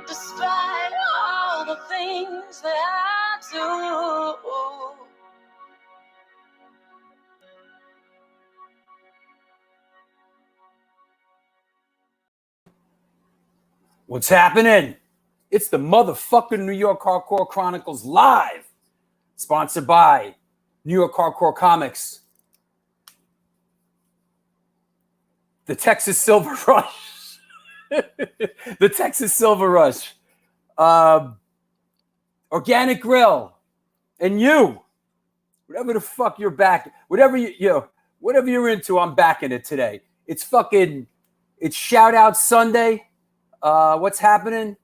Despite all the things that I do. What's happening? It's the motherfucking New York Hardcore Chronicles live, sponsored by New York Hardcore Comics, the Texas Silver Rush, the Texas Silver Rush, Organic Grill, and you, whatever the fuck you're back, whatever whatever you're into, I'm backing it today. It's shout out Sunday. What's happening?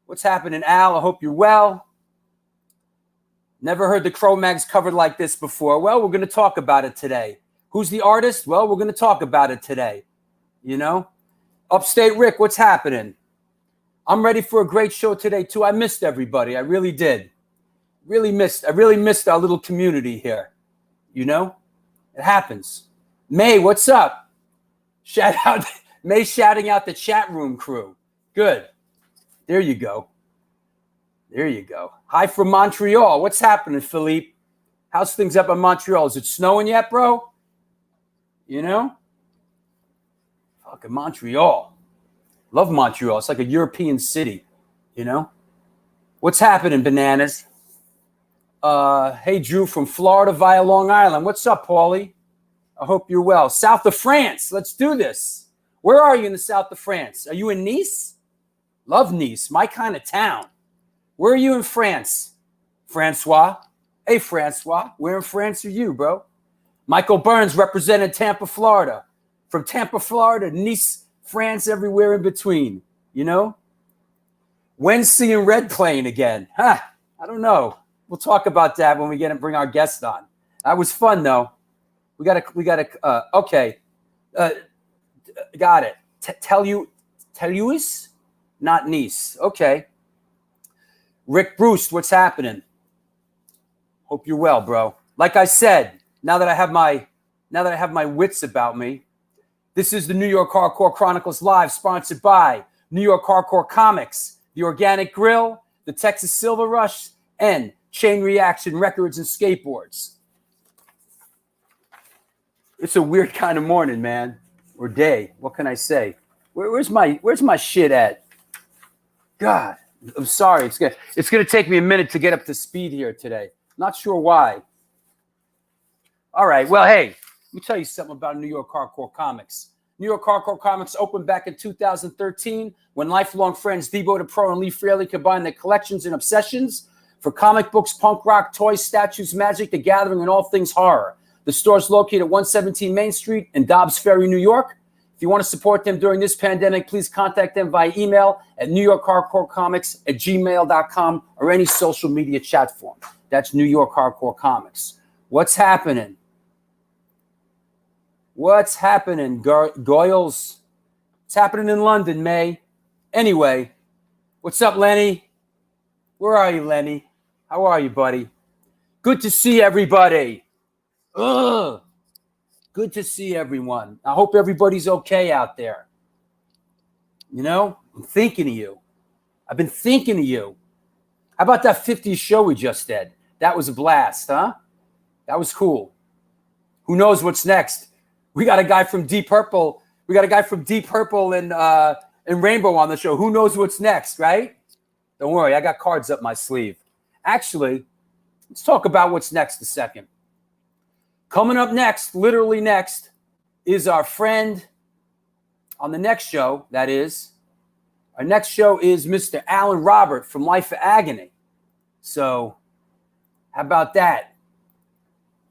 What's happening, Al? I hope you're well. Never heard the Cro-Mags covered like this before. Well, we're going to talk about it today. Who's the artist? Well, we're going to talk about it today. You know? Upstate Rick, what's happening? I'm ready for a great show today, too. I missed everybody. I really did. I really missed our little community here. You know? It happens. May, what's up? Shout out. May shouting out the chat room crew. Good. There you go. There you go. Hi from Montreal. What's happening, Philippe? How's things up in Montreal? Is it snowing yet, bro? You know? Fucking Montreal. Love Montreal. It's like a European city, you know? What's happening, bananas? Hey, Drew from Florida via Long Island. What's up, Paulie? I hope you're well. South of France. Let's do this. Where are you in the south of France? Are you in Nice? Love Nice, my kind of town. Where are you in France? Francois? Hey, Francois, where in France are you, bro? Michael Burns represented Tampa, Florida. From Tampa, Florida, Nice, France, everywhere in between, you know? When's seeing Red playing again? I don't know. We'll talk about that when we get and bring our guest on. That was fun, though. We got to, okay. Got it. Toulouse, not Nice. Okay. Rick Bruce, what's happening? Hope you're well, bro. Like I said, now that I have my wits about me, this is the New York Hardcore Chronicles Live, sponsored by New York Hardcore Comics, the Organic Grill, the Texas Silver Rush, and Chain Reaction Records and Skateboards. It's a weird kind of morning, man. Or day. What can I say? Where's my shit at? God, I'm sorry. It's gonna take me a minute to get up to speed here today. Not sure why. All right. Well, hey, let me tell you something about New York Hardcore Comics. New York Hardcore Comics opened back in 2013 when lifelong friends Debo the Pro and Lee Fraley combined their collections and obsessions for comic books, punk rock, toys, statues, magic, the gathering, and all things horror. The store is located at 117 Main Street in Dobbs Ferry, New York. If you want to support them during this pandemic, please contact them via email at newyorkhardcorecomics@gmail.com or any social media chat form. That's New York Hardcore Comics. What's happening? What's happening, Goyles? What's happening in London, May? Anyway, what's up, Lenny? Where are you, Lenny? How are you, buddy? Good to see everybody. Ugh. Good to see everyone. I hope everybody's okay out there. You know, I'm thinking of you. I've been thinking of you. How about that 50th show we just did? That was a blast, huh? That was cool. Who knows what's next? We got a guy from Deep Purple. We got a guy from Deep Purple and Rainbow on the show. Who knows what's next, right? Don't worry, I got cards up my sleeve. Actually, let's talk about what's next a second. Coming up next, literally next, is our friend on the next show, that is. Our next show is Mr. Alan Robert from Life of Agony. So, how about that?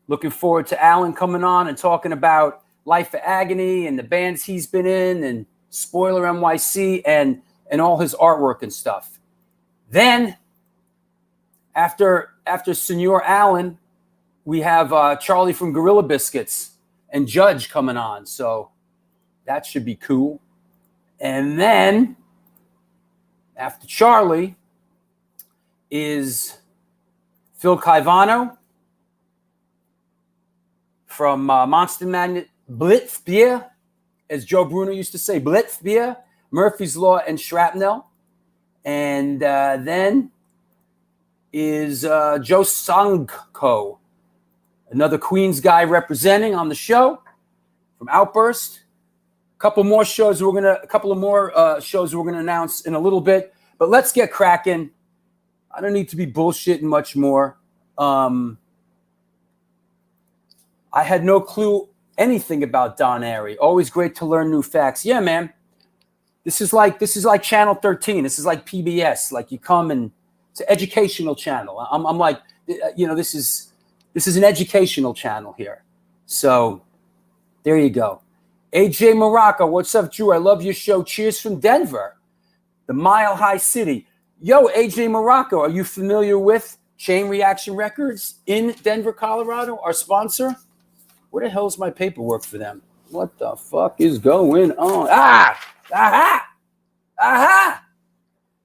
Looking forward to Alan coming on and talking about Life of Agony and the bands he's been in and Spoiler NYC and all his artwork and stuff. Then, after Senor Allen, we have Charlie from Gorilla Biscuits and Judge coming on. So that should be cool. And then, after Charlie, is Phil Caivano from Monster Magnet Blitzbier, as Joe Bruno used to say, Blitzbier, Murphy's Law, and Shrapnel. And then is Joe Sangko, another Queens guy representing on the show from Outburst. A couple more shows we're gonna announce in a little bit. But let's get cracking. I don't need to be bullshitting much more. I had no clue anything about Don Airy. Always great to learn new facts. Yeah, man. This is like Channel 13. This is like PBS. Like you come and it's an educational channel. I'm like, this is an educational channel here. So there you go. AJ Morocco, what's up, Drew? I love your show. Cheers from Denver, the Mile High City. Yo, AJ Morocco, are you familiar with Chain Reaction Records in Denver, Colorado, our sponsor? Where the hell's my paperwork for them? What the fuck is going on? Aha!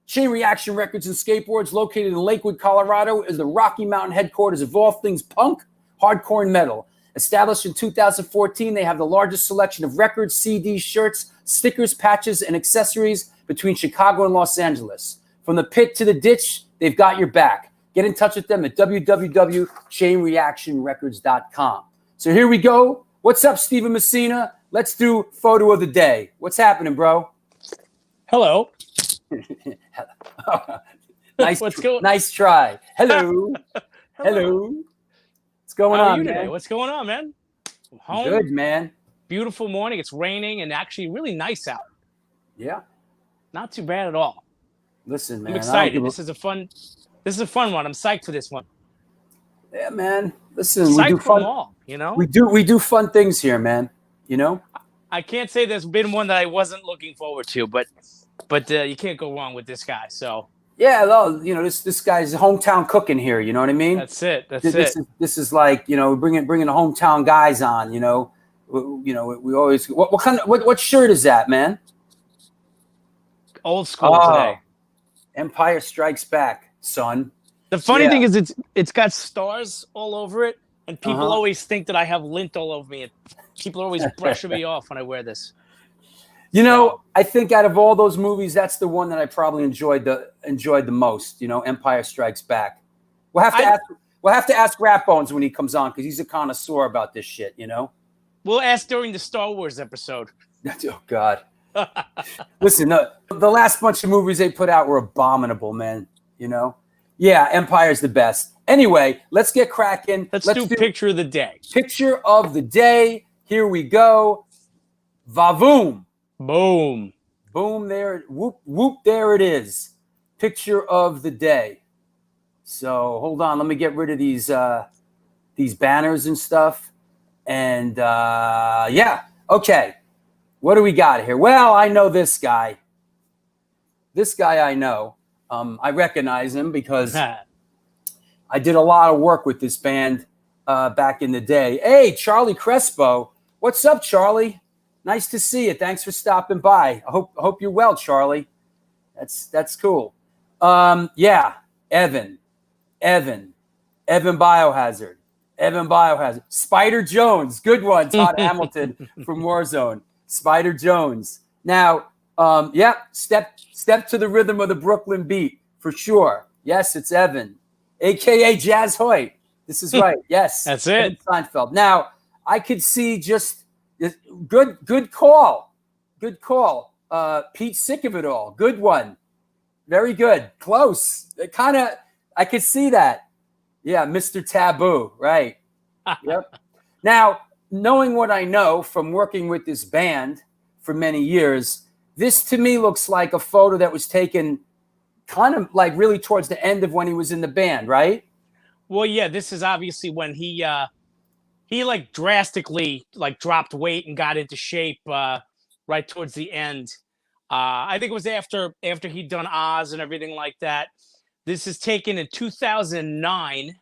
Chain Reaction Records and Skateboards, located in Lakewood, Colorado, is the Rocky Mountain headquarters of all things punk, hardcore, and metal. Established in 2014, they have the largest selection of records, CDs, shirts, stickers, patches, and accessories between Chicago and Los Angeles. From the pit to the ditch, they've got your back. Get in touch with them at www.chainreactionrecords.com. So here we go. What's up, Steven Messina? Let's do photo of the day. What's happening, bro? Hello. Nice try. Hello. Hello. What's going on, man? Today? What's going on, man? I'm home. Good, man. Beautiful morning. It's raining and actually really nice out. Yeah. Not too bad at all. Listen, man. I'm excited. This is a fun one. I'm psyched for this one. Yeah, man. Listen, psyched we do fun. Them all, We do fun things here, man. I can't say there's been one that I wasn't looking forward to, but you can't go wrong with this guy. So yeah, well, this guy's hometown cooking here. You know what I mean? That's it. This is like bringing the hometown guys on. We always what shirt is that, man? Old school today. Empire Strikes Back, son. The funny thing is it's got stars all over it, and people always think that I have lint all over me. And people are always brushing me off when I wear this. I think out of all those movies, that's the one that I probably enjoyed the most. Empire Strikes Back. We'll have to ask Rat Bones when he comes on because he's a connoisseur about this shit. We'll ask during the Star Wars episode. Oh God. Listen, the last bunch of movies they put out were abominable, man. Yeah, Empire's the best. Anyway, let's get cracking. Let's do picture of the day. Picture of the day. Here we go. Vavoom. Boom. Boom there. Whoop, whoop. There it is. Picture of the day. So hold on. Let me get rid of these banners and stuff. And okay. What do we got here? Well, I know this guy. This guy I know. I recognize him because I did a lot of work with this band back in the day. Hey, Charlie Crespo. What's up, Charlie? Nice to see you. Thanks for stopping by. I hope you're well, Charlie. That's cool. Evan Biohazard. Spider Jones. Good one, Todd Hamilton from Warzone. Spider Jones. Now, step to the rhythm of the Brooklyn beat for sure. Yes, it's Evan, a.k.a. Jazz Hoyt. This is right. Yes. That's it. Seinfeld. Now, I could see just good call. Good call. Pete, sick of it all. Good one. Very good. Close. It kind of, I could see that. Yeah, Mr. Taboo. Right. Yep. Now, knowing what I know from working with this band for many years, this to me looks like a photo that was taken kind of like really towards the end of when he was in the band, right? Well, yeah, this is obviously when he like drastically like dropped weight and got into shape right towards the end. I think it was after he'd done Oz and everything like that. This is taken in 2009,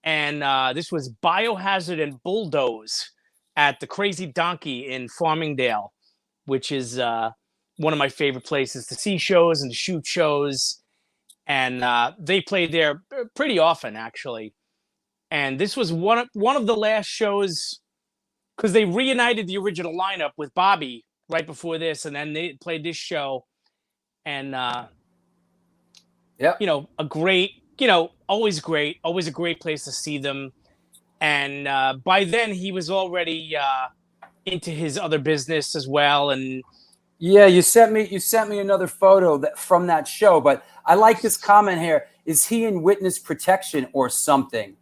and this was Biohazard and Bulldoze at the Crazy Donkey in Farmingdale, which is one of my favorite places to see shows and to shoot shows. And they played there pretty often, actually. And this was one of the last shows, because they reunited the original lineup with Bobby right before this, and then they played this show. And Yep. you know, always a great place to see them. And by then he was already into his other business as well. And yeah, you sent me another photo from that show, but I like this comment here. Is he in witness protection or something?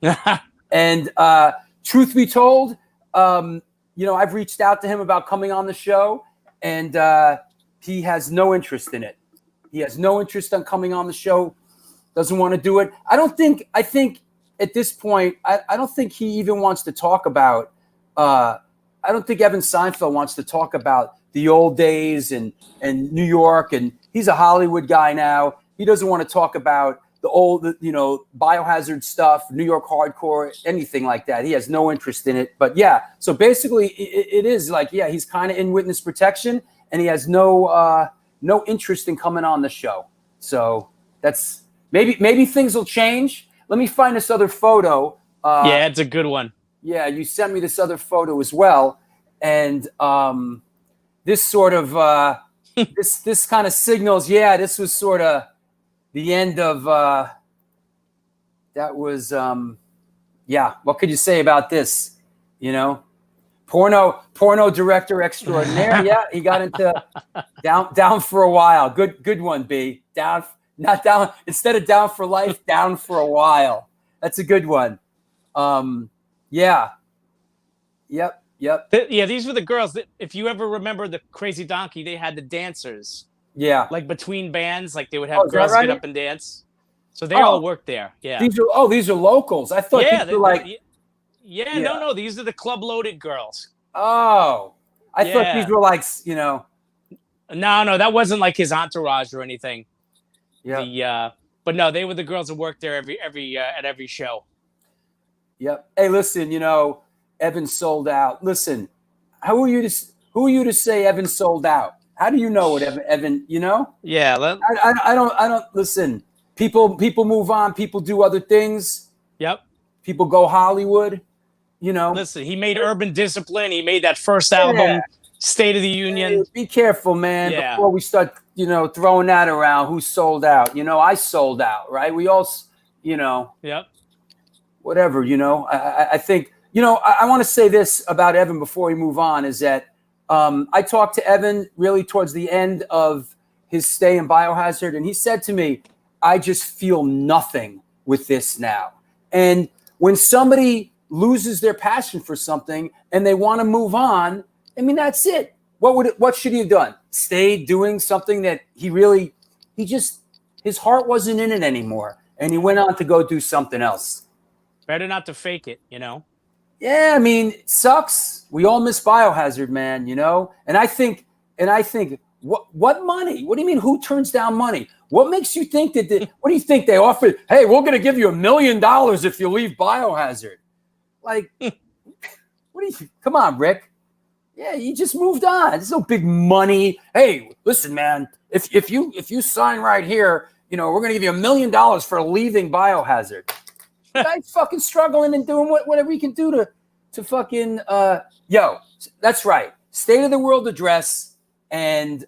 And truth be told, I've reached out to him about coming on the show, and he has no interest in it. He has no interest in coming on the show. Doesn't want to do it. I think at this point, I don't think he even wants to talk about. I don't think Evan Seinfeld wants to talk about the old days and New York, and he's a Hollywood guy now. He doesn't want to talk about the old, Biohazard stuff, New York hardcore, anything like that. He has no interest in it. But yeah, so basically it is like, yeah, he's kind of in witness protection, and he has no interest in coming on the show. So that's maybe things will change. Let me find this other photo. yeah, it's a good one. Yeah, you sent me this other photo as well, and this sort of this kind of signals. Yeah, this was sort of the end of that was yeah. What could you say about this? Porno director extraordinaire. Yeah, he got into down for a while. Good one, B. Down, not down. Instead of down for life, down for a while. That's a good one. Yeah. Yep. Yeah, these were the girls that, if you ever remember the Crazy Donkey, they had the dancers. Yeah. Like between bands, like they would have girls right? get up and dance. So they all worked there. Yeah. These are locals. I thought these were like. Yeah, no, these are the club loaded girls. Oh, I thought these were like, No, that wasn't like his entourage or anything. Yeah. But no, they were the girls that worked there at every show. Yep. Hey, listen, Evan sold out. Listen, who are you to say Evan sold out? How do you know what Evan? Yeah. I don't listen. People move on. People do other things. Yep. People go Hollywood. Listen, he made Urban Discipline. He made that first album, State of the Union. Hey, be careful, man. Yeah. Before we start, throwing that around, who sold out? I sold out, right? We all, Yep. Whatever, I think, I want to say this about Evan before we move on, is that I talked to Evan really towards the end of his stay in Biohazard, and he said to me, I just feel nothing with this now. And when somebody loses their passion for something and they want to move on, I mean, that's it. What should he have done? Stay doing something that his heart wasn't in it anymore. And he went on to go do something else. Better not to fake it, Yeah, I mean, it sucks. We all miss Biohazard, man, And I think, what money? What do you mean? Who turns down money? What makes you think that? What do you think they offered? Hey, we're going to give you $1 million if you leave Biohazard. Like, what do you? Come on, Rick. Yeah, you just moved on. There's no big money. Hey, listen, man. If you sign right here, we're going to give you $1 million for leaving Biohazard. Guy's fucking struggling and doing whatever he can do to fucking that's right. State of the World Address and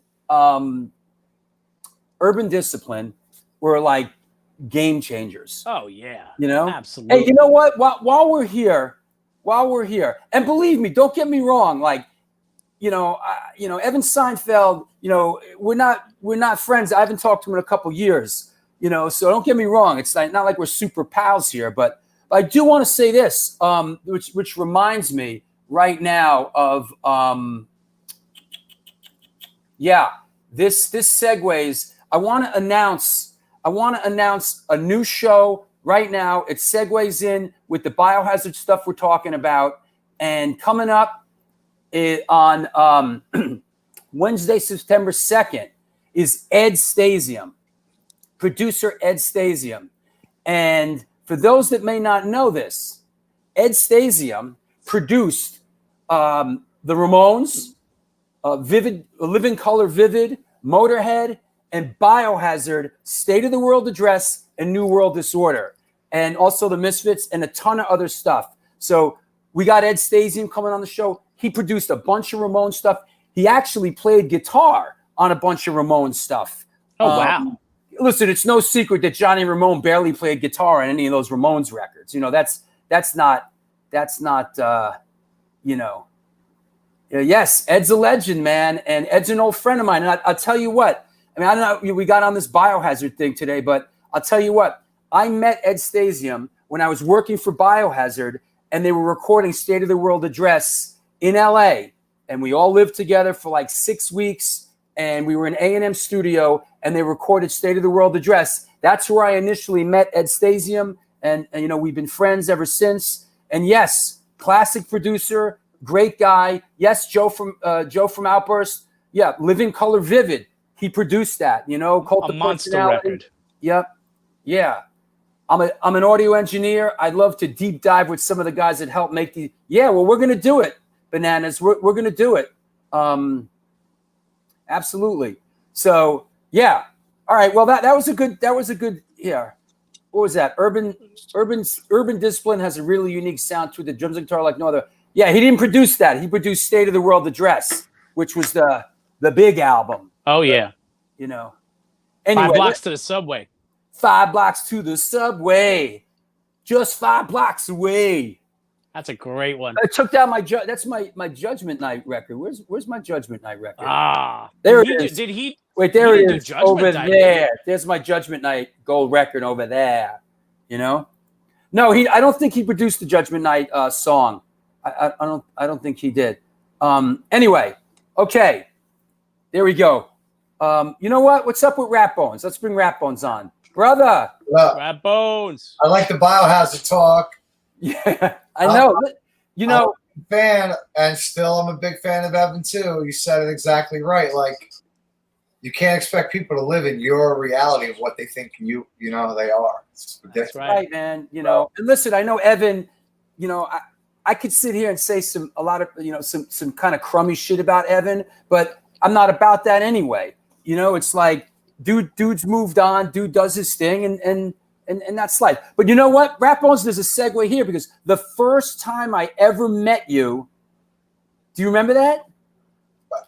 Urban Discipline were like game changers. Oh yeah. Absolutely. Hey, you know what? While we're here, and believe me, don't get me wrong, like Evan Seinfeld, we're not friends. I haven't talked to him in a couple years, so don't get me wrong. It's not like we're super pals here, but I do want to say this, which reminds me right now of, this segues. I want to announce a new show right now. It segues in with the Biohazard stuff we're talking about, and coming up on Wednesday, September 2nd, is Ed Stasium, producer Ed Stasium. And for those that may not know this, Ed Stasium produced the Ramones, Living Color Vivid, Motorhead, and Biohazard, State of the World Address, and New World Disorder, and also the Misfits and a ton of other stuff. So we got Ed Stasium coming on the show. He produced a bunch of Ramones stuff. He actually played guitar on a bunch of Ramones stuff. Oh, wow. Listen, it's no secret that Johnny Ramone barely played guitar on any of those Ramones records. Yes, Ed's a legend, man. And Ed's an old friend of mine. And I'll tell you what, I don't know, we got on this Biohazard thing today, but I'll tell you what, I met Ed Stasium when I was working for Biohazard, and they were recording State of the World Address in LA, and we all lived together for like 6 weeks, and we were in A&M studio, and they recorded State of the World Address. That's where I initially met Ed Stasium, and we've been friends ever since. And yes, classic producer, great guy. Yes, Joe from Outburst. Yeah, Living Color Vivid. He produced that. Cult a monster record. Yep. Yeah. I'm an audio engineer. I'd love to deep dive with some of the guys that helped make the. Yeah, well, we're gonna do it. Bananas, we're gonna do it. Absolutely. So yeah. All right. Well, that was a good. Yeah. What was that? Urban Discipline has a really unique sound to the drums and guitar like no other. Yeah, he didn't produce that. He produced State of the World Address, which was the big album. Oh yeah. Anyway, 5 blocks to the subway. 5 blocks to the subway. Just 5 blocks away. That's a great one. I took down that's my Judgment Night record. Where's my Judgment Night record? There it is. Did he? Wait, there he it is. Over there. There's my Judgment Night gold record over there. No, I don't think he produced the Judgment Night song. I don't think he did. Anyway, okay. There we go. You know what? What's up with Rat Bones? Let's bring Rat Bones on. Brother. Rat Bones. I like the Biohazard talk. Yeah, I know. I'm a fan, and still I'm a big fan of Evan too. You said it exactly right. Like, you can't expect people to live in your reality of what they think they are. It's ridiculous. That's right, man. And listen, I know Evan, I could sit here and say some kind of crummy shit about Evan, but I'm not about that anyway. It's like dude's moved on, dude does his thing, and that's life. But you know what? Rat Bones, there's a segue here, because the first time I ever met you, do you remember that?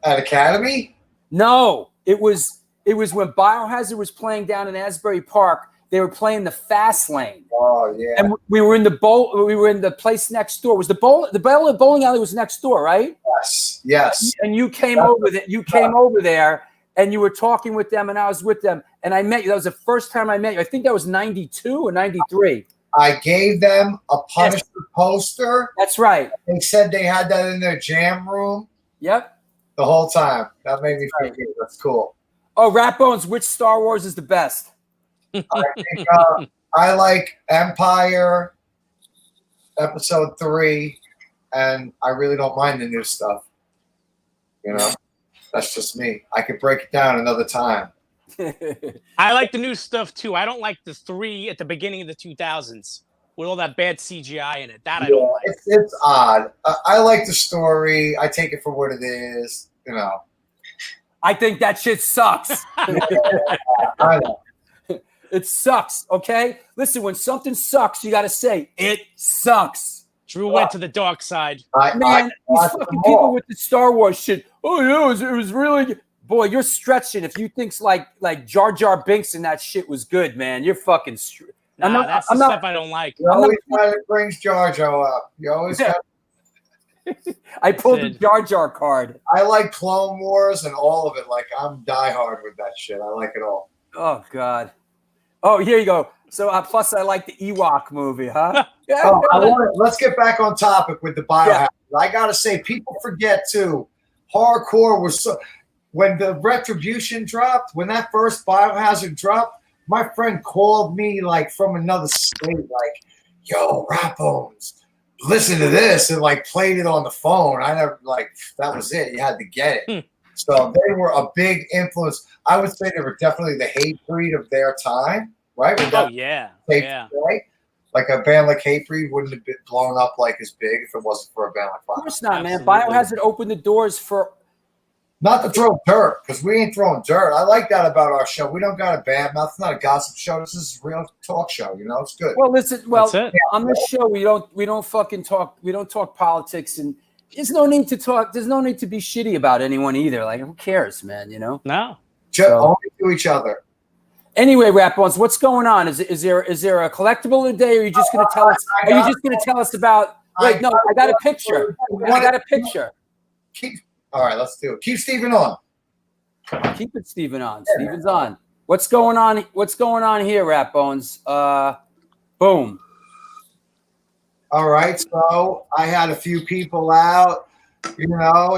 At Academy? No, it was when Biohazard was playing down in Asbury Park. They were playing the Fast Lane. Oh yeah. And we were in the place next door. The bowling alley was next door, right? Yes. And you came over there, and you were talking with them, and I was with them, and I met you. That was the first time I met you. I think that was 92 or 93. I gave them a Punisher poster. That's right. They said they had that in their jam room. Yep. The whole time. That made me feel good. That's cool. Oh, Rat Bones, which Star Wars is the best? I think I like Empire, Episode 3, and I really don't mind the new stuff. That's just me. I could break it down another time. I like the new stuff too. I don't like the 3 at the beginning of the 2000s with all that bad CGI in it. That I don't like. It's odd. I like the story. I take it for what it is. I think that shit sucks. I know. It sucks, okay? Listen, when something sucks, you got to say, it sucks. Drew went to the dark side. Man, these fucking people with the Star Wars shit. Oh, yeah, it was really good. Boy, you're stretching. If you think like Jar Jar Binks and that shit was good, man, you're fucking. That's the stuff I don't like. You always try to bring Jar Jar up. You always got. I pulled the Sid. Jar Jar card. I like Clone Wars and all of it. Like, I'm diehard with that shit. I like it all. Oh God. Oh, here you go. So plus I like the Ewok movie, huh? Yeah. Let's get back on topic with the Biohazard. I gotta say, people forget too. Hardcore was so. When the Retribution dropped, when that first Biohazard dropped, my friend called me like from another state, like, "Yo, Rat Bones, listen to this," and like played it on the phone. I never like that was it. You had to get it. So they were a big influence. I would say they were definitely the Hatebreed of their time, right? Oh yeah, yeah. Right? Like a band like Hatebreed wouldn't have been blown up like as big if it wasn't for a band like Of course not, man. Absolutely. Biohazard opened the doors for. not to throw dirt, because we ain't throwing dirt. I like that about our show. We don't got a bad mouth. It's not a gossip show. This is a real talk show. You know, it's good. Well, listen. Well, That's it. on this show, we don't fucking talk. We don't talk politics, and there's no need to talk. There's no need to be shitty about anyone either. Like, who cares, man? You know. No. Just only to each other. Anyway, Rat Bones, what's going on? Is there a collectible today, or are you just going to tell us? Are you just going to tell us about? Wait, no, I got a picture. I got a picture. All right, let's do it. Keep Steven on. Keep it, Steven on. Steven's on. What's going on? What's going on here, Rat Bones? Boom. All right, so I had a few people out. You know,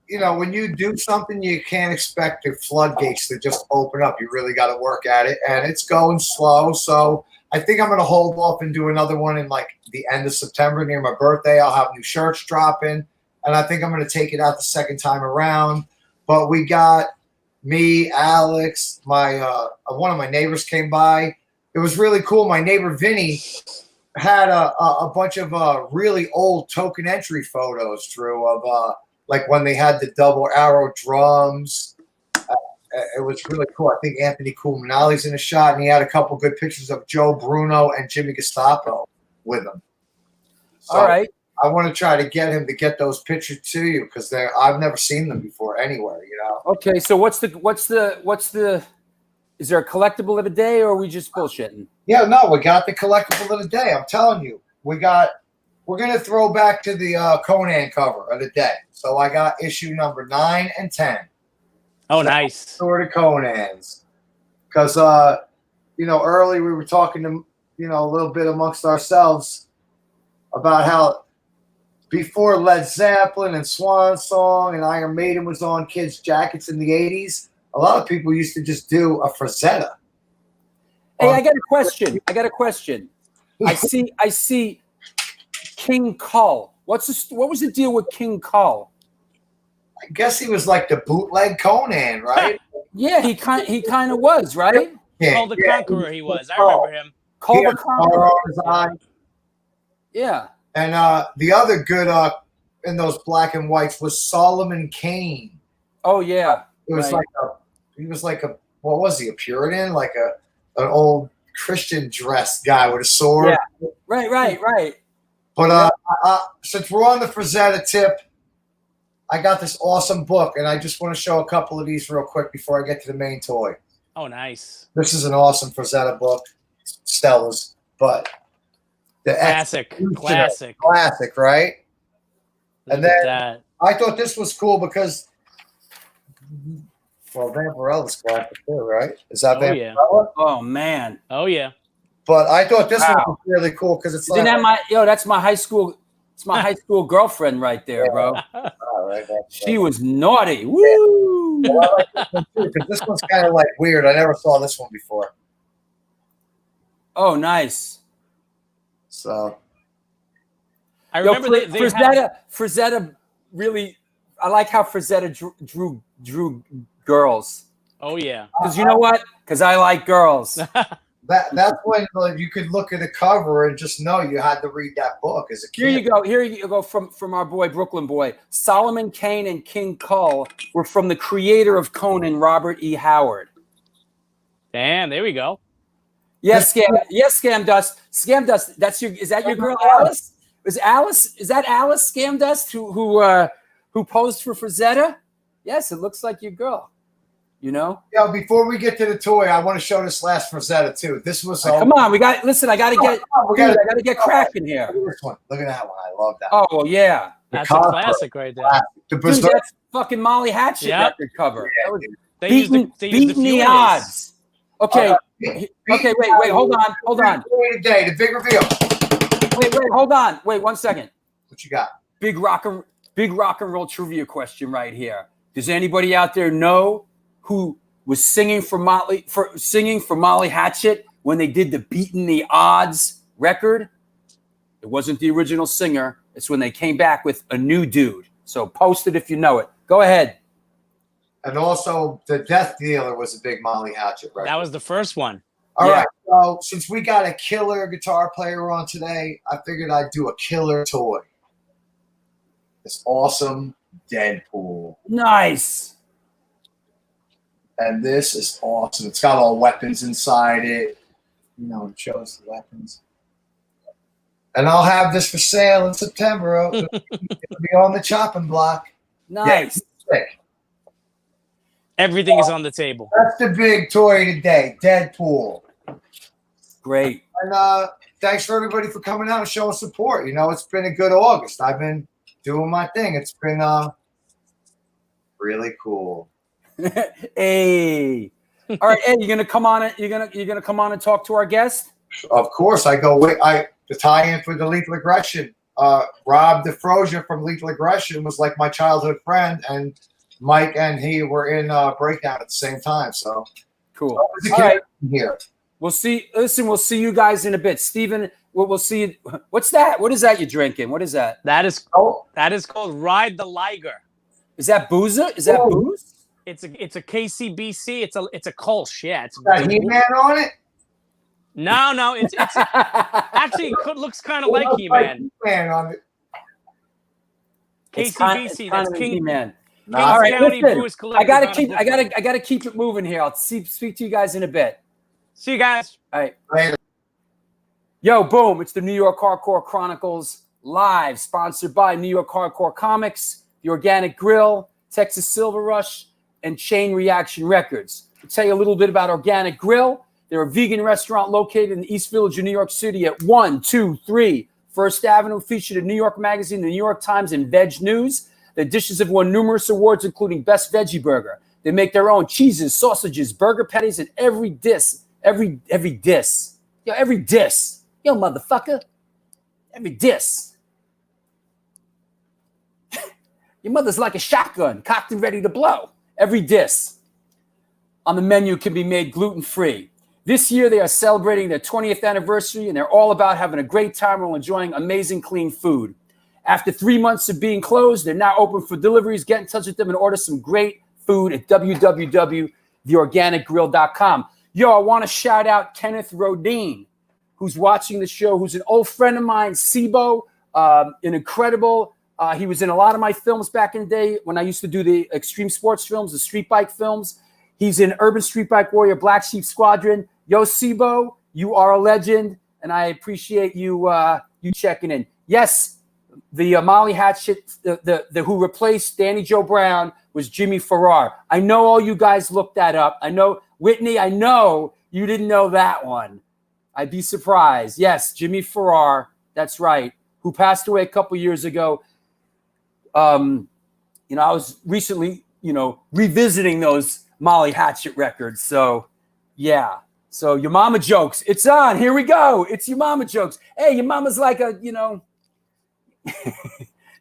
you know, when you do something, you can't expect the floodgates to just open up. You really got to work at it, and it's going slow. So I think I'm going to hold off and do another one in like the end of September near my birthday. I'll have new shirts dropping, and I think I'm going to take it out the second time around. But we got me, Alex, my one of my neighbors came by. It was really cool. My neighbor Vinny had a bunch of really old token entry photos, Drew, of like when they had the double arrow drums. It was really cool. I think Anthony Cuminali's in a shot, and he had a couple good pictures of Joe Bruno and Jimmy Gestapo with him. So All right. I want to try to get him to get those pictures to you because I've never seen them before anywhere, you know. Okay, so what's the? Is there a collectible of the day, or are we just bullshitting? Yeah, no, we got the collectible of the day. I'm telling you, we're gonna throw back to the Conan cover of the day. So I got issue number 9 and 10. Oh, nice. Sort of Conans, because you know, early we were talking to a little bit amongst ourselves about how before Led Zeppelin and Swan Song and Iron Maiden was on kids' jackets in the 80s, a lot of people used to just do a Frazetta. Hey, I got a question. I see King Kull. What was the deal with King Kull? I guess he was like the bootleg Conan, right? Yeah, he kind of was, right? Yeah, Called the Conqueror he was. I remember him. Kull He had the a scar Conqueror. on his eye. Yeah. And the other good in those black and whites was Solomon Kane. Oh yeah. It was Right. What was he, a Puritan? Like an old Christian dressed guy with a sword. Yeah. Right. But since we're on the Frazetta tip, I got this awesome book, and I just want to show a couple of these real quick before I get to the main toy. Oh, nice. This is an awesome Frazetta book. Stella's, but the Classic, right? Look And at then that. I thought this was cool because, well, Vampirella's classic too, right? Is that Oh, yeah. Vampirella? Oh man. Oh yeah. But I thought this one Wow. was really cool because it's Isn't like, that that's my high school. It's my high school girlfriend right there, bro. all right, She was naughty. Woo! Well, I like this one too, because this one's kind of like weird. I never saw this one before. Oh, nice. So I remember they had, Frazetta really. I like how Frazetta drew girls. oh yeah. Because you know what? Because I like girls. that's when like, you could look at the cover and just know you had to read that book as a kid. Here you go from our boy Brooklyn boy. Solomon Kane and King Kull were from the creator of Conan, Robert E. Howard. Damn, there we go. Yes, Scam Dust. Scam Dust. Is that your girl Alice? Is that Alice Scam Dust who posed for Frazetta? Yes, it looks like your girl. You know? Yeah, before we get to the toy, I want to show this last Frazetta too. This was Come on, I gotta get cracking here. Look at this one. Look at that one. I love that. Oh well, yeah. That's a classic right there. The Dude, Berserk. that's fucking Molly Hatchet Yep. record cover. Yeah, That was dude. They used the beating the Furies. odds. Okay. Okay, wait, hold on. Today, the big reveal. Wait, hold on. Wait 1 second. What you got? Big rock and roll trivia question right here. Does anybody out there know who was singing for Molly Hatchet when they did the Beating the Odds record? It wasn't the original singer. It's when they came back with a new dude. So post it if you know it. Go ahead. And also, the Death Dealer was a big Molly Hatchet record. That was the first one. All Yeah. right. So since we got a killer guitar player on today, I figured I'd do a killer toy. This awesome Deadpool. Nice. And this is awesome. It's got all weapons inside it. You know, it shows the weapons. And I'll have this for sale in September. It'll be on the chopping block. Nice. Yeah, sick. Everything is on the table. That's the big toy today, Deadpool. Great. And thanks for everybody for coming out and showing support. You know, it's been a good August. I've been doing my thing. It's been really cool. Hey. All right, Ed, you're gonna come on. You're gonna come on and talk to our guest. Of course, I go with the tie-in for the Lethal Aggression. Rob DeFrozier from Lethal Aggression was like my childhood friend, and Mike and he were in Breakdown at the same time. So Cool. all right. here. We'll see. Listen, we'll see you guys in a bit. Steven, we'll see you. What's that? What is that you're drinking? What is that? That is called Ride the Liger. Is that boozer? Is that booze? It's a KCBC. It's a Kolsch. Yeah. It's Got He-Man on it? no. It's actually looks kind of like He-Man. He-Man on it. KCBC. That's King He-Man. Nah, Kings All right, County listen, Brewers I gotta Collectible. keep it moving here. I'll speak to you guys in a bit. See you guys. All right. Later. Yo, boom. It's the New York Hardcore Chronicles live, sponsored by New York Hardcore Comics, The Organic Grill, Texas Silver Rush, and Chain Reaction Records. To tell you a little bit about Organic Grill, they're a vegan restaurant located in the East Village of New York City at 123 First Avenue, featured in New York Magazine, the New York Times, and Veg News. Their dishes have won numerous awards, including Best Veggie Burger. They make their own cheeses, sausages, burger patties, and every diss. Yo, motherfucker. Every diss. Your mother's like a shotgun, cocked and ready to blow. Every diss on the menu can be made gluten-free. This year, they are celebrating their 20th anniversary, and they're all about having a great time while enjoying amazing, clean food. After 3 months of being closed, they're now open for deliveries. Get in touch with them and order some great food at www.theorganicgrill.com. Yo, I want to shout out Kenneth Rodine, who's watching the show, who's an old friend of mine, Sibo, an incredible. He was in a lot of my films back in the day when I used to do the extreme sports films, the street bike films. He's in Urban Street Bike Warrior, Black Sheep Squadron. Yo, Sibo, you are a legend, and I appreciate you checking in. Yes, the Molly Hatchet, the who replaced Danny Joe Brown was Jimmy Farrar. I know all you guys looked that up. I know, Whitney, I know you didn't know that one. I'd be surprised. Yes, Jimmy Farrar, that's right, who passed away a couple years ago. I was recently, revisiting those Molly Hatchet records. So, yeah. So your mama jokes. It's on. Here we go. It's your mama jokes. Hey, your mama's like your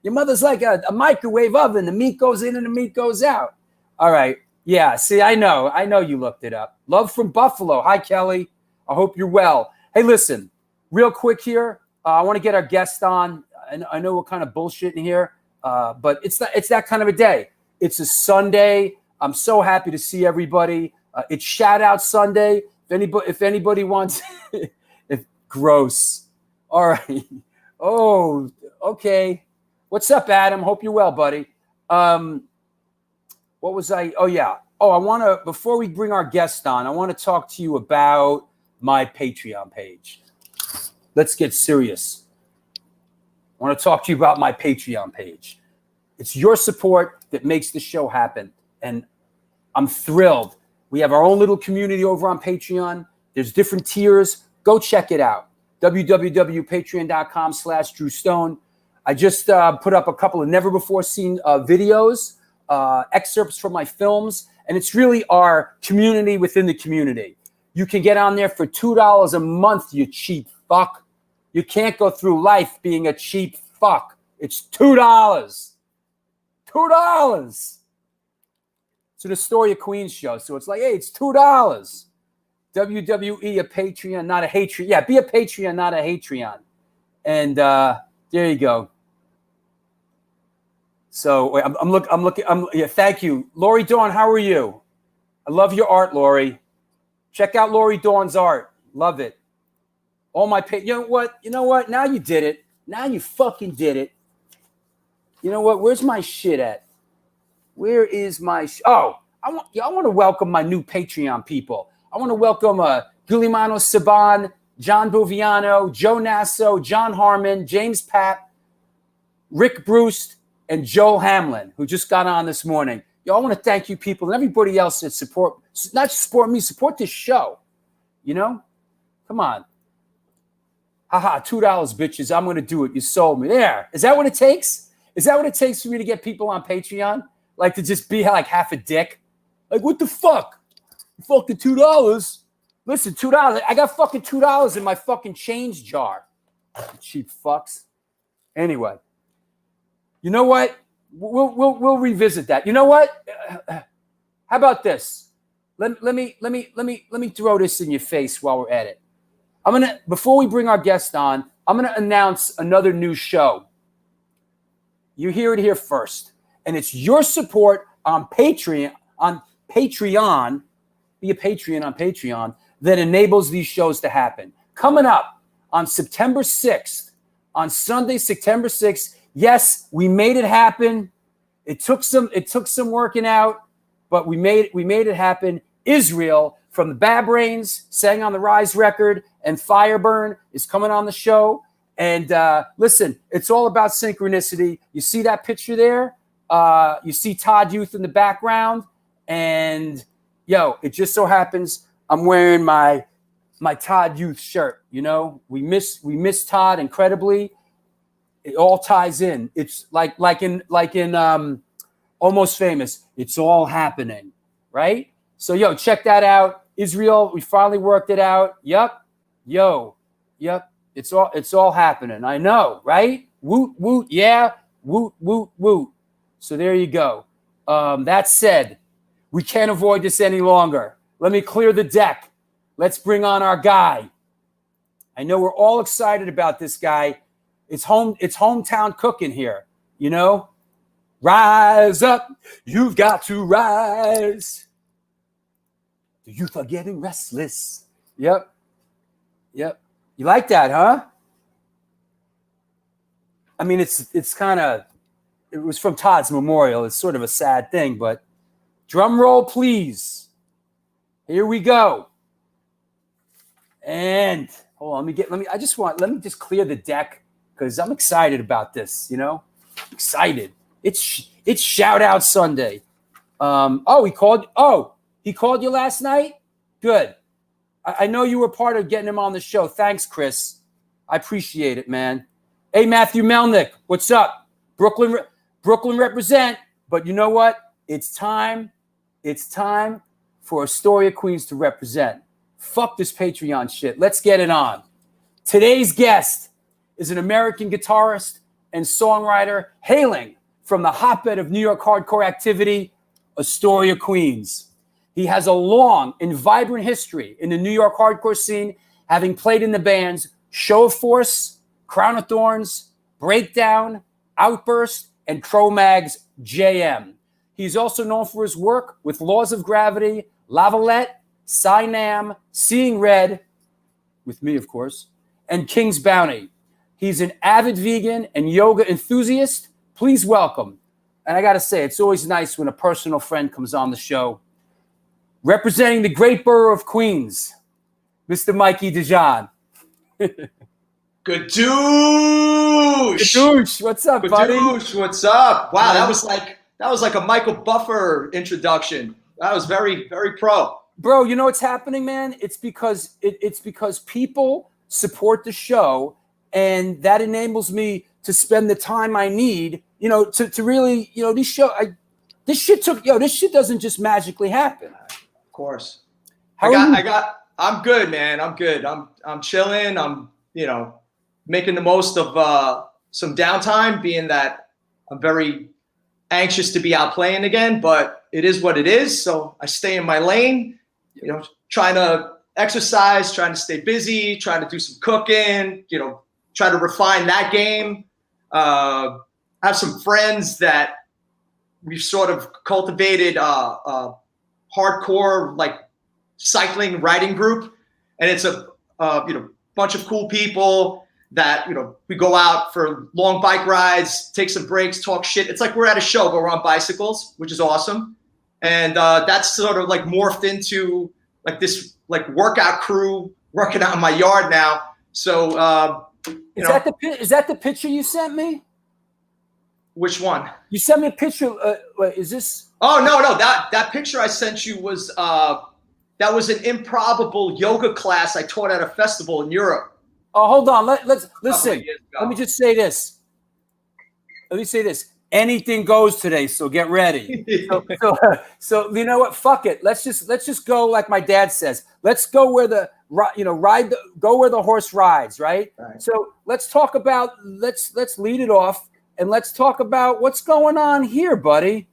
mother's like a microwave oven. The meat goes in and the meat goes out. All right. Yeah. See, I know you looked it up. Love from Buffalo. Hi, Kelly. I hope you're well. Hey, listen, real quick here. I want to get our guest on. I know we're kind of bullshitting here, but it's that kind of a day. It's a Sunday. I'm so happy to see everybody. It's Shout Out Sunday. If anybody wants, gross. All right. Oh, okay. What's up, Adam? Hope you're well, buddy. What was I? Oh, yeah. Oh, I want to, before we bring our guest on, I want to talk to you about my Patreon page. Let's get serious. I want to talk to you about my Patreon page. It's your support that makes the show happen. And I'm thrilled. We have our own little community over on Patreon. There's different tiers. Go check it out. www.patreon.com/Drew Stone. I just put up a couple of never-before-seen videos, excerpts from my films, and it's really our community within the community. You can get on there for $2 a month, you cheap fuck. You can't go through life being a cheap fuck. It's $2. $2. It's an Astoria Queens show, so it's like, hey, it's $2. WWE, a Patreon, not a Hatreon. Yeah, be a Patreon, not a Hatreon. And there you go. So wait, I'm looking. Yeah, thank you, Lori Dawn. How are you? I love your art, Lori. Check out Lori Dawn's art. Love it. All my you know what? You know what? Now you did it. Now you fucking did it. You know what? Where's my shit at? Where is my? Oh, I want to welcome my new Patreon people. I want to welcome Guillermo Saban, John Boviano, Joe Nasso, John Harmon, James Papp, Rick Bruce, and Joel Hamlin, who just got on this morning. Yo, I want to thank you people and everybody else that support, not just support me, support this show. You know? Come on. Haha, $2, bitches. I'm going to do it. You sold me. There. Is that what it takes? Is that what it takes for me to get people on Patreon? Like to just be like half a dick? Like, what the fuck? Fucking $2. Listen, $2. I got fucking $2 in my fucking change jar. Cheap fucks. Anyway. You know what? We'll revisit that. You know what? How about this? Let me throw this in your face while we're at it. Before we bring our guest on, I'm gonna announce another new show. You hear it here first, and it's your support on Patreon. Be a Patreon on Patreon that enables these shows to happen. Coming up on September 6th, on Sunday, September 6th. Yes, we made it happen. It took some working out, but we made it happen. Israel from the Bad Brains sang on the Rise record, and Fireburn is coming on the show. And listen, it's all about synchronicity. You see that picture there? You see Todd Youth in the background, and yo, it just so happens I'm wearing my Todd Youth shirt. You know, we miss Todd incredibly. It all ties in. It's like in Almost Famous. It's all happening, right? So yo, check that out. Israel, we finally worked it out. Yep. It's all happening. I know, right? Woot woot, yeah. Woot woot woot. So there you go. That said, we can't avoid this any longer. Let me clear the deck. Let's bring on our guy. I know we're all excited about this guy. It's hometown cooking here, you know? Rise up, you've got to rise. The youth are getting restless. Yep. You like that, huh? I mean, it's kind of, it was from Todd's memorial. It's sort of a sad thing, but drum roll, please. Here we go. And hold on, let me just clear the deck because I'm excited about this, you know? Excited. It's shout out Sunday. He called you last night? Good. I know you were part of getting him on the show. Thanks, Chris. I appreciate it, man. Hey, Matthew Melnick, what's up? Brooklyn represent. But you know what? It's time for Astoria Queens to represent. Fuck this Patreon shit. Let's get it on. Today's guest is an American guitarist and songwriter hailing from the hotbed of New York hardcore activity, Astoria, Queens. He has a long and vibrant history in the New York hardcore scene, having played in the bands Show of Force, Crown of Thorns, Breakdown, Outburst, and Cro-Mags JM. He's also known for his work with Laws of Gravity, Lavalette, Cynam, Seeing Red, with me, of course, and King's Bounty. He's an avid vegan and yoga enthusiast. Please welcome, and I got to say, it's always nice when a personal friend comes on the show, representing the great borough of Queens, Mr. Mikey Dijan. Gadoosh! Gadoosh, what's up, buddy? Gadoosh, what's up? Wow, that was like a Michael Buffer introduction. That was very, very pro. Bro, you know what's happening, man? It's because people support the show, and that enables me to spend the time I need, you know, to really, you know, this shit doesn't just magically happen. Of course. I'm good, man. I'm good. I'm chilling. I'm, you know, making the most of some downtime, being that I'm very anxious to be out playing again, but it is what it is. So I stay in my lane, you know, trying to exercise, trying to stay busy, trying to do some cooking, you know, try to refine that game. I have some friends that we've sort of cultivated a hardcore like cycling riding group, and it's a you know, bunch of cool people that, you know, we go out for long bike rides, take some breaks, talk shit. It's like we're at a show, but we're on bicycles, which is awesome. And that's sort of like morphed into like this like workout crew working out in my yard now. So is that the picture you sent me? Which one? You sent me a picture. Is this? Oh no, that picture I sent you was that was an improbable yoga class I taught at a festival in Europe. Oh, hold on. Let's listen. Let me just say this. Anything goes today, so get ready. So you know what? Fuck it. Let's just go like my dad says. Let's go where go where the horse rides, right? So let's talk about let's lead it off and let's talk about what's going on here, buddy.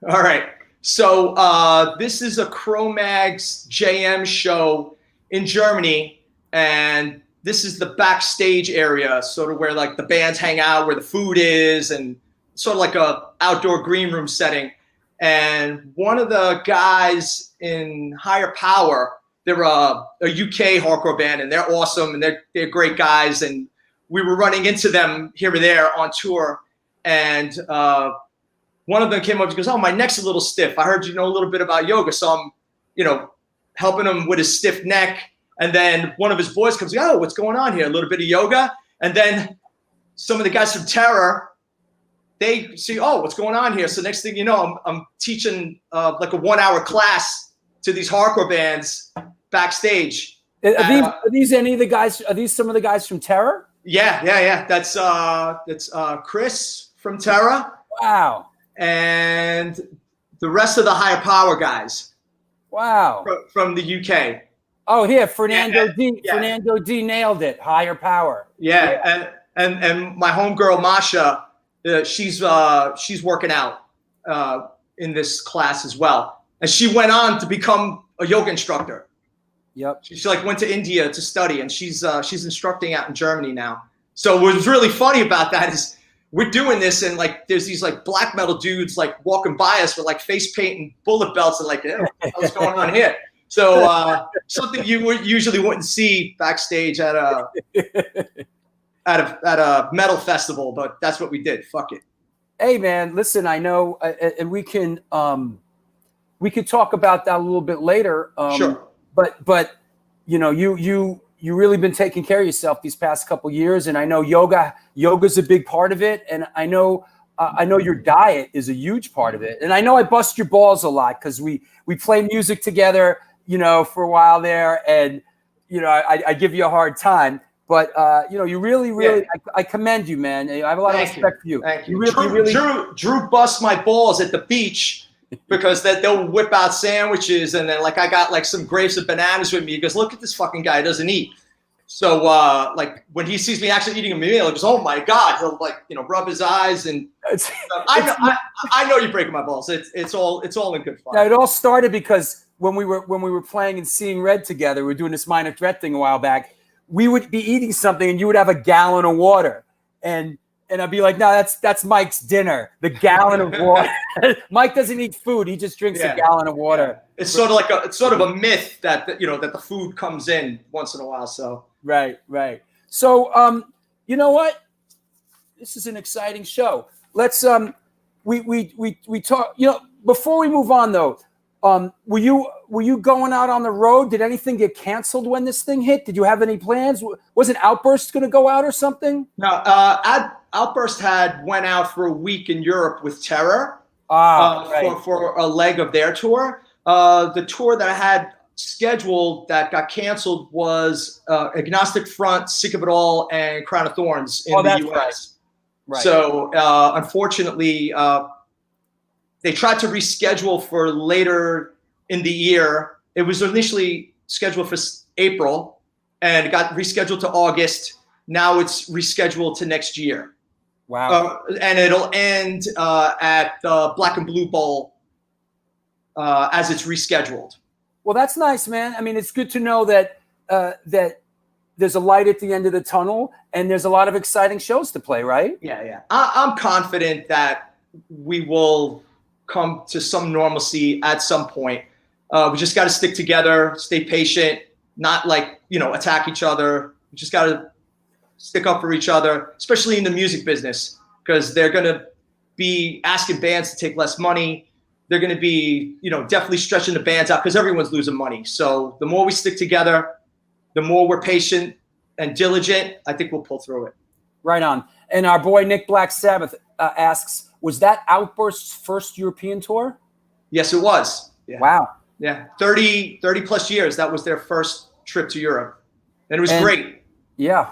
All right. So this is a Cro-Mags JM show in Germany, and this is the backstage area, sort of where like the bands hang out, where the food is, and sort of like a outdoor green room setting. And one of the guys in Higher Power, they're a UK hardcore band, and they're awesome, and they're great guys. And we were running into them here and there on tour, and one of them came up and goes, "Oh, my neck's a little stiff. I heard you know a little bit about yoga." So I'm, you know, helping him with his stiff neck. And then one of his boys comes, "Oh, what's going on here? A little bit of yoga." And then some of the guys from Terror, they see, "Oh, what's going on here?" So next thing you know, I'm teaching like a 1-hour class to these hardcore bands backstage. Are these any of the guys? Are these some of the guys from Terror? Yeah. That's Chris from Terror. Wow. And the rest of the Higher Power guys. Wow. From the UK. Oh, here, Fernando D. Yeah. Fernando D. nailed it. Higher Power. Yeah. And my homegirl Masha, she's working out in this class as well, and she went on to become a yoga instructor. Yep. She like went to India to study, and she's instructing out in Germany now. So what's really funny about that is we're doing this, and like there's these like black metal dudes like walking by us with like face paint and bullet belts, and like, what's going on here? So something you usually wouldn't see backstage at a metal festival, but that's what we did. Fuck it. Hey man, listen, I know, and we could talk about that a little bit later. Sure. But you know, you really been taking care of yourself these past couple years, and I know yoga's a big part of it, and I know your diet is a huge part of it, and I know I bust your balls a lot because we play music together, you know, for a while there, and you know I give you a hard time, but you know you really I commend you, man. I have a lot of respect for you. Thank you. You Drew busts my balls at the beach because they'll whip out sandwiches, and then like I got like some grapes and bananas with me. He goes, "Look at this fucking guy, doesn't eat." So like when he sees me actually eating a meal, he goes, "Oh my God!" He'll like, you know, rub his eyes, and I know you're breaking my balls. It's all in good fun. Now, it all started because when we were playing and Seeing Red together, we were doing this Minor Threat thing a while back. We would be eating something, and you would have a gallon of water, and I'd be like, "No, that's Mike's dinner. The gallon of water." Mike doesn't eat food; he just drinks a gallon of water. Yeah. It's sort of a myth that you know that the food comes in once in a while. So right. So you know what? This is an exciting show. Let's we talk. You know, before we move on though, were you going out on the road? Did anything get canceled when this thing hit? Did you have any plans? Wasn't Outburst going to go out or something? No, Outburst went out for a week in Europe with Terror right. for a leg of their tour. The tour that I had schedule that got canceled was Agnostic Front, Sick of It All, and Crown of Thorns in the U.S. Right. So unfortunately, they tried to reschedule for later in the year. It was initially scheduled for April, and it got rescheduled to August. Now it's rescheduled to next year. Wow. And it'll end at the Black and Blue Bowl as it's rescheduled. Well, that's nice, man. I mean, it's good to know that that there's a light at the end of the tunnel, and there's a lot of exciting shows to play, right? Yeah. I'm confident that we will come to some normalcy at some point. We just got to stick together, stay patient, not attack each other. We just got to stick up for each other, especially in the music business, because they're going to be asking bands to take less money. They're going to be, definitely stretching the bands out because everyone's losing money. So the more we stick together, the more we're patient and diligent, I think we'll pull through it. Right on. And our boy Nick Black Sabbath asks, was that Outburst's first European tour? Yes, it was. Yeah. Wow. Yeah. 30 plus years. That was their first trip to Europe. And it was great. Yeah.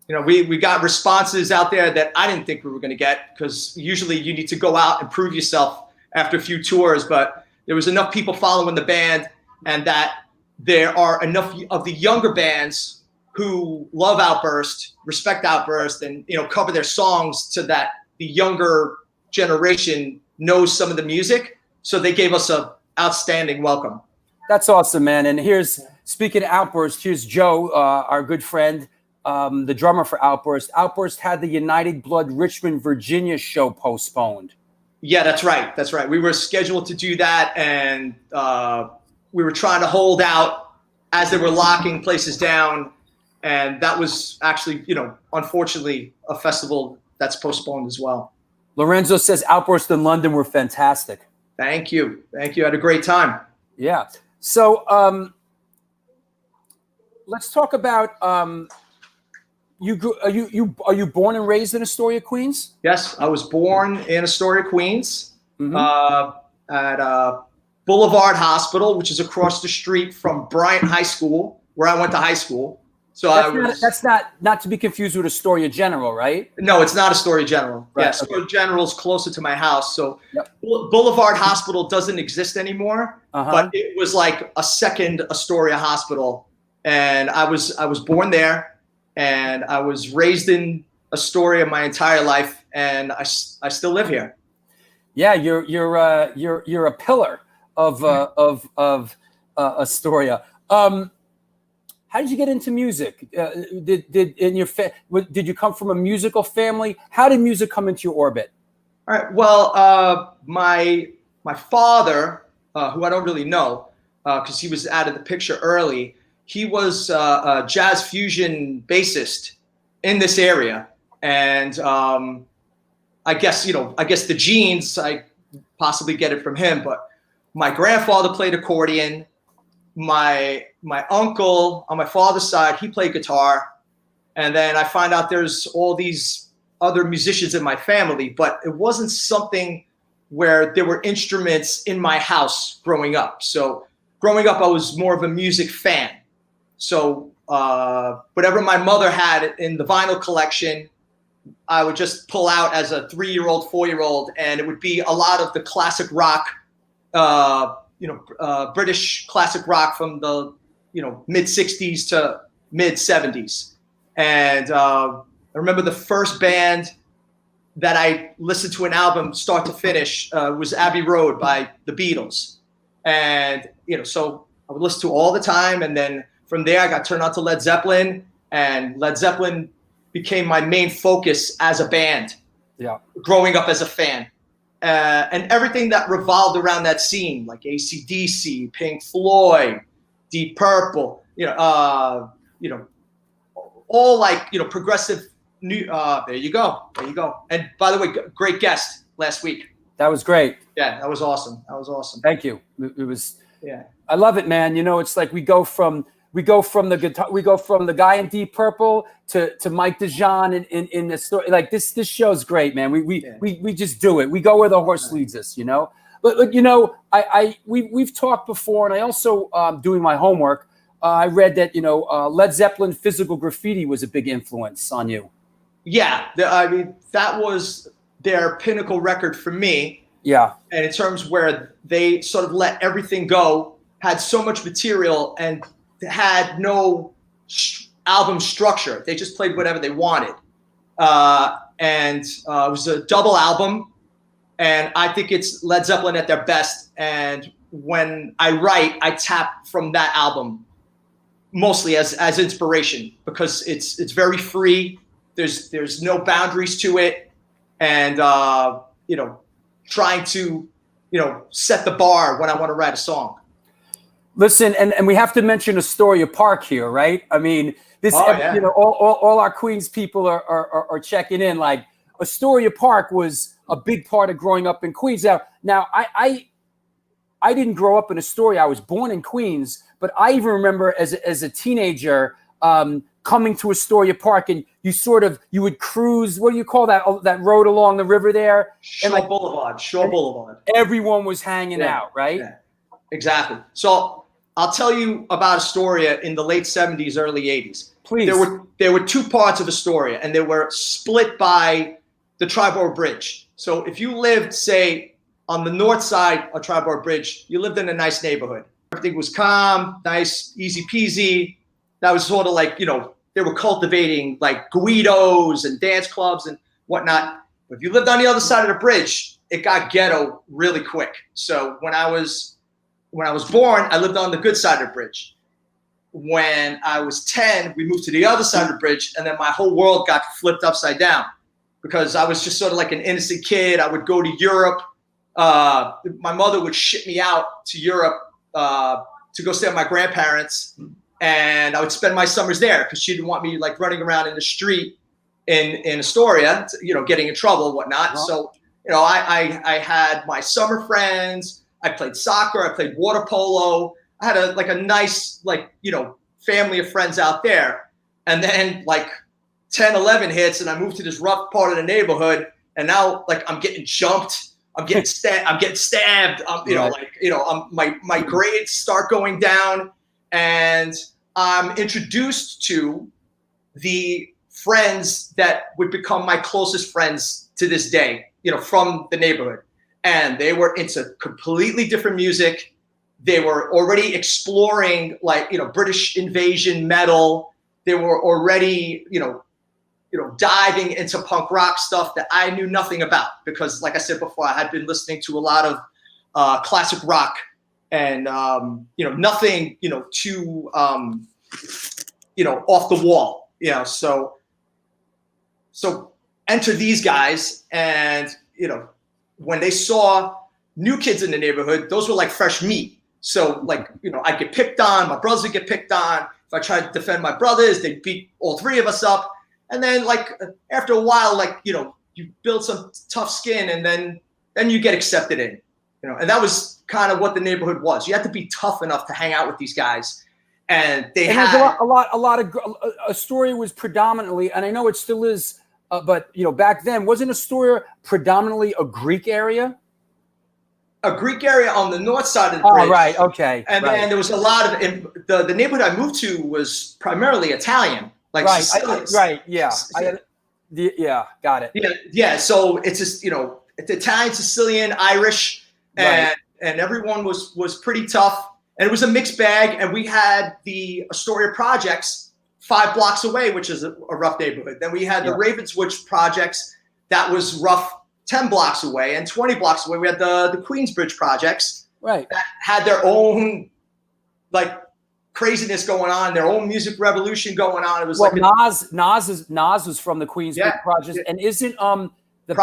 We got responses out there that I didn't think we were going to get, because usually you need to go out and prove yourself after a few tours. But there was enough people following the band, and that there are enough of the younger bands who love Outburst, respect Outburst, and cover their songs so that the younger generation knows some of the music. So they gave us a outstanding welcome. That's awesome, man. And speaking of Outburst, here's Joe, our good friend, the drummer for Outburst. Outburst had the United Blood Richmond, Virginia show postponed. Yeah, that's right. That's right. We were scheduled to do that, and we were trying to hold out as they were locking places down. And that was actually, unfortunately, a festival that's postponed as well. Lorenzo says Outburst in London were fantastic. Thank you. I had a great time. Yeah. So let's talk about are you born and raised in Astoria, Queens? Yes, I was born in Astoria, Queens, at Boulevard Hospital, which is across the street from Bryant High School, where I went to high school. So that's not to be confused with Astoria General, right? No, it's not Astoria General. Right, yeah, Astoria General is closer to my house. So Boulevard Hospital doesn't exist anymore, but it was like a second Astoria hospital. And I was born there, and I was raised in Astoria my entire life, and I still live here. Yeah, you're a pillar of Astoria. How did you get into music? Did you come from a musical family? How did music come into your orbit? All right. Well, my father, who I don't really know, because he was out of the picture early, he was a jazz fusion bassist in this area, and I guess the genes, I possibly get it from him. But my grandfather played accordion. My uncle on my father's side, he played guitar. And then I find out there's all these other musicians in my family, but it wasn't something where there were instruments in my house growing up. So growing up, I was more of a music fan. So whatever my mother had in the vinyl collection, I would just pull out as a 3-year-old, 4-year-old, and it would be a lot of the classic rock, British classic rock from the, mid 60s to mid 70s. And I remember the first band that I listened to an album start to finish was Abbey Road by the Beatles. And, so I would listen to all the time. And then from there, I got turned on to Led Zeppelin, and Led Zeppelin became my main focus as a band. Yeah. Growing up as a fan. And everything that revolved around that scene, like AC/DC, Pink Floyd, Deep Purple, all like, progressive new. There you go. And by the way, great guest last week. That was great. Yeah, that was awesome. Thank you. It was. Yeah. I love it, man. It's like we go from the guitar, we go from the guy in Deep Purple to Mike Dijon in the story. Like this show's great, man. We just do it. We go where the horse leads us, But you know, we've talked before, and I also doing my homework. I read that Led Zeppelin Physical Graffiti was a big influence on you. Yeah, I mean that was their pinnacle record for me. Yeah, and in terms where they sort of let everything go, had so much material, and had no album structure. They just played whatever they wanted, and it was a double album. And I think it's Led Zeppelin at their best. And when I write, I tap from that album mostly as inspiration, because it's very free. There's no boundaries to it, and trying to set the bar when I want to write a song. Listen, and we have to mention Astoria Park here, right? I mean, this all our Queens people are checking in. Like, Astoria Park was a big part of growing up in Queens. Now I didn't grow up in Astoria. I was born in Queens, but I even remember as a teenager coming to Astoria Park, and you would cruise. What do you call that road along the river there? Shore Boulevard. Everyone was hanging out, right? Yeah, exactly. So I'll tell you about Astoria in the late 70s, early 80s. Please. There were two parts of Astoria, and they were split by the Triborough Bridge. So if you lived, say, on the north side of Triborough Bridge, you lived in a nice neighborhood. Everything was calm, nice, easy peasy. That was sort of like, they were cultivating like Guidos and dance clubs and whatnot. But if you lived on the other side of the bridge, it got ghetto really quick. So when I was born, I lived on the good side of the bridge. When I was 10, we moved to the other side of the bridge, and then my whole world got flipped upside down, because I was just sort of like an innocent kid. I would go to Europe. My mother would ship me out to Europe to go stay with my grandparents, and I would spend my summers there because she didn't want me like running around in the street in Astoria, getting in trouble and whatnot. Uh-huh. So, I had my summer friends. I played soccer. I played water polo. I had a nice family of friends out there. And then 10, 11 hits, and I moved to this rough part of the neighborhood, and now I'm getting jumped. I'm getting stabbed. My grades start going down, and I'm introduced to the friends that would become my closest friends to this day, from the neighborhood. And they were into completely different music. They were already exploring British invasion metal. They were already, diving into punk rock stuff that I knew nothing about, because, like I said before, I had been listening to a lot of classic rock and, nothing, too, off the wall, So enter these guys, and, when they saw new kids in the neighborhood, those were like fresh meat. So I'd get picked on, my brothers would get picked on. If I tried to defend my brothers, they'd beat all three of us up. And then after a while, you build some tough skin, and then you get accepted in, and that was kind of what the neighborhood was. You had to be tough enough to hang out with these guys. And had a lot of Astoria was predominantly, and I know it still is, but back then, wasn't Astoria predominantly a Greek area? A Greek area on the north side of the bridge. Oh, right, okay. And then there was a lot of the neighborhood I moved to was primarily Italian, right, yeah, got it. Yeah. So it's just it's Italian, Sicilian, Irish, and everyone was pretty tough, and it was a mixed bag. And we had the Astoria Projects 5 blocks away, which is a rough neighborhood. Then we had the Ravenswood Projects, that was rough, 10 blocks away, and 20 blocks away we had the Queensbridge Projects, right, that had their own craziness going on, their own music revolution going on. It was Nas was from the Queensbridge Projects, and isn't the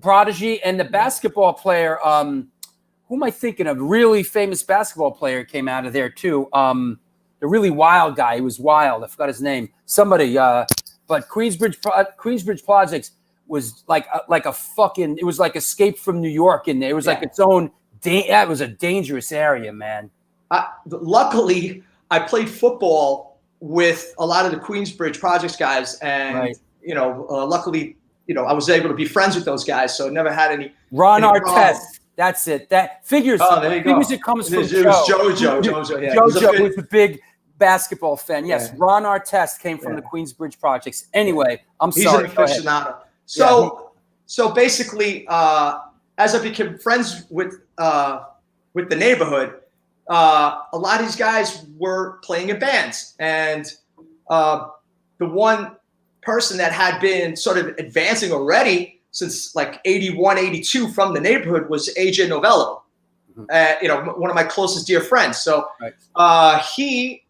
Prodigy and the basketball player, who am I thinking of? Really famous basketball player came out of there too. The really wild guy. He was wild. I forgot his name. Somebody. But Queensbridge Projects was like a fucking. It was like Escape from New York in there. It was like its own. That was a dangerous area, man. Luckily, I played football with a lot of the Queensbridge Projects guys, and luckily, I was able to be friends with those guys, so I never had any. Ron Artest. That's it. That figures. Oh, there you go. Figures it comes from It was Joe. Jojo. Yeah. Jojo was a big basketball fan. Yes, Yeah. Ron Artest came from the Queensbridge Projects. Anyway, I'm He's sorry. an aficionado. So basically, as I became friends with the neighborhood, a lot of these guys were playing in bands, and the one person that had been sort of advancing already since like 81, 82 from the neighborhood was AJ Novello, one of my closest dear friends. So he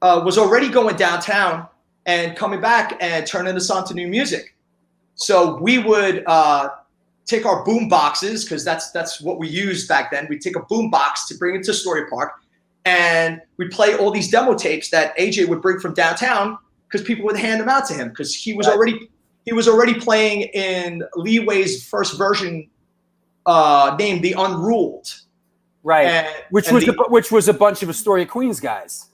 was already going downtown and coming back and turning us on to new music. So we would take our boom boxes, because that's what we used back then. We'd take a boom box to bring it to Astoria Park, and we'd play all these demo tapes that AJ would bring from downtown, because people would hand them out to him, because he was already playing in Leeway's first version, named The Unruled. Right. And, which was a bunch of Astoria Queens guys.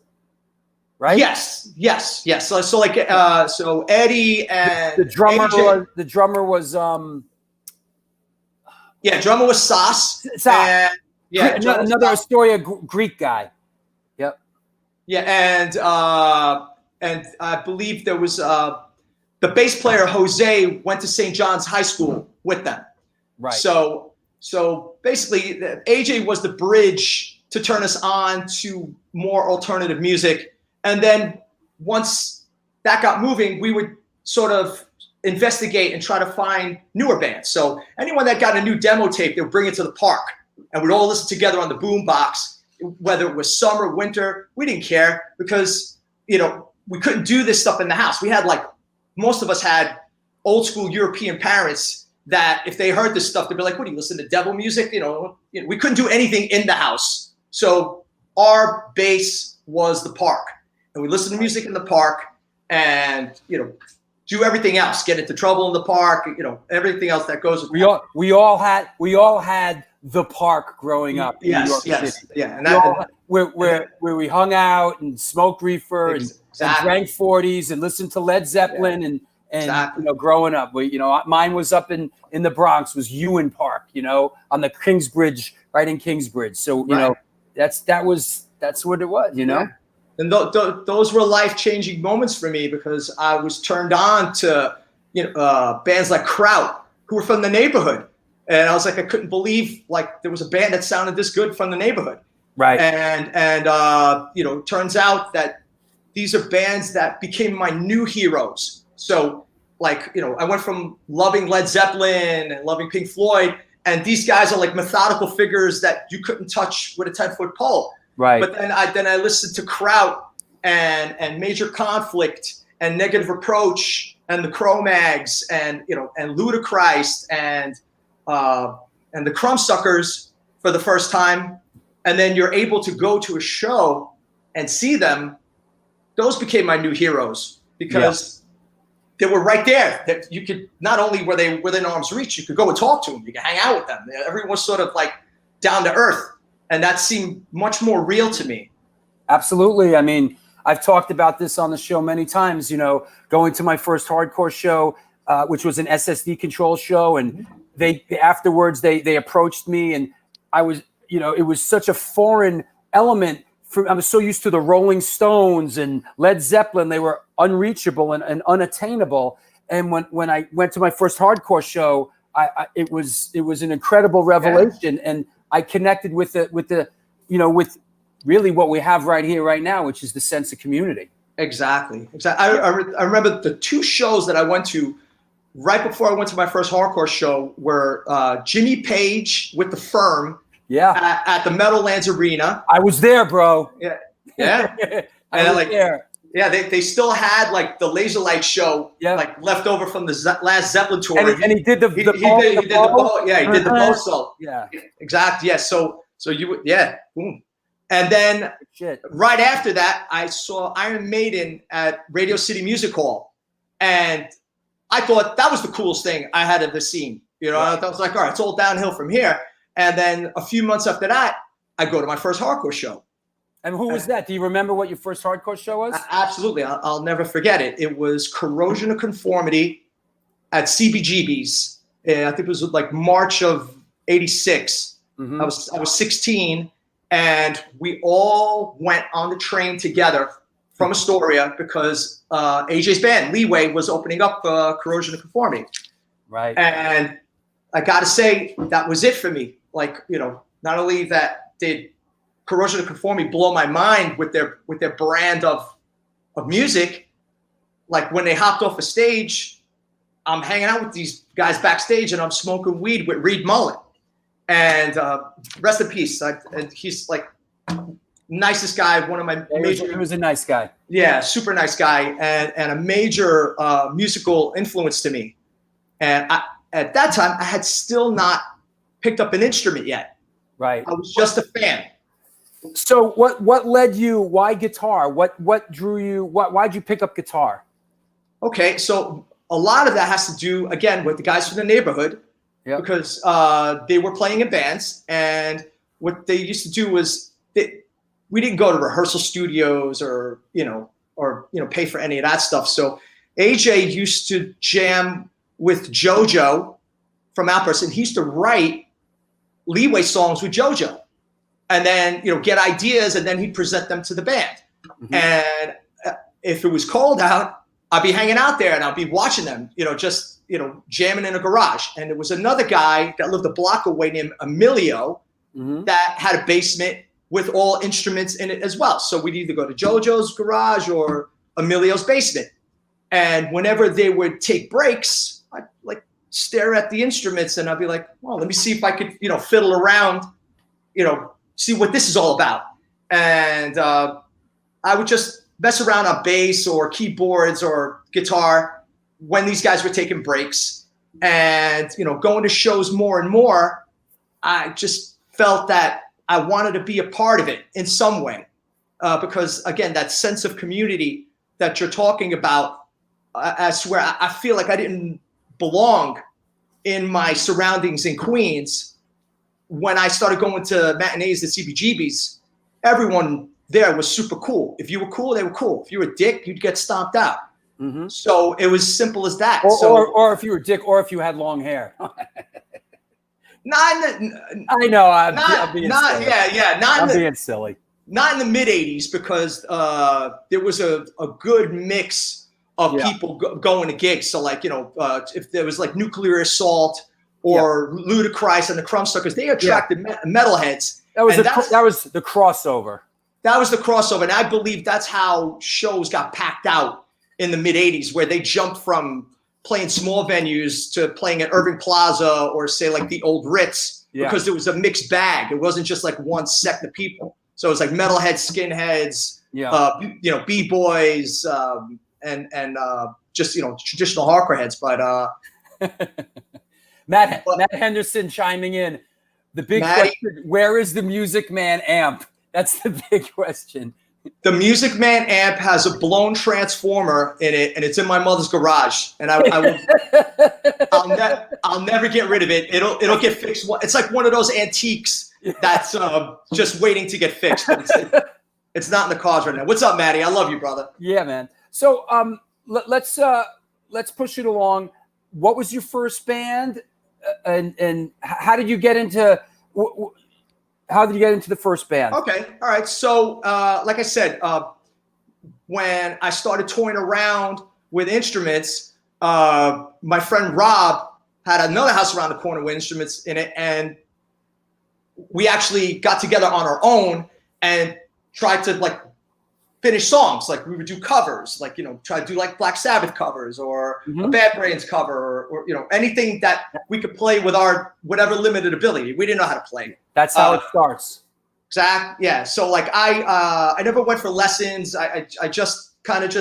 Right? Yes. So Eddie and the drummer AJ, drummer was drummer was Sas. Another Astoria Greek guy. Yep. Yeah, and I believe there was the bass player Jose went to St. John's High School with them. Right. So basically, AJ was the bridge to turn us on to more alternative music. And then once that got moving, we would sort of investigate and try to find newer bands. So anyone that got a new demo tape, they would bring it to the park, and we'd all listen together on the boom box, whether it was summer, winter. We didn't care, because, we couldn't do this stuff in the house. We had most of us had old school European parents that if they heard this stuff, they'd be like, what do you listen to, devil music? We couldn't do anything in the house. So our base was the park. And we listen to music in the park, and do everything else, get into trouble in the park, everything else that goes with we all had the park growing up in New York City. Yeah, and where we hung out and smoked reefer and drank 40s and listened to Led Zeppelin and growing up. Mine was up in the Bronx, was Ewan Park, on the Kingsbridge, right in Kingsbridge. So that's what it was, Yeah. And those were life-changing moments for me, because I was turned on to bands like Kraut, who were from the neighborhood, and I was like, I couldn't believe there was a band that sounded this good from the neighborhood. Right. And it turns out that these are bands that became my new heroes. So I went from loving Led Zeppelin and loving Pink Floyd, and these guys are like methodical figures that you couldn't touch with a 10-foot pole. Right. But then I listened to Kraut and Major Conflict and Negative Approach and the Cro-Mags and Ludacris and the Crumbsuckers for the first time, and then you're able to go to a show and see them. Those became my new heroes, because they were right there. That you could, not only were they within arm's reach, you could go and talk to them, you could hang out with them. Everyone was sort of down to earth. And that seemed much more real to me. Absolutely. I mean, I've talked about this on the show many times, going to my first hardcore show, which was an SSD Control show. And afterwards they approached me, and I was, it was such a foreign element. I was so used to the Rolling Stones and Led Zeppelin. They were unreachable and unattainable. And when I went to my first hardcore show, it was an incredible revelation. And I connected with really what we have right here, right now, which is the sense of community. Exactly. I remember the two shows that I went to right before I went to my first hardcore show were Jimmy Page with The Firm at the Meadowlands Arena. I was there, bro. Yeah. I was there. Yeah, they still had the Laser Light show left over from the last Zeppelin tour. And he did the bow. Yeah, he did the bow solo. Yeah. Exactly. Yeah. So you boom. And then right after that, I saw Iron Maiden at Radio City Music Hall, and I thought that was the coolest thing I had ever seen. I was like, all right, it's all downhill from here. And then a few months after that, I go to my first hardcore show. And who was that? Do you remember what your first hardcore show was? Absolutely. I'll never forget it. It was Corrosion of Conformity at CBGB's. I think it was March of '86. Mhm. I was 16, and we all went on the train together from Astoria because AJ's band Leeway was opening up Corrosion of Conformity. Right. And I got to say, that was it for me. Like, you know, not only that did Corrosion of Conformity blow my mind with their brand of music, like when they hopped off a stage, I'm hanging out with these guys backstage and I'm smoking weed with Reed Mullen. And rest in peace. And he's like nicest guy, one of my major. He was a nice guy. Yeah, super nice guy, and a major musical influence to me. And at that time, I had still not picked up an instrument yet. Right. I was just a fan. So what led you? Why guitar? What drew you? Why'd you pick up guitar? Okay, so a lot of that has to do, again, with the guys from the neighborhood. Yep. Because they were playing in bands, and what they used to do was we didn't go to rehearsal studios or pay for any of that stuff. So AJ used to jam with JoJo from Outburst, and he used to write Leeway songs with JoJo, and then get ideas, and then he'd present them to the band. Mm-hmm. And if it was cold out, I'd be hanging out there and I'd be watching them, just jamming in a garage. And there was another guy that lived a block away named Emilio mm-hmm. that had a basement with all instruments in it as well. So we'd either go to JoJo's garage or Emilio's basement. And whenever they would take breaks, I'd like stare at the instruments and I'd be like, well, let me see if I could, fiddle around, see what this is all about. And I would just mess around on bass or keyboards or guitar when these guys were taking breaks. And, going to shows more and more, I just felt that I wanted to be a part of it in some way. Because, again, that sense of community that you're talking about, I swear, I feel like I didn't belong in my surroundings in Queens. When I started going to matinees at CBGB's, everyone there was super cool. If you were cool, they were cool. If you were a dick, you'd get stomped out. Mm-hmm. So it was simple as that. Or if you were a dick, or if you had long hair. I know. I'm being silly. Not in the mid '80s, because there was a good mix of people going to gigs. So if there was like Nuclear Assault or Ludacris and the Crumbsuckers, they attracted metalheads. That was the crossover. That was the crossover, and I believe that's how shows got packed out in the mid '80s, where they jumped from playing small venues to playing at Irving Plaza or say like the old Ritz, because there was a mixed bag. It wasn't just like one sect of people. So it was like metalheads, skinheads, b-boys, and just traditional hardcore heads. But Matt Henderson chiming in. The big question: where is the Music Man amp? That's the big question. The Music Man amp has a blown transformer in it, and it's in my mother's garage. And I'll never get rid of it. It'll get fixed. It's like one of those antiques that's just waiting to get fixed. But it's not in the cars right now. What's up, Matty? I love you, brother. Yeah, man. So let's push it along. What was your first band, and how did you get into? How did you get into the first band? Okay. All right. So, like I said, when I started toying around with instruments, my friend Rob had another house around the corner with instruments in it. And we actually got together on our own and tried to finish songs. Like we would do covers, try to do like Black Sabbath covers or a Bad Brains cover or anything that we could play with our whatever limited ability. We didn't know how to play. That's how it starts. Exactly. Yeah. So I never went for lessons. I just kind of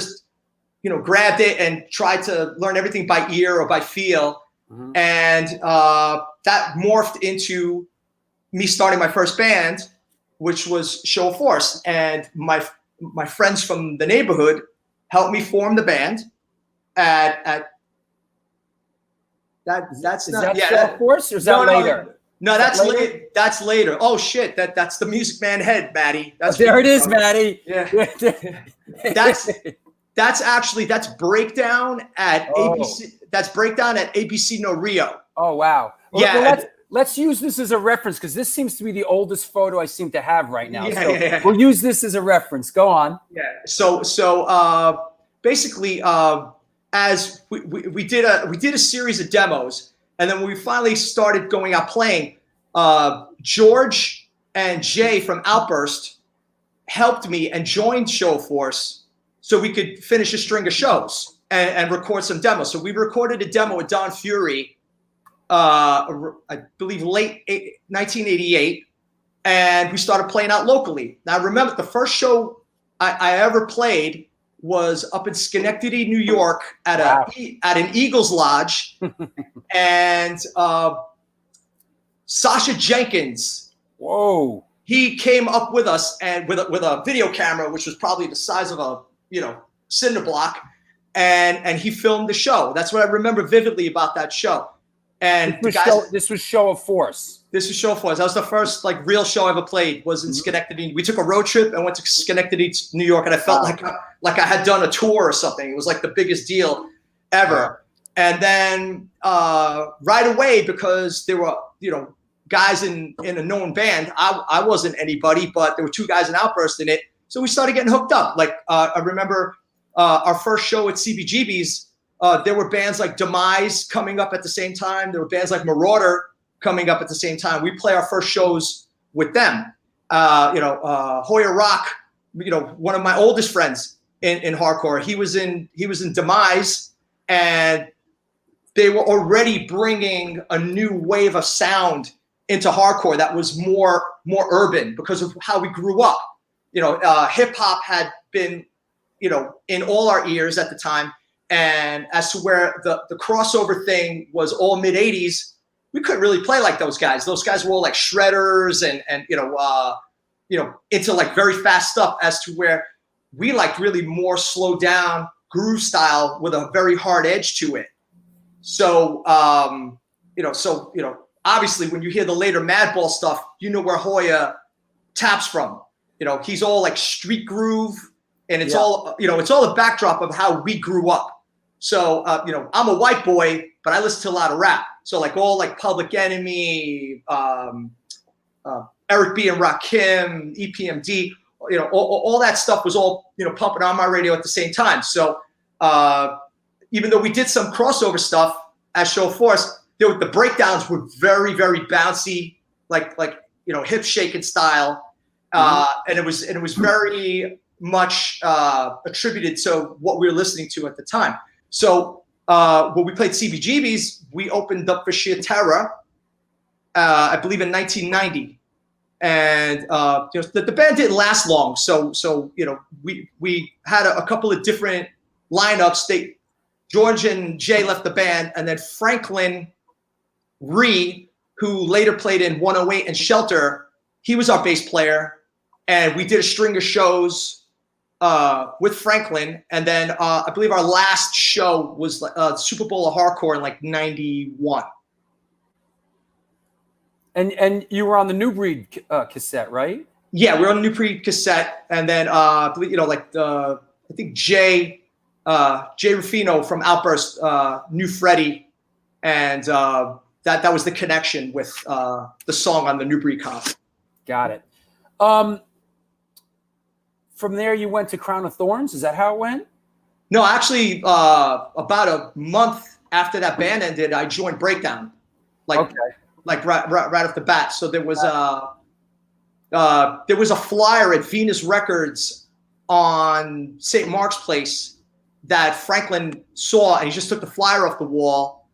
grabbed it and tried to learn everything by ear or by feel. Mm-hmm. And that morphed into me starting my first band, which was Show of Force. And my friends from the neighborhood helped me form the band at that's is not that Show of Force, or is that later? No, that's later. That's later. Oh shit, that's the Music Man head, Matty. There it is, Matty. Yeah. that's breakdown at ABC. That's breakdown at ABC No Rio. Oh wow. Yeah. let's use this as a reference because this seems to be the oldest photo I seem to have right now. Yeah, So yeah. we'll use this as a reference. Go on. Yeah. So basically, as we did a series of demos, and then when we finally started going out playing, George and Jay from Outburst helped me and joined Show Force so we could finish a string of shows and record some demos. So we recorded a demo with Don Fury, I believe late 1988, and we started playing out locally. Now, remember, the first show I ever played was up in Schenectady, New York, at an Eagles Lodge, and Sasha Jenkins. Whoa! He came up with us and with a video camera, which was probably the size of a cinder block, and he filmed the show. That's what I remember vividly about that show. And this was Show of Force. This was Show of Force. That was the first real show I ever played. Was in Schenectady. We took a road trip and went to Schenectady, New York, and I felt like I had done a tour or something. It was like the biggest deal ever. And then right away, because there were guys in a known band, I wasn't anybody, but there were two guys in Outburst in it. So we started getting hooked up. I remember our first show at CBGB's. There were bands like Demise coming up at the same time. There were bands like Marauder coming up at the same time. We play our first shows with them. Hoyer Rock, one of my oldest friends in hardcore. He was in Demise, and they were already bringing a new wave of sound into hardcore that was more urban because of how we grew up. Hip hop had been, in all our ears at the time. And as to where the crossover thing was all mid 80s, we couldn't really play like those guys. Those guys were all like shredders and into like very fast stuff, as to where we liked really more slowed down groove style with a very hard edge to it. So, obviously when you hear the later Madball stuff, where Hoya taps from. He's all like street groove, and it's all, it's all a backdrop of how we grew up. So, I'm a white boy, but I listen to a lot of rap. So like all like Public Enemy, Eric B and Rakim, EPMD, all that stuff was all, pumping on my radio at the same time. So even though we did some crossover stuff at Show Force, the breakdowns were very, very bouncy, like hip shaking style. And it was very much attributed to what we were listening to at the time. So when we played CBGB's, we opened up for Sheer Terror, I believe in 1990. And the band didn't last long. So we had a couple of different lineups. George and Jay left the band, and then Franklin Ree, who later played in 108 and Shelter, he was our bass player. And we did a string of shows with Franklin, and then I believe our last show was Super Bowl of Hardcore in like 91. And you were on the New Breed cassette, right? Yeah, we were on the New Breed cassette, and then I believe I think Jay Rufino from Outburst knew Freddie, and that was the connection with the song on the New Breed comp. Got it. From there, you went to Crown of Thorns. Is that how it went? No, actually, about a month after that band ended, I joined Breakdown. Right off the bat. So there was a flyer at Venus Records on St. Mark's Place that Franklin saw, and he just took the flyer off the wall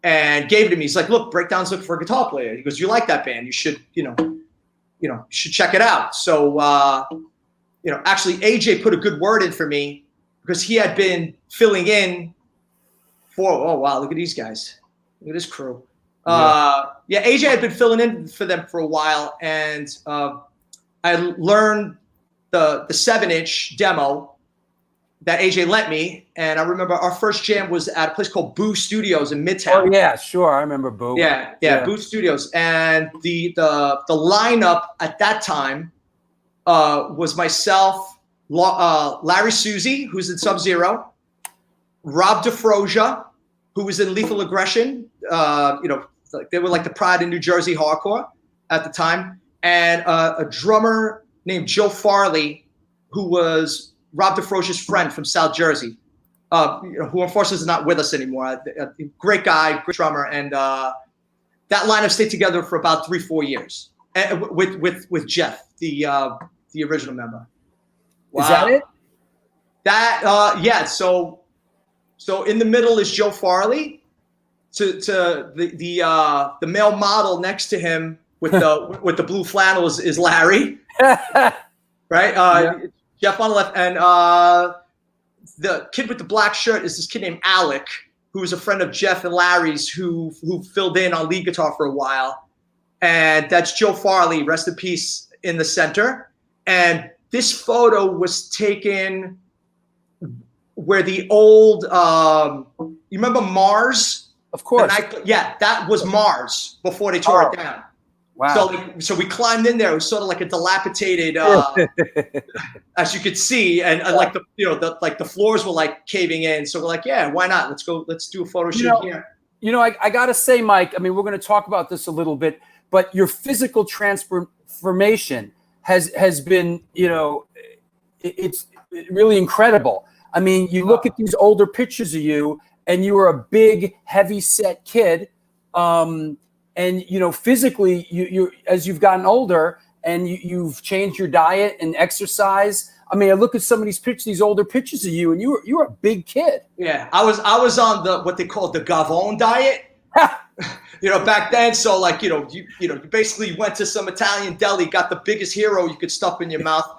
and gave it to me. He's like, "Look, Breakdown's looking for a guitar player." He goes, "You like that band? You should, you should check it out." So. Actually AJ put a good word in for me because he had been filling in for, oh wow, look at these guys. Look at this crew. AJ had been filling in for them for a while, and I learned the 7-inch demo that AJ lent me, and I remember our first jam was at a place called Boo Studios in Midtown. Oh yeah, sure, I remember Boo. Yeah. Boo Studios, and the lineup at that time was myself, Larry Suzy, who's in Sub-Zero, Rob DeFrosia, who was in Lethal Aggression, they were like the pride in New Jersey hardcore at the time. And a drummer named Joe Farley, who was Rob DeFrocia's friend from South Jersey, who unfortunately is not with us anymore. A great guy, great drummer, and that lineup stayed together for about 3-4 years with Jeff, the original member. Wow. Is that it? That yeah. So in the middle is Joe Farley. To the male model next to him with the blue flannel is Larry, right? Yeah. Jeff on the left, and the kid with the black shirt is this kid named Alec, who was a friend of Jeff and Larry's, who filled in on lead guitar for a while, and that's Joe Farley, rest in peace, in the center. And this photo was taken where the old, you remember Mars? Of course. Yeah, that was Mars before they tore it down. Wow. So we climbed in there. It was sort of like a dilapidated, as you could see, and like the floors were like caving in. So we're like, yeah, why not? Let's do a photo shoot here. You know, I gotta say, Mike. I mean, we're going to talk about this a little bit, but your physical transformation has been, it's really incredible. I mean, you look at these older pictures of you, and you were a big, heavy-set kid. And physically, you as you've gotten older and you've changed your diet and exercise. I mean, I look at some of these pictures, these older pictures of you, and you were a big kid. Yeah, I was on what they called the Gavone diet. Back then. So like, you basically went to some Italian deli, got the biggest hero you could stuff in your mouth,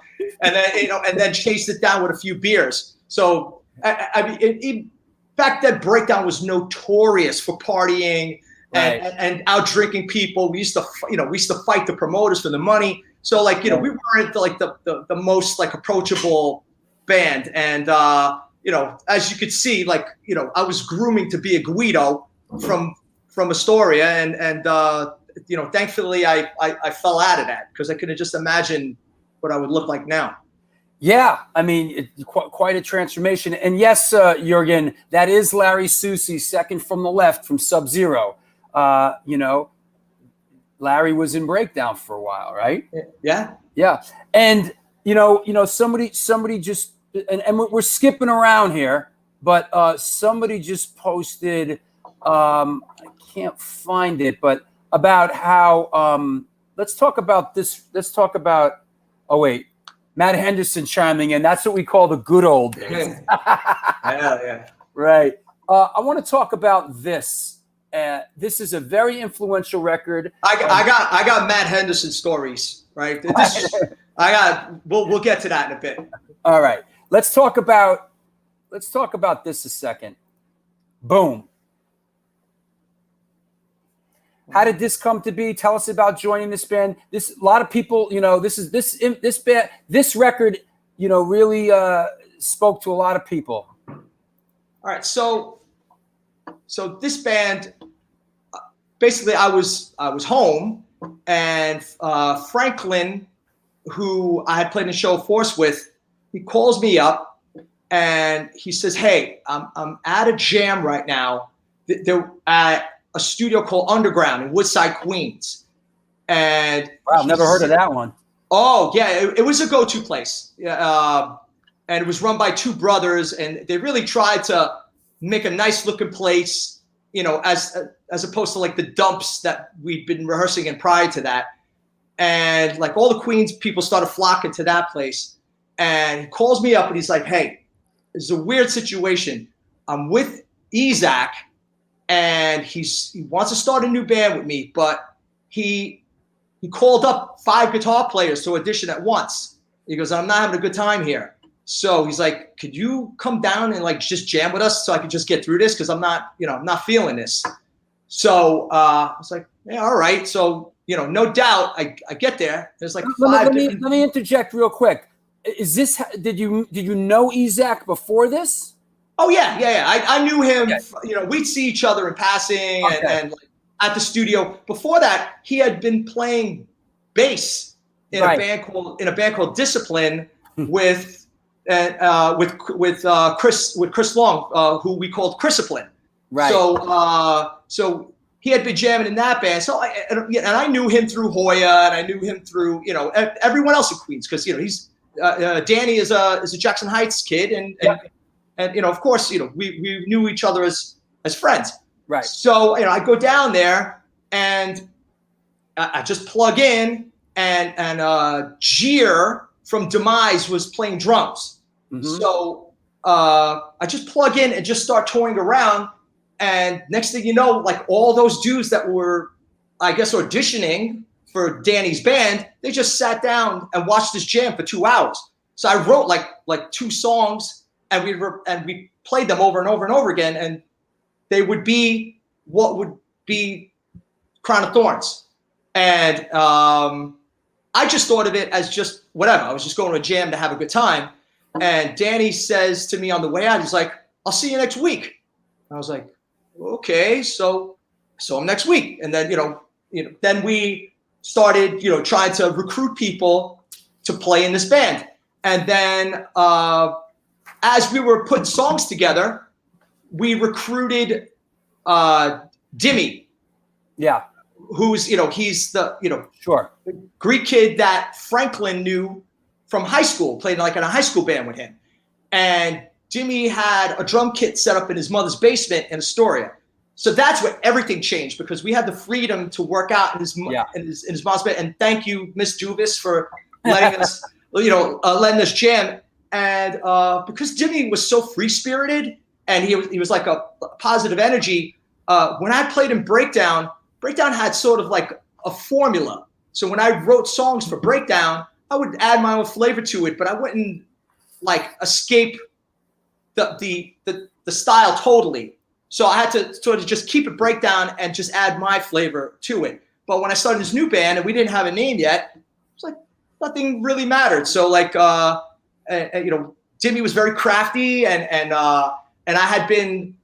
and then and then chased it down with a few beers. So I mean, back then, Breakdown was notorious for partying. Right. And out drinking people. We used to fight the promoters for the money. So like, we weren't like the most like approachable band. And as you could see, like, I was grooming to be a Guido from Astoria, and thankfully I fell out of that because I couldn't just imagine what I would look like now. Yeah, I mean, quite a transformation. And yes, Jurgen, that is Larry Susi, second from the left from Sub-Zero. Larry was in Breakdown for a while, right? Yeah. Yeah. And, somebody just, and we're skipping around here, but somebody just posted, I can't find it, but about how, let's talk about this. Let's talk about, Matt Henderson chiming in. That's what we call the good old days. Yeah. Right. I want to talk about this. This is a very influential record. I got Matt Henderson stories, right? We'll get to that in a bit. All right. Let's talk about this a second. Boom. How did this come to be? Tell us about joining this band. A lot of people, this band, this record, really spoke to a lot of people. All right. So this band, basically, I was home, and Franklin, who I had played in a show Force with, he calls me up, and he says, "Hey, I'm at a jam right now. They're at a studio called Underground in Woodside, Queens." And wow, never heard of that one. Oh yeah, it was a go-to place, and it was run by two brothers, and they really tried to make a nice looking place, as opposed to like the dumps that we'd been rehearsing in prior to that. And like all the Queens people started flocking to that place. And he calls me up and he's like, "Hey, this is a weird situation. I'm with Isaac, and he wants to start a new band with me, but he called up 5 guitar players to audition at once. He goes, I'm not having a good time here. So he's like, could you come down and like just jam with us so I can just get through this? Because I'm not feeling this." So I was like, yeah, all right. So, no doubt I get there. There's like let me interject real quick. Is this, did you know Isaac before this? Oh yeah. I knew him. Okay. We'd see each other in passing, okay, and like at the studio. Before that, he had been playing bass in a band called Discipline with Chris Long, who we called Chrisipline. Right. So he had been jamming in that band. So I knew him through Hoya, and I knew him through, you know, everyone else in Queens, because, you know, he's Danny is a Jackson Heights kid, and you know, of course, you know, we knew each other as friends. Right. So, you know, I go down there and I just plug in, and Jeer from Demise was playing drums. Mm-hmm. So I just plug in and just start touring around. And next thing you know, like all those dudes that were, I guess, auditioning for Danny's band, they just sat down and watched this jam for 2 hours. So I wrote like 2 songs, and we played them over and over and over again, and they would be what would be Crown of Thorns. And I just thought of it as just whatever. I was just going to a jam to have a good time. And Danny says to me on the way out, he's like, "I'll see you next week." I was like, okay, so I'm next week. And then, you know, then we started, you know, trying to recruit people to play in this band. And then as we were putting songs together, we recruited Dimmy. Yeah. Who's, you know, he's the, you know, Sure. the Greek kid that Franklin knew from high school, played like in a high school band with him. And Jimmy had a drum kit set up in his mother's basement in Astoria. So that's where everything changed, because we had the freedom to work out in his mom's bed. And thank you, Miss Duvis, for letting us, you know, letting us jam. And because Jimmy was so free spirited, and he was like a positive energy. When I played in Breakdown had sort of like a formula. So when I wrote songs for Breakdown, I would add my own flavor to it, but I wouldn't like escape the style totally. So I had to sort of just keep it Breakdown and just add my flavor to it. But when I started this new band and we didn't have a name yet, it was like nothing really mattered. So like you know, Jimmy was very crafty, and I had been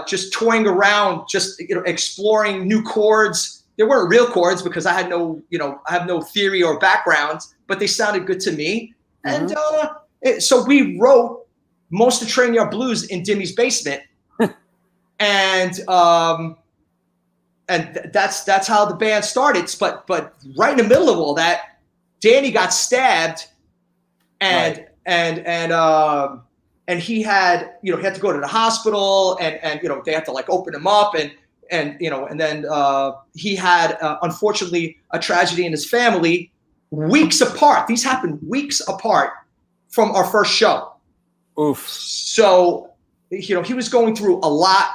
just toying around, just, you know, exploring new chords. They weren't real chords because I had no, you know, I have no theory or background, but they sounded good to me. Mm-hmm. And so we wrote most of Train Yard Blues in Dimmy's basement. And that's how the band started. But right in the middle of all that, Danny got stabbed, and he had, you know, he had to go to the hospital, and you know, they had to like open him up, and you know, and then he had unfortunately a tragedy in his family weeks apart. These happened weeks apart from our first show. Oof. So, you know, he was going through a lot.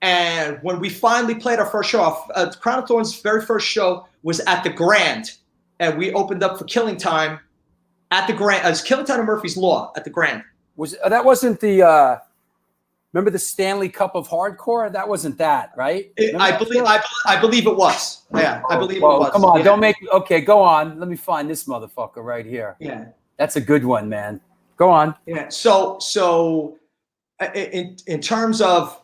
And when we finally played our first show, Crown of Thorns' very first show was at the Grand, and we opened up for Killing Time at the Grand. As Killing Time and Murphy's Law at the Grand. That wasn't the remember the Stanley Cup of Hardcore? That wasn't that, right? I believe it was. Yeah, I believe it was. Come on, yeah. Don't make. Okay, go on. Let me find this motherfucker right here. Yeah, that's a good one, man. Go on. Yeah. So in terms of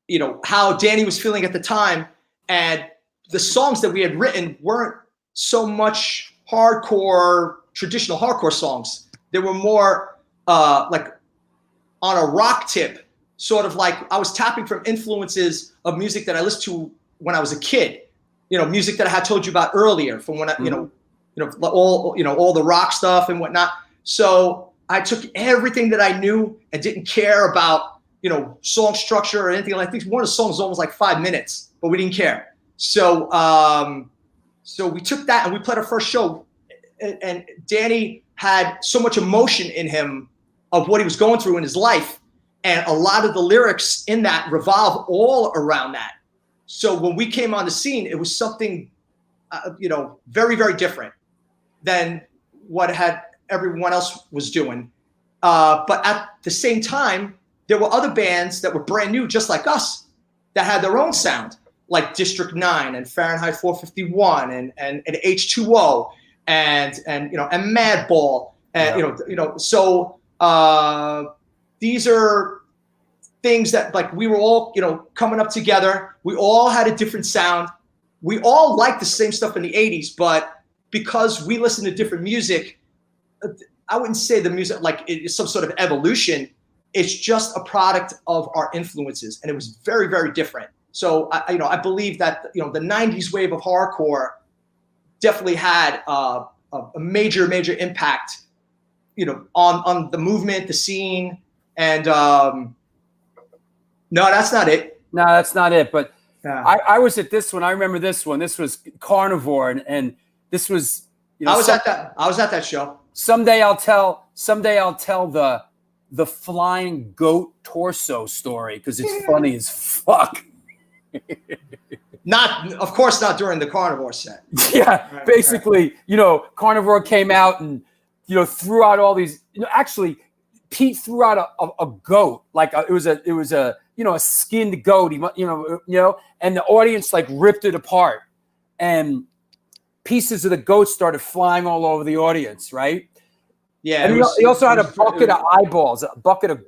you know, how Danny was feeling at the time, and the songs that we had written weren't so much traditional hardcore songs. They were more like on a rock tip, sort of like I was tapping from influences of music that I listened to when I was a kid. You know, music that I had told you about earlier, from when I, you know, all the rock stuff and whatnot. So I took everything that I knew and didn't care about, you know, song structure or anything like that. One of the songs was almost like 5 minutes, but we didn't care. So so we took that and we played our first show, and Danny had so much emotion in him of what he was going through in his life, and a lot of the lyrics in that revolve all around that. So when we came on the scene, it was something you know, very, very different than what everyone else was doing. But at the same time, there were other bands that were brand new, just like us, that had their own sound, like District 9 and Fahrenheit 451 and H2O and you know, and Madball, and you know. So these are things that, like, we were all, you know, coming up together. We all had a different sound. We all liked the same stuff in the 80s, but because we listened to different music, I wouldn't say the music like it is some sort of evolution. It's just a product of our influences, and it was very, very different. So I believe that the '90s wave of hardcore definitely had a major impact, on the movement, the scene, and no, that's not it. No, that's not it. But Yeah. I was at this one. I remember this one. This was Carnivore, and this was. I was at that show. Someday I'll tell the flying goat torso story because it's funny as fuck. Of course not during the Carnivore set. Yeah, Right, basically, Carnivore came out and threw out all these. Actually, Pete threw out a goat, like it was a skinned goat. And the audience like ripped it apart, and pieces of the goat started flying all over the audience, right? Yeah, and he also had a bucket of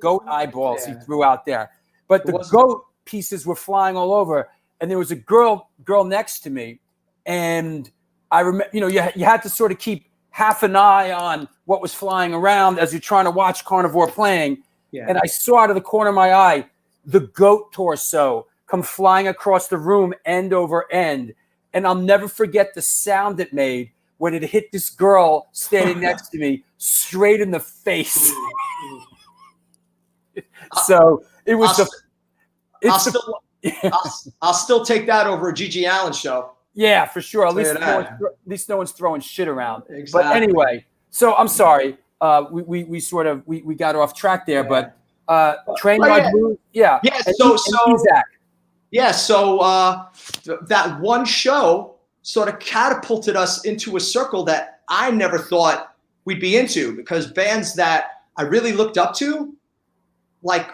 goat eyeballs he threw out there. But the goat pieces were flying all over, and there was a girl next to me, and I remember, you had to sort of keep half an eye on what was flying around as you're trying to watch Carnivore playing. Yeah. And I saw out of the corner of my eye the goat torso come flying across the room end over end, and I'll never forget the sound it made when it hit this girl standing next to me straight in the face. So it was I'll still take that over a Gigi Allen show. Yeah, for sure. At least no one's throwing shit around. Exactly. But anyway, so I'm sorry. We got off track there, but Train Like Blue, yeah. Yeah, that one show sort of catapulted us into a circle that I never thought we'd be into, because bands that I really looked up to, like,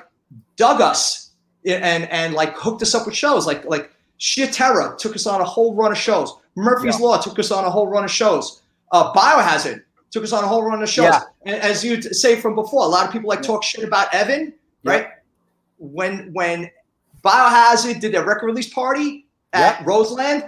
dug us and like hooked us up with shows. Like Sheer Terror took us on a whole run of shows. Murphy's Law took us on a whole run of shows. Biohazard took us on a whole run of shows. Yeah. And as you say from before, a lot of people talk shit about Evan, right? When Biohazard did their record release party at Roseland,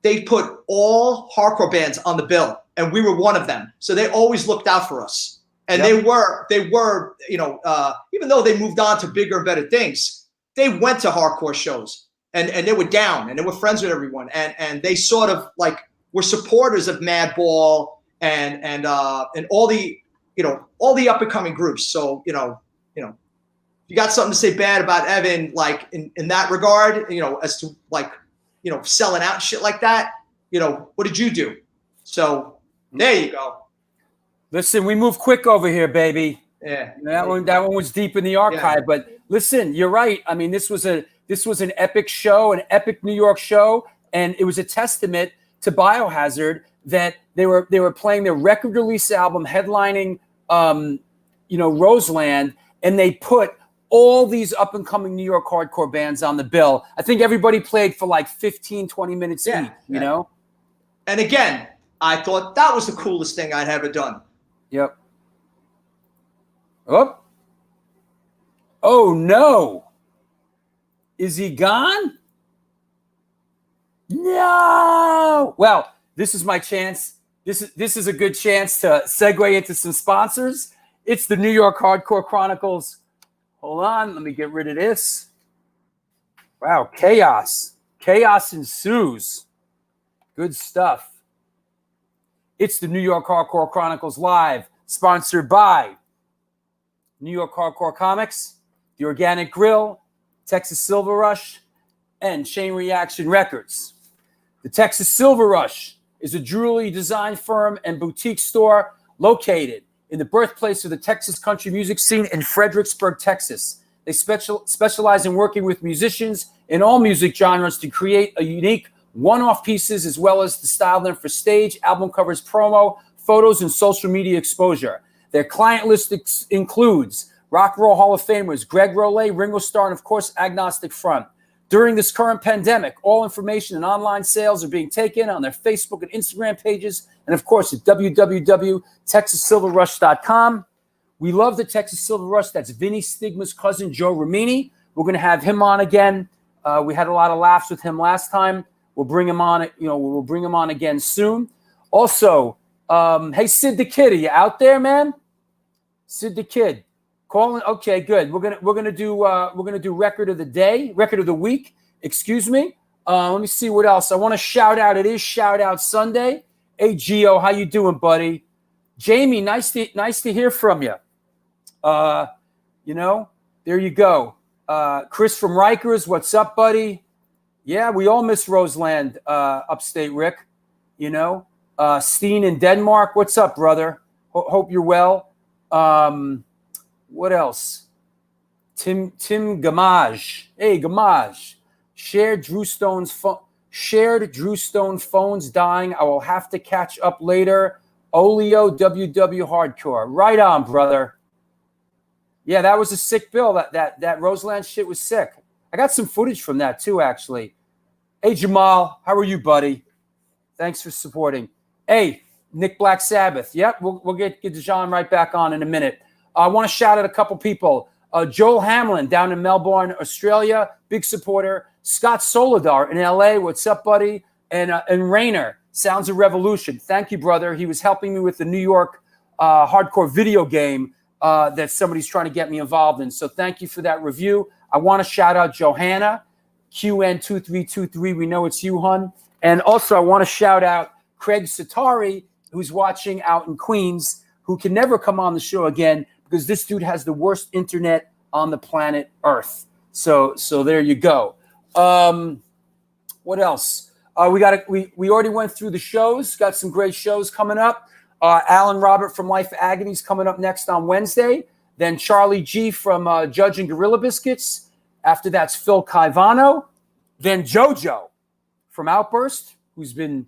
they put all hardcore bands on the bill, and we were one of them. So they always looked out for us. And they were, even though they moved on to bigger and better things, they went to hardcore shows, and they were down, and they were friends with everyone, and they sort of like were supporters of Madball and all the up and coming groups. So if you got something to say bad about Evan, like in that regard, as to like selling out and shit like that, what did you do? So there you go. Listen, we move quick over here, baby. Yeah, that one was deep in the archive. Yeah. But listen, you're right. I mean, this was an epic show, an epic New York show, and it was a testament to Biohazard that they were playing their record release album, headlining, Roseland, and they put all these up and coming New York hardcore bands on the bill. I think everybody played for like 15, 20 minutes each. You know. And again, I thought that was the coolest thing I'd ever done. Yep. Oh no. Is he gone? No. Well, this is my chance. This is a good chance to segue into some sponsors. It's the New York Hardcore Chronicles. Hold on, let me get rid of this. Wow, chaos. Chaos ensues. Good stuff. It's the New York Hardcore Chronicles Live, sponsored by New York Hardcore Comics, The Organic Grill, Texas Silver Rush, and Chain Reaction Records. The Texas Silver Rush is a jewelry design firm and boutique store located in the birthplace of the Texas country music scene in Fredericksburg, Texas. They specialize in working with musicians in all music genres to create a unique one-off pieces, as well as to style them for stage, album covers, promo, photos, and social media exposure. Their client list includes Rock and Roll Hall of Famers Greg Rolle, Ringo Starr, and of course, Agnostic Front. During this current pandemic, all information and online sales are being taken on their Facebook and Instagram pages, and of course at www.texassilverrush.com. We love the Texas Silver Rush. That's Vinny Stigma's cousin, Joe Romini. We're going to have him on again. We had a lot of laughs with him last time. We'll bring him on. We'll bring him on again soon. Also, hey Sid the Kid, are you out there, man? Sid the Kid, calling. Okay, good. We're gonna do record of the day, record of the week. Excuse me. Let me see what else. I want to shout out. It is Shout Out Sunday. Hey, Gio, how you doing, buddy? Jamie, nice to hear from you. You know, there you go. Chris from Rikers, what's up, buddy? Yeah, we all miss Roseland, upstate Rick. You know, Steen in Denmark, what's up, brother? Hope you're well. What else? Tim Gamage. Hey, Gamage. Shared Drew Stone phones dying. I will have to catch up later. Olio WW Hardcore. Right on, brother. Yeah, that was a sick bill. That Roseland shit was sick. I got some footage from that too, actually. Hey, Jamal, how are you, buddy? Thanks for supporting. Hey, Nick Black Sabbath. Yep, we'll get Dijon right back on in a minute. I want to shout out a couple people. Joel Hamlin down in Melbourne, Australia, big supporter. Scott Soledar in LA, what's up, buddy? And Rayner, Sounds of Revolution. Thank you, brother. He was helping me with the New York hardcore video game that somebody's trying to get me involved in. So thank you for that review. I want to shout out Johanna, QN2323. We know it's you, hun. And also I want to shout out Craig Satari, who's watching out in Queens, who can never come on the show again because this dude has the worst internet on the planet Earth. So there you go. What else? We already went through the shows. Got some great shows coming up. Alan Robert from Life Agony is coming up next on Wednesday. Then Charlie G from Judge and Gorilla Biscuits. After that's Phil Caivano. Then JoJo from Outburst, who's been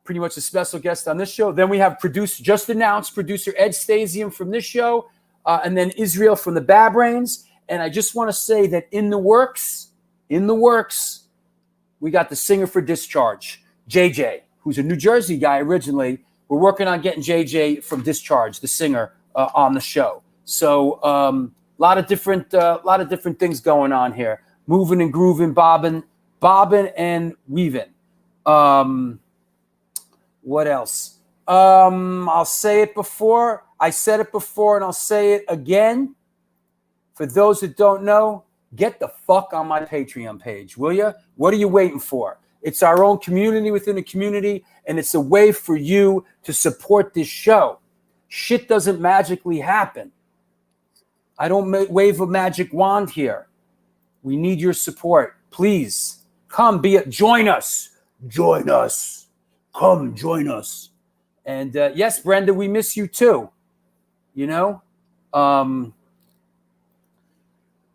pretty much a special guest on this show. Then we have just announced producer Ed Stasium from this show. And then Israel from the Bad Brains. And I just want to say that in the works, we got the singer for Discharge, JJ, who's a New Jersey guy originally. We're working on getting JJ from Discharge, the singer, on the show. So a lot of different things going on here. Moving and grooving, bobbing and weaving. What else? I'll say it before. I said it before, and I'll say it again. For those that don't know, get the fuck on my Patreon page, will you? What are you waiting for? It's our own community within a community, and it's a way for you to support this show. Shit doesn't magically happen. I don't wave a magic wand here. We need your support. Please, come join us. Join us. Come join us. And yes, Brenda, we miss you too. You know?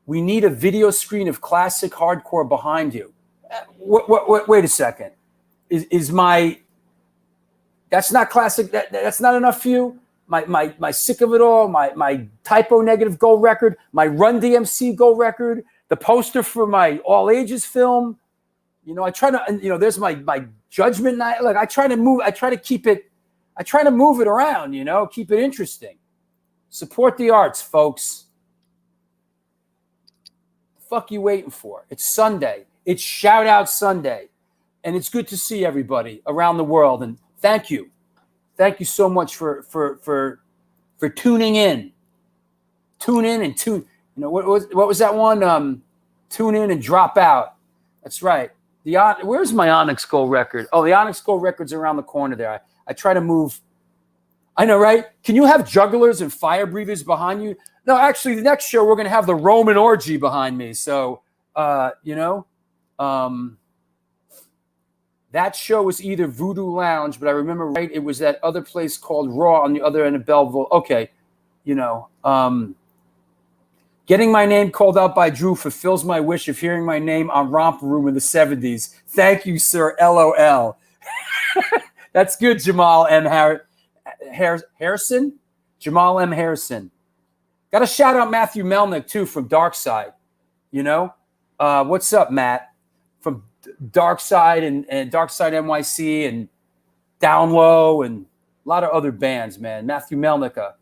We need a video screen of classic hardcore behind you. Wait a second. That's not classic. That's not enough for you. My Sick of It All, my Typo Negative gold record, my Run DMC gold record, the poster for my all ages film. You know, I try to, there's my Judgment Night. Look, I try to move it around, keep it interesting. Support the arts, folks. The fuck you waiting for? It's Sunday. It's Shout Out Sunday. And it's good to see everybody around the world. And thank you. Thank you so much for tuning in. Tune in and tune. What was that one? Tune in and drop out. That's right. Where's my Onyx Gold record? Oh, the Onyx Gold record's around the corner there. I try to move. I know, right? Can you have jugglers and fire breathers behind you? No, actually, the next show we're going to have the Roman orgy behind me. So, that show was either Voodoo Lounge, but I remember right, it was that other place called Raw on the other end of Belleville. Okay, getting my name called out by Drew fulfills my wish of hearing my name on Romper Room in the 70s. Thank you, sir. LOL. That's good, Jamal M. Harrison? Jamal M. Harrison. Got to shout out Matthew Melnick, too, from Darkside. What's up, Matt? From Darkside and Darkside NYC and Down Low and a lot of other bands, man. Matthew Melnick, a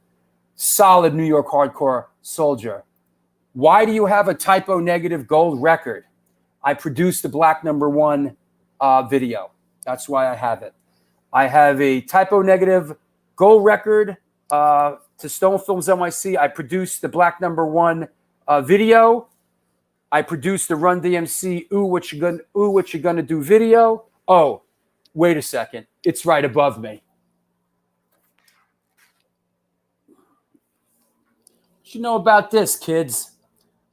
solid New York hardcore soldier. Why do you have a Typo Negative gold record? I produced the Black No. 1 video. That's why I have it. I have a Typo Negative gold record to Stone Films NYC. I produced the Black No. 1 video. I produced the Run DMC Ooh What You Gonna Do video. Oh, wait a second. It's right above me. What you know about this, kids?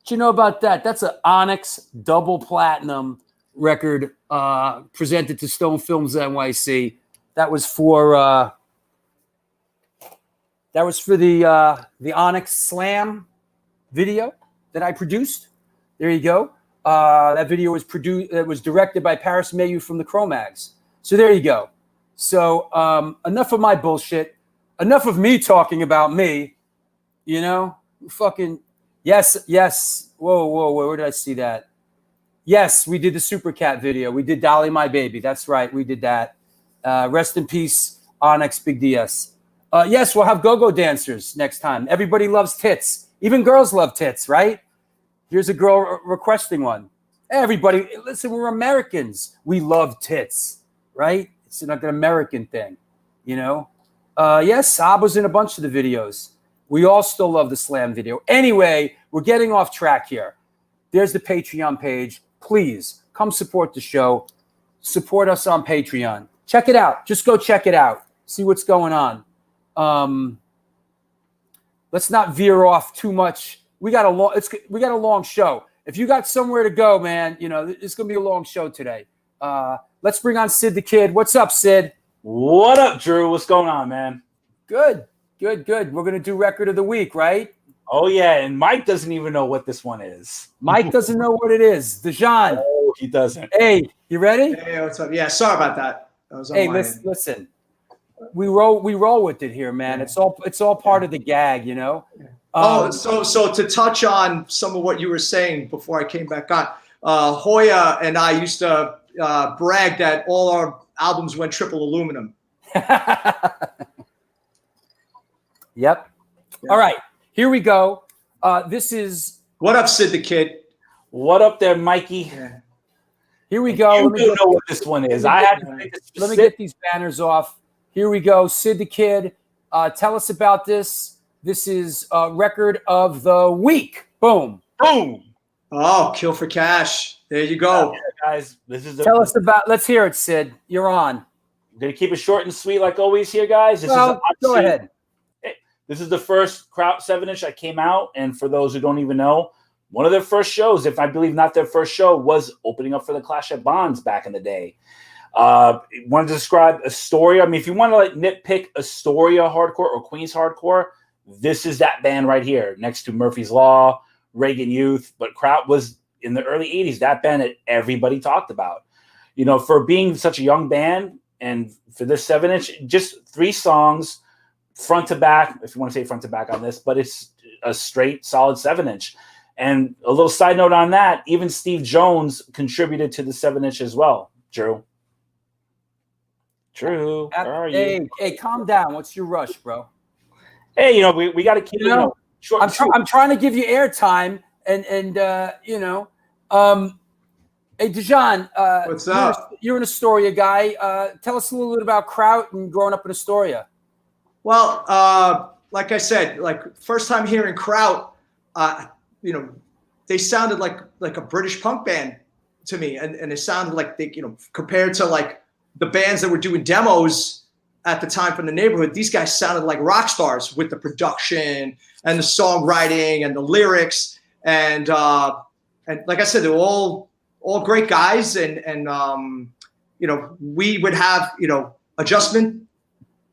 What you know about that? That's an Onyx double platinum record presented to Stone Films NYC. That was for the Onyx Slam video that I produced. There you go. That video was produced. It was directed by Paris Mayu from the Cro-Mags. So there you go. So enough of my bullshit. Enough of me talking about me. You know, fucking yes. Whoa. Where did I see that? Yes, we did the Super Cat video. We did Dolly My Baby. That's right. We did that. Rest in peace, Onyx Big DS. Yes, we'll have go-go dancers next time. Everybody loves tits. Even girls love tits, right? Here's a girl requesting one. Everybody, listen, we're Americans. We love tits, right? It's like an American thing, you know? Yes, Saab was in a bunch of the videos. We all still love the Slam video. Anyway, we're getting off track here. There's the Patreon page. Please come support the show. Support us on Patreon. Check it out. Just go check it out. See what's going on. Let's not veer off too much. We got a long show. If you got somewhere to go, man, you know, it's going to be a long show today. Let's bring on Sid the Kid. What's up, Sid? What up, Drew? What's going on, man? Good. We're going to do record of the week, right? Oh, yeah, and Mike doesn't even know what this one is. Mike doesn't know what it is. Dijon. Oh, he doesn't. Hey, you ready? Hey, what's up? Yeah, sorry about that. Hey, listen. We roll with it here, man. It's all part of the gag, you know. So to touch on some of what you were saying before I came back on, Hoya and I used to brag that all our albums went triple aluminum. Yep. All right, here we go. This is what up, Sid the Kid. What up there, Mikey? Yeah. Here we go. You do know what this one is. Let me get these banners off. Here we go. Sid the Kid. Tell us about this. This is record of the week. Boom. Boom. Oh, Kill for Cash. There you go. Yeah, guys, this is Tell us about. Let's hear it, Sid. You're on. I'm gonna keep it short and sweet like always here, guys. Go ahead. This is the first Kraut 7-inch that came out, and for those who don't even know, one of their first shows, if I believe not their first show, was opening up for the Clash at Bonds back in the day. Want to describe Astoria? I mean, if you want to like nitpick Astoria hardcore or Queens hardcore, this is that band right here, next to Murphy's Law, Reagan Youth. But Kraut was in the early 80s, that band that everybody talked about. You know, for being such a young band and for this 7-inch, just 3 songs, front to back, if you want to say front to back on this, but it's a straight, solid 7-inch. And a little side note on that, even Steve Jones contributed to the 7-inch as well, Drew. Where are you? Hey, calm down. What's your rush, bro? Hey, you know, we got to keep it short. I'm trying to give you airtime, and you know, hey, Dijon, what's up? You're an Astoria guy. Tell us a little bit about Kraut and growing up in Astoria. Well, like I said, like first time hearing Kraut, you know, they sounded like a British punk band to me, and it sounded like they, you know, compared to like the bands that were doing demos at the time from the neighborhood, these guys sounded like rock stars with the production and the songwriting and the lyrics, and like I said, they were all great guys, and you know, we would have, you know, Adjustment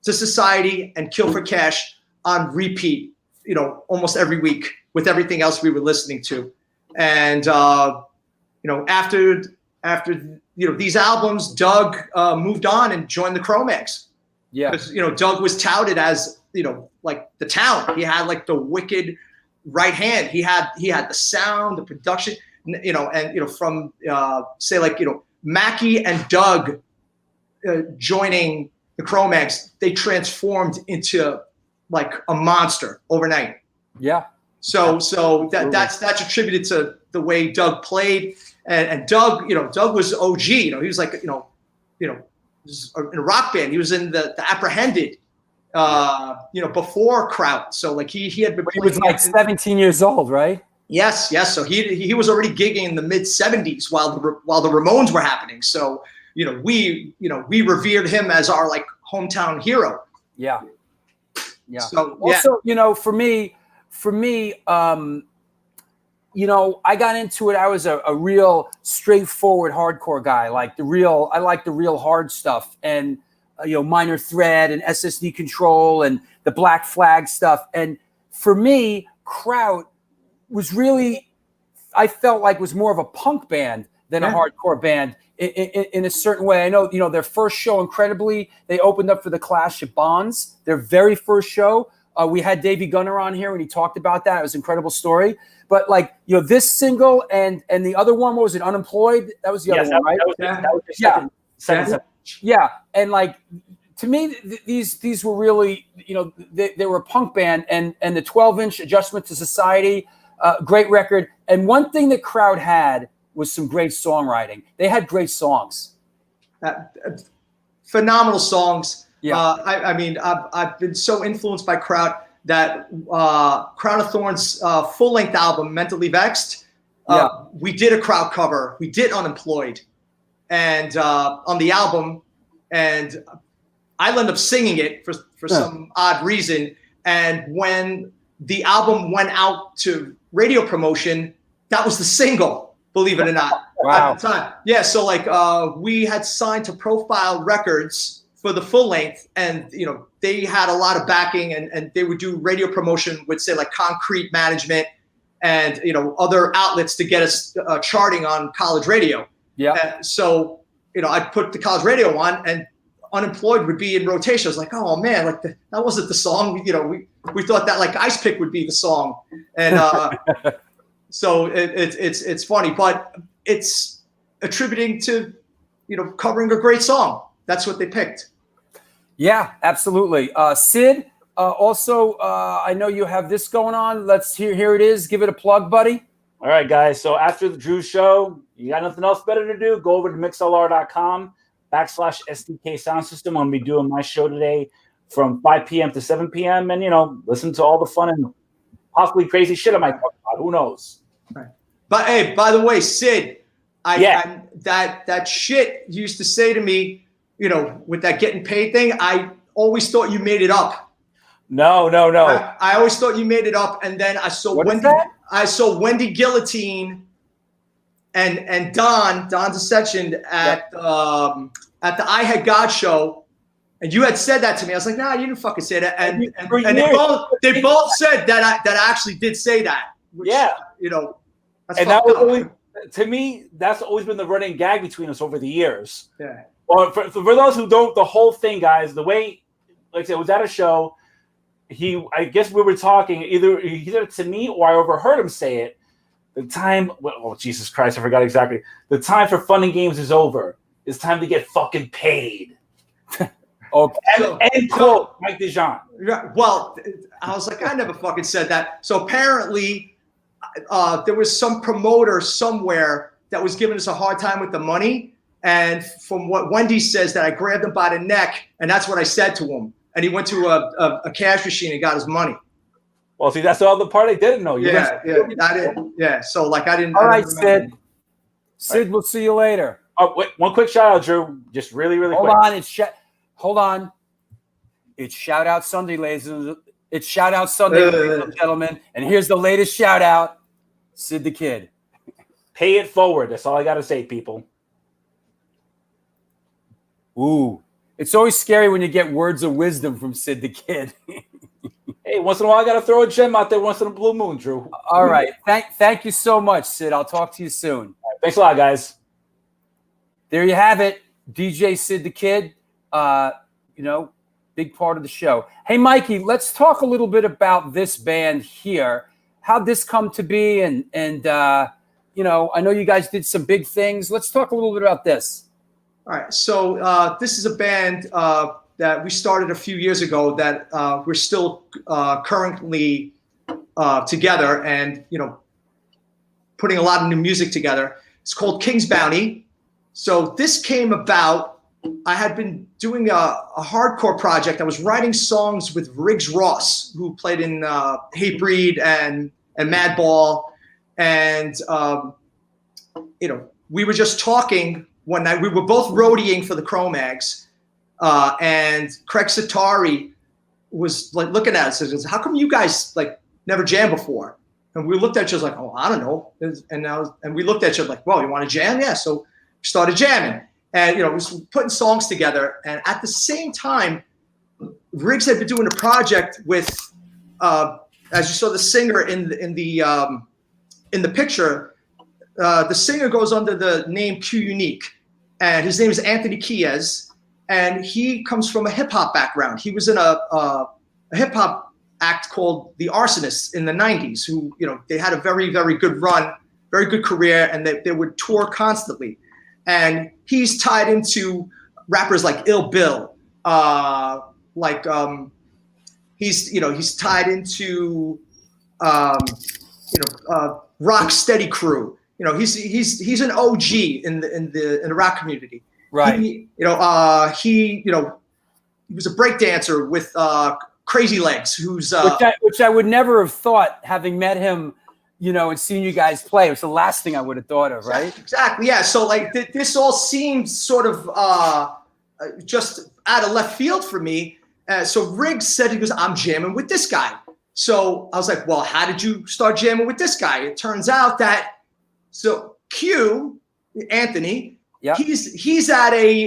to Society and Kill for Cash on repeat, you know, almost every week with everything else we were listening to. And, you know, after, you know, these albums, Doug moved on and joined the Cro-Mags. Yeah. Because, you know, Doug was touted as, you know, like the talent. He had like the wicked right hand. He had the sound, the production, you know, and, you know, from say like, you know, Mikey and Doug joining the Cro-Mags, they transformed into like a monster overnight. Yeah. So that's attributed to the way Doug played, and Doug, you know, Doug was OG. You know, he was like, you know, in a rock band. He was in the Apprehended, you know, before Kraut. So like he had been. He was like 17 years old, right? Yes, yes. So he was already gigging in the mid '70s while the Ramones were happening. So we revered him as our like hometown hero. Yeah. Yeah. So also, for me, I got into it. I was a real straightforward hardcore guy. I like the real hard stuff, and Minor Threat and SSD Control and the Black Flag stuff. And for me, Kraut was really, I felt like was more of a punk band than a hardcore band in a certain way. I know, their first show, incredibly, they opened up for the Clash at Bonds, their very first show. We had Davey Gunner on here when he talked about that. It was an incredible story. But this single and the other one, what was it, Unemployed? That was the other one, right? That was the second. Yeah. And to me, these were really, they were a punk band, and the 12-inch Adjustment to Society, great record. And one thing that Kraut had was some great songwriting. They had great songs. Phenomenal songs. Yeah. I've been so influenced by Kraut that Crown of Thorns full-length album, Mentally Vexed, we did a Kraut cover. We did Unemployed, and on the album, and I ended up singing it for some odd reason. And when the album went out to radio promotion, that was the single, believe it or not. Wow. At the time. Yeah, so we had signed to Profile Records for the full length, and they had a lot of backing, and they would do radio promotion with, say, like Concrete Management and other outlets to get us charting on college radio. Yeah. So I'd put the college radio on, and Unemployed would be in rotation. I was like, oh man, that wasn't the song. We thought that like Ice Pick would be the song, and so it's funny, but it's attributing to covering a great song. That's what they picked. Yeah, absolutely. Sid, also, I know you have this going on. Let's here it is. Give it a plug, buddy. All right, guys. So after the Drew show, you got nothing else better to do, go over to mixlr.com/SDK Sound System. I'm going to be doing my show today from 5 p.m. to 7 p.m. and, listen to all the fun and possibly crazy shit I might talk about. Who knows? Right. But hey, by the way, Sid, that shit you used to say to me, with that getting paid thing, I always thought you made it up. No. I always thought you made it up, and then I saw Wendy Guillotine and Don's Ascension at the I Had God show, and you had said that to me. I was like, nah, you didn't fucking say that. And they both said that I actually did say that. Which, that's and that was always, to me, that's always been the running gag between us over the years. Yeah. Or for those who don't, the whole thing, guys, the way, like I said, it was at a show. I guess we were talking, either he said it to me or I overheard him say it. The time, oh, Jesus Christ, I forgot exactly. The time for fun and games is over. It's time to get fucking paid. And quote, Mike Dijan. Well, I was like, I never fucking said that. So apparently there was some promoter somewhere that was giving us a hard time with the money. And from what Wendy says, that I grabbed him by the neck, and that's what I said to him. And he went to a cash machine and got his money. Well, see, that's all the part I didn't know. I didn't. Yeah, so I didn't. All right, Sid. Sid, we'll see you later. Oh, wait, one quick shout out, Drew. Just really quick. Hold on. It's shout out Sunday, ladies and gentlemen. And here's the latest shout out, Sid the Kid. Pay it forward. That's all I got to say, people. Ooh, it's always scary when you get words of wisdom from Sid the Kid. Hey, once in a while, I got to throw a gem out there once in a blue moon, Drew. All right. Thank you so much, Sid. I'll talk to you soon. Right, thanks a lot, guys. There you have it. DJ Sid the Kid, big part of the show. Hey, Mikey, let's talk a little bit about this band here. How'd this come to be? And I know you guys did some big things. Let's talk a little bit about this. All right, so this is a band that we started a few years ago that we're still currently together and, putting a lot of new music together. It's called King's Bounty. So this came about, I had been doing a hardcore project. I was writing songs with Riggs Ross, who played in Hatebreed and Madball. And you know, we were just talking one night. We were both roadieing for the Cro-Mags, and Craig Satari was like looking at us and says, "How come you guys like never jammed before?" And we looked at each other like, "Oh, I don't know." And we looked at each other like, "Well, you want to jam?" Yeah. So we started jamming, and you know, we was putting songs together. And at the same time, Riggs had been doing a project with, as you saw, the singer in the picture. The singer goes under the name Q Unique, and his name is Anthony Kies, and he comes from a hip hop background. He was in a hip hop act called the Arsonists in the 90s, who, you know, they had a very, very good run, very good career, and they would tour constantly. And he's tied into rappers like Ill Bill, he's tied into Rock Steady Crew. You know, he's an OG in the rap community. Right. He was a breakdancer with Crazy Legs, who's which I would never have thought, having met him, you know, and seen you guys play. It was the last thing I would have thought of, right? Exactly. Yeah. So like this all seemed sort of just out of left field for me. So Riggs said, he goes, "I'm jamming with this guy." So I was like, "Well, how did you start jamming with this guy?" It turns out that Q, Anthony, yep. he's at a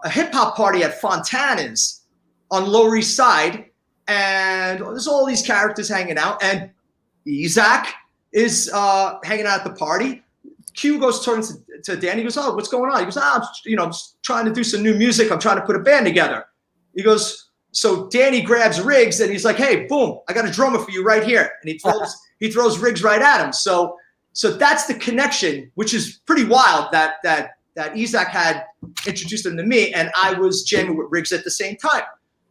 hip hop party at Fontana's on Lower East Side, and there's all these characters hanging out, and Isaac is hanging out at the party. Q turns to Danny. He goes, "Oh, what's going on?" He goes, I'm just trying to do some new music. I'm trying to put a band together." He goes, so Danny grabs Riggs and he's like, "Hey, boom, I got a drummer for you right here." And he throws Riggs right at him. So that's the connection, which is pretty wild that Isaac had introduced him to me, and I was jamming with Riggs at the same time.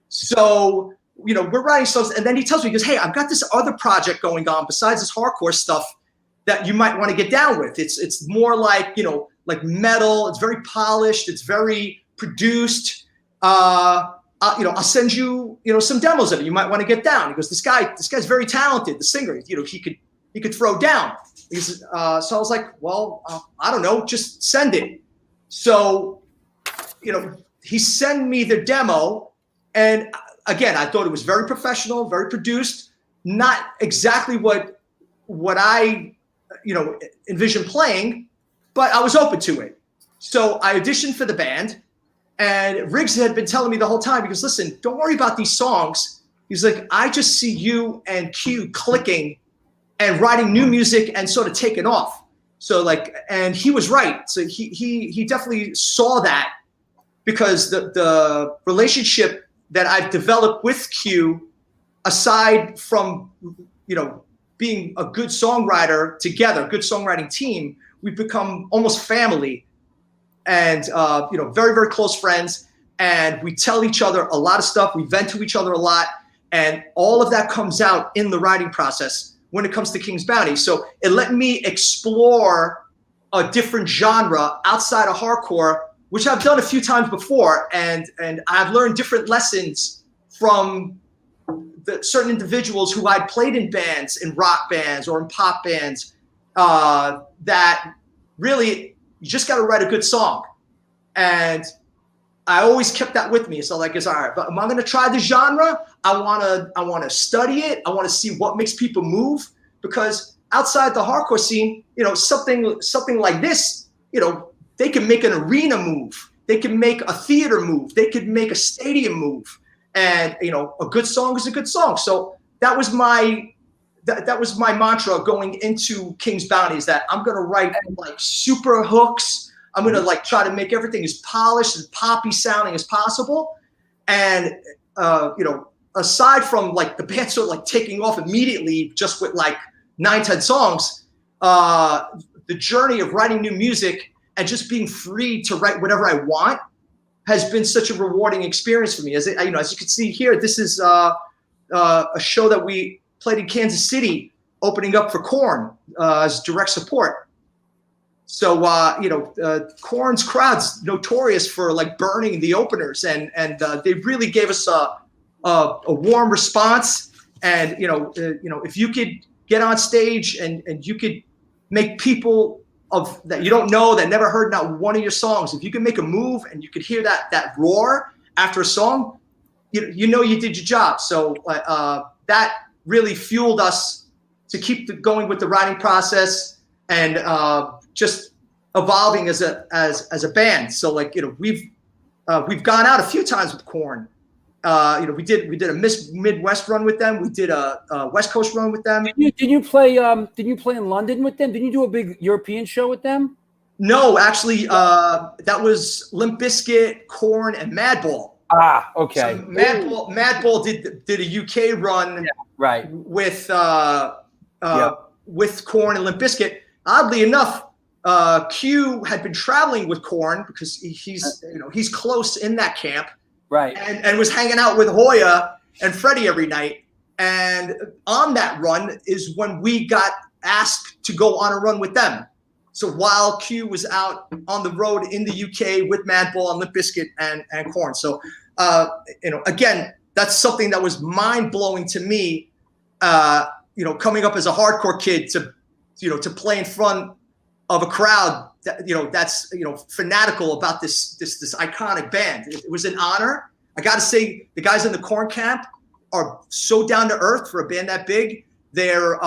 So, you know, we're writing songs, and then he tells me, he goes, "Hey, I've got this other project going on besides this hardcore stuff that you might want to get down with. It's more like, you know, like metal. It's very polished. It's very produced. I'll send you, you know, some demos of it. You might want to get down." He goes, this guy's very talented. The singer, you know, he could throw down." So I was like, "Well, I don't know, just send it." So, you know, he sent me the demo, and again, I thought it was very professional, very produced, not exactly what I, you know, envisioned playing, but I was open to it. So I auditioned for the band, and Riggs had been telling me the whole time, because listen, don't worry about these songs. He's like, "I just see you and Q clicking and writing new music and sort of taking off." So like, and he was right. So he definitely saw that, because the relationship that I've developed with Q, aside from, you know, being a good songwriter together, good songwriting team, we've become almost family, and you know, very, very close friends. And we tell each other a lot of stuff. We vent to each other a lot, and all of that comes out in the writing process when it comes to King's Bounty. So it let me explore a different genre outside of hardcore, which I've done a few times before, and I've learned different lessons from the certain individuals who I'd played in bands, in rock bands or in pop bands, that really, you just got to write a good song. And I always kept that with me. So like, it's all right, but am I going to try the genre? I want to study it. I want to see what makes people move, because outside the hardcore scene, you know, something like this, you know, they can make an arena move. They can make a theater move. They could make a stadium move. And, you know, a good song is a good song. So that was my mantra going into King's Bounty, is that I'm going to write like super hooks. I'm going to like try to make everything as polished and poppy sounding as possible. And, you know, aside from like the band sort of like taking off immediately just with like 9-10 songs, the journey of writing new music and just being free to write whatever I want has been such a rewarding experience for me. As you know, as you can see here, this is a show that we played in Kansas City, opening up for Korn as direct support. So you know, Korn's crowd's notorious for like burning the openers, and they really gave us a warm response. And you know, if you could get on stage and you could make people of that you don't know, that never heard not one of your songs, if you can make a move and you could hear that roar after a song, you know you did your job. So that really fueled us to keep going with the writing process and just evolving as a band. So like, you know, we've gone out a few times with Korn. You know, we did a Midwest run with them. We did a West Coast run with them. Did you play in London with them? Didn't you do a big European show with them? No, actually, that was Limp Bizkit, Korn, and Madball. Ah, okay. So Madball did a UK run, right, with Korn and Limp Bizkit. Oddly enough, Q had been traveling with Korn because he's close in that camp. Right. And was hanging out with Hoya and Freddie every night. And on that run is when we got asked to go on a run with them. So while Q was out on the road in the UK with Madball and Limp Bizkit and Korn. So, you know, again, that's something that was mind-blowing to me, you know, coming up as a hardcore kid to play in front of a crowd that, you know, that's, you know, fanatical about this iconic band. It was an honor. I got to say, the guys in the Korn camp are so down to earth for a band that big. They're,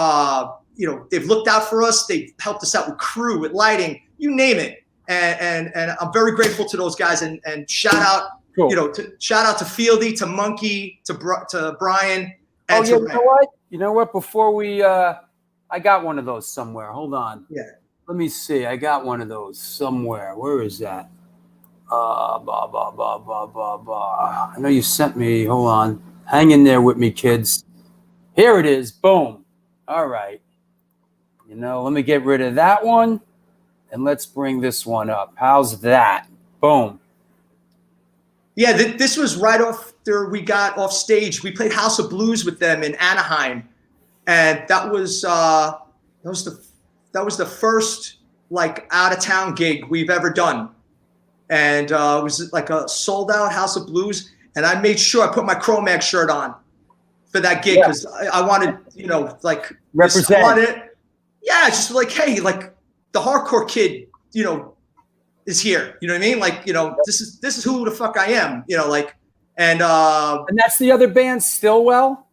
you know, they've looked out for us. They've helped us out with crew, with lighting, you name it. And I'm very grateful to those guys. And shout out, cool. You know, shout out to Fieldy, to Monkey, to Brian. And you know what? You know what? Before we, I got one of those somewhere. Hold on. Yeah. Let me see. I got one of those somewhere. Where is that? I know you sent me. Hold on. Hang in there with me, kids. Here it is. Boom. All right. You know, let me get rid of that one. And let's bring this one up. How's that? Boom. Yeah, this was right after we got off stage. We played House of Blues with them in Anaheim. And that was the first like out of town gig we've ever done. And it was like a sold out House of Blues. And I made sure I put my Cro-Mags shirt on for that gig because I wanted, you know, like represent. Yeah, just like, hey, like the hardcore kid, you know, is here. You know what I mean? Like, you know, this is who the fuck I am, you know, like, and that's the other band, Stillwell?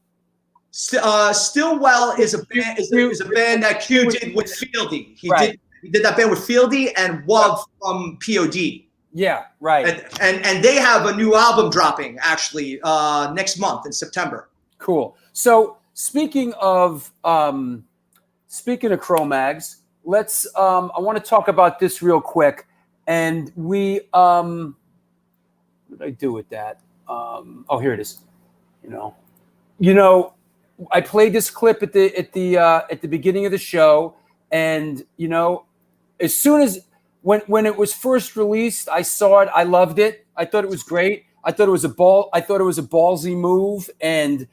Stillwell is a band that Q did with Fieldy. He did that band with Fieldy and Wub from POD. Yeah, right. And they have a new album dropping actually next month in September. Cool. So speaking of Cro-Mags, let's I want to talk about this real quick. And we what did I do with that? Oh, here it is. You know, I played this clip at the beginning of the show, and you know, as soon as when it was first released, I saw it. I loved it. I thought it was great. I thought it was a ballsy move. And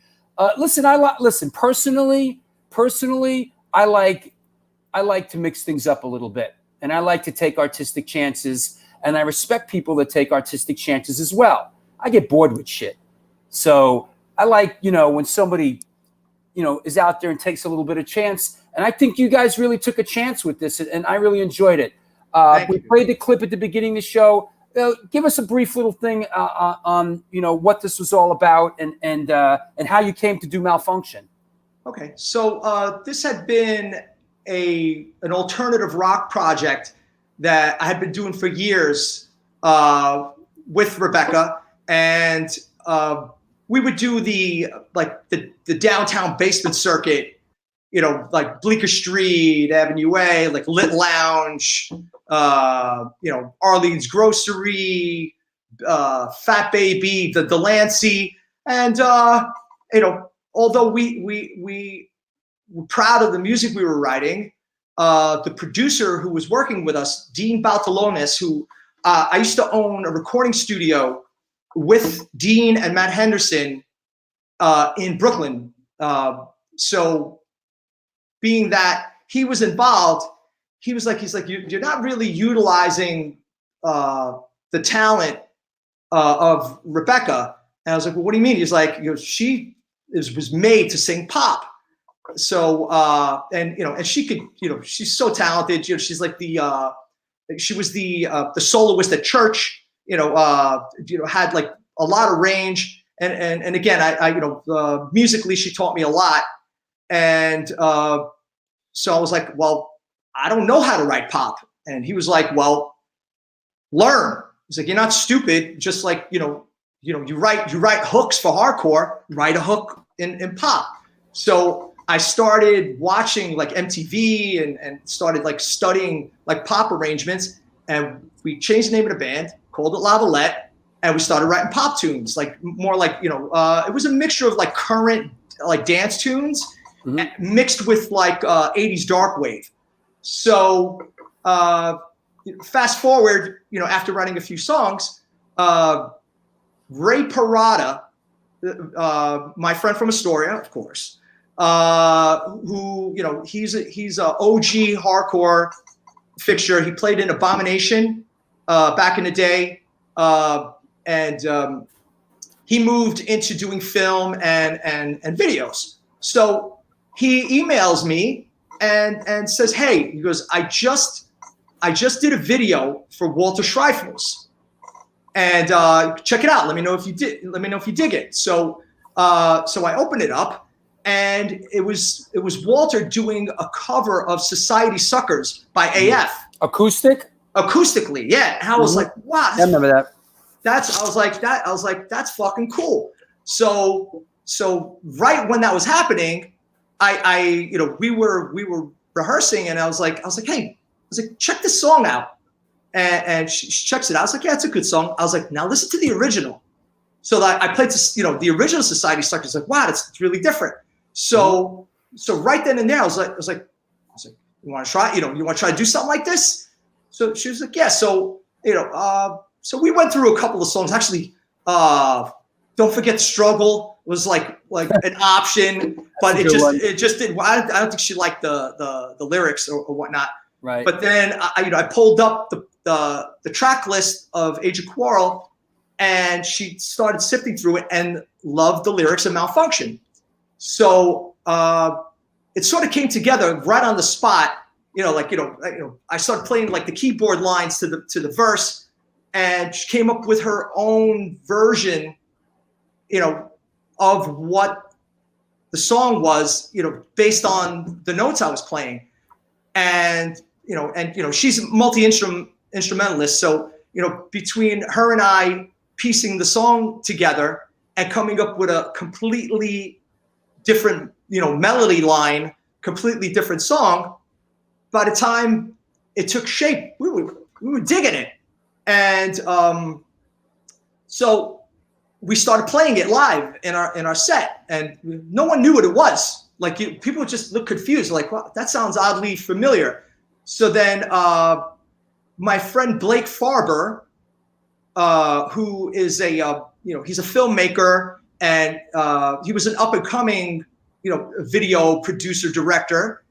listen. Personally, I like to mix things up a little bit, and I like to take artistic chances. And I respect people that take artistic chances as well. I get bored with shit, so I like, you know, when somebody, you know, is out there and takes a little bit of chance. And I think you guys really took a chance with this, and I really enjoyed it. We played the clip at the beginning of the show. Give us a brief little thing on, you know, what this was all about and how you came to do Malfunction. Okay, so this had been an alternative rock project that I had been doing for years with Rebecca, and we would do the downtown basement circuit, you know, like Bleecker Street, Avenue A, like Lit Lounge, you know, Arlene's Grocery, Fat Baby, the Delancey, and you know, although we were proud of the music we were writing, the producer who was working with us, Dean Baltalones, who I used to own a recording studio with Dean and Matt Henderson in Brooklyn. So being that he was involved, he's like, you're not really utilizing the talent of Rebecca. And I was like, well, what do you mean? He's like, you know, she was made to sing pop. and and she could, she's so talented. She's like she was the soloist at church. Had like a lot of range. And again, I musically, she taught me a lot. And so I was like, well, I don't know how to write pop. And he was like, well, learn. He's like, you're not stupid. Just like, you write hooks for hardcore, write a hook in pop. So I started watching like MTV and started like studying like pop arrangements. And we changed the name of the band, called it Lavalette. And we started writing pop tunes, like more like, it was a mixture of like current like dance tunes mixed with like 80s dark wave. So fast forward, after writing a few songs, Ray Parada, my friend from Astoria, of course, who, he's a OG hardcore fixture. He played in Abomination back in the day. And he moved into doing film and videos. So he emails me and says, hey, he goes, I just did a video for Walter Schreifels, and check it out. Let me know if you dig it. So I opened it up, and it was Walter doing a cover of Society Suckers by AF. Acoustically, yeah. And I was like, wow. I remember that. I was like, that's fucking cool. So right when that was happening, we were rehearsing, and I was like, hey, check this song out. And she checks it out. I was like, yeah, it's a good song. I was like, now listen to the original. So that I played the original Society Suckers. Like, wow, it's really different. So right then and there, I was like, you want to try? You want to try to do something like this? So she was like, yeah. So so we went through a couple of songs. Actually, Don't Forget the Struggle was like an option, but it just didn't. I don't think she liked the lyrics or whatnot. Right. But then I pulled up the track list of Age of Quarrel, and she started sifting through it and loved the lyrics of Malfunction. So it sort of came together right on the spot. I started playing like the keyboard lines to the verse. And she came up with her own version, of what the song was, based on the notes I was playing. And she's a multi-instrumentalist. So, between her and I piecing the song together and coming up with a completely different, melody line, completely different song, by the time it took shape, we were digging it. And so we started playing it live in our set, and no one knew what it was. Like people just look confused, like, well, that sounds oddly familiar. So then my friend Blake Farber, who is he's a filmmaker, and he was an up and coming video producer director.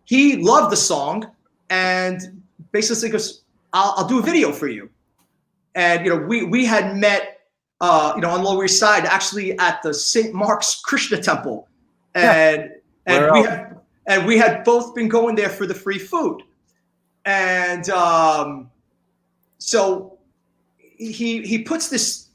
He loved the song and basically goes, I'll do a video for you. And, we had met, on Lower East Side, actually at the St. Mark's Krishna Temple. And we had both been going there for the free food. And so he puts this,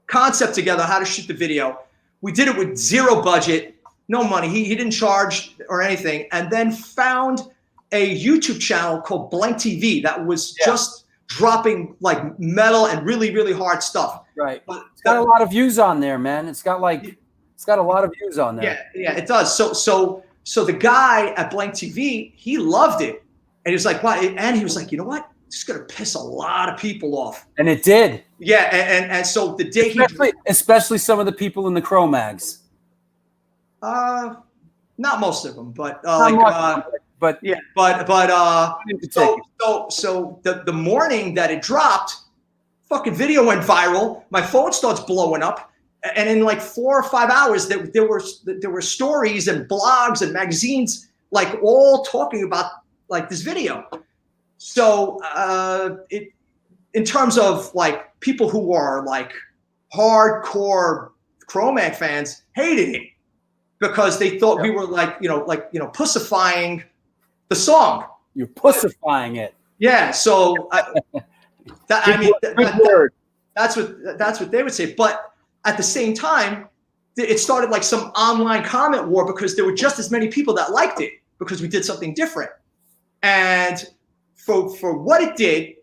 concept together, how to shoot the video. We did it with zero budget, no money. He didn't charge or anything. And then found a YouTube channel called Blank TV that was just dropping like metal and really, really hard stuff. Right. But it's got a lot of views on there, man. It's got a lot of views on there. Yeah, it does. So the guy at Blank TV, he loved it. And he was like, wow. And he was like, you know what? This is going to piss a lot of people off. And it did. Yeah. And so the day especially some of the people in the Cro-Mags. Not most of them, but but yeah, but so the morning that it dropped, fucking video went viral. My phone starts blowing up, and in like 4 or 5 hours, there were stories and blogs and magazines like all talking about like this video. So in terms of like people who are like hardcore Cro-Mag fans, hated it. because they thought we were like pussifying the song. You're pussifying it. Yeah. So that's what they would say. But at the same time, it started like some online comment war because there were just as many people that liked it because we did something different. And for what it did,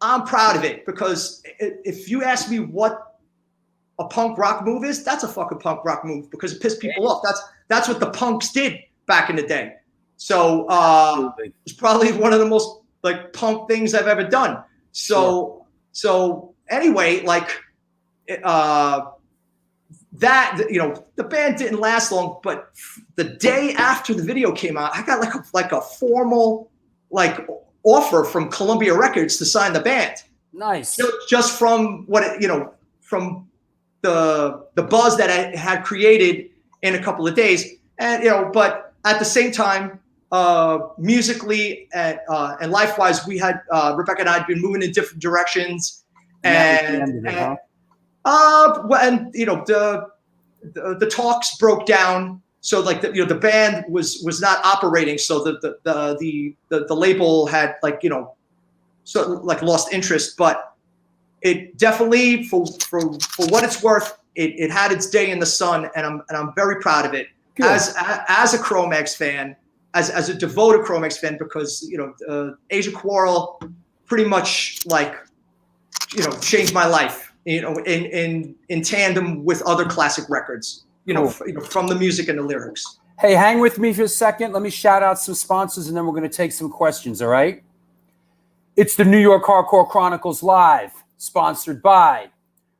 I'm proud of it, because if you ask me what a punk rock move is, that's a fucking punk rock move, because it pissed people off. That's what the punks did back in the day. So it's probably one of the most like punk things I've ever done. So anyway, like that, the band didn't last long, but the day after the video came out, I got like a formal like offer from Columbia Records to sign the band. Nice. Just from what from the buzz that I had created in a couple of days, and but at the same time, musically and life-wise, we had Rebecca and I had been moving in different directions, the talks broke down. So like the band was not operating. So the label had lost interest, but it definitely for what it's worth, it had its day in the sun, and I'm very proud of it. Good. As a Cro-Mags fan, as a devoted Cro-Mags fan, because Asia Quarrel pretty much changed my life, in tandem with other classic records. Cool. From the music and the lyrics. Hey, hang with me for a second. Let me shout out some sponsors, and then we're going to take some questions, all right? It's the New York Hardcore Chronicles Live, sponsored by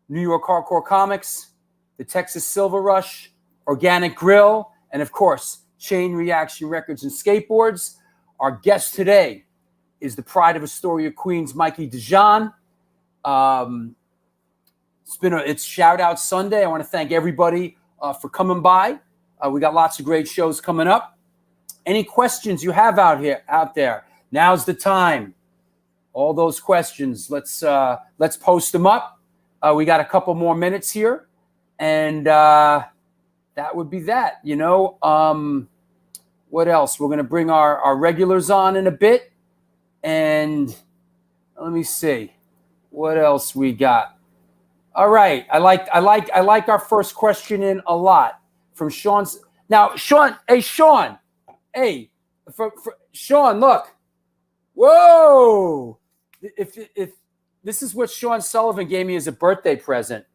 New York Hardcore Comics, the Texas Silver Rush, Organic Grill, and, of course, Chain Reaction Records and Skateboards. Our guest today is the pride of Astoria, Queens, Mikey Dijan. It's Shout Out Sunday. I want to thank everybody for coming by. We got lots of great shows coming up. Any questions you have out there, now's the time. All those questions, let's post them up. We got a couple more minutes here, and that would be that. What else? We're gonna bring our regulars on in a bit, and let me see what else we got. All right, I like our first question in a lot from Sean. Now, Sean, Sean, look, whoa! If this is what Sean Sullivan gave me as a birthday present,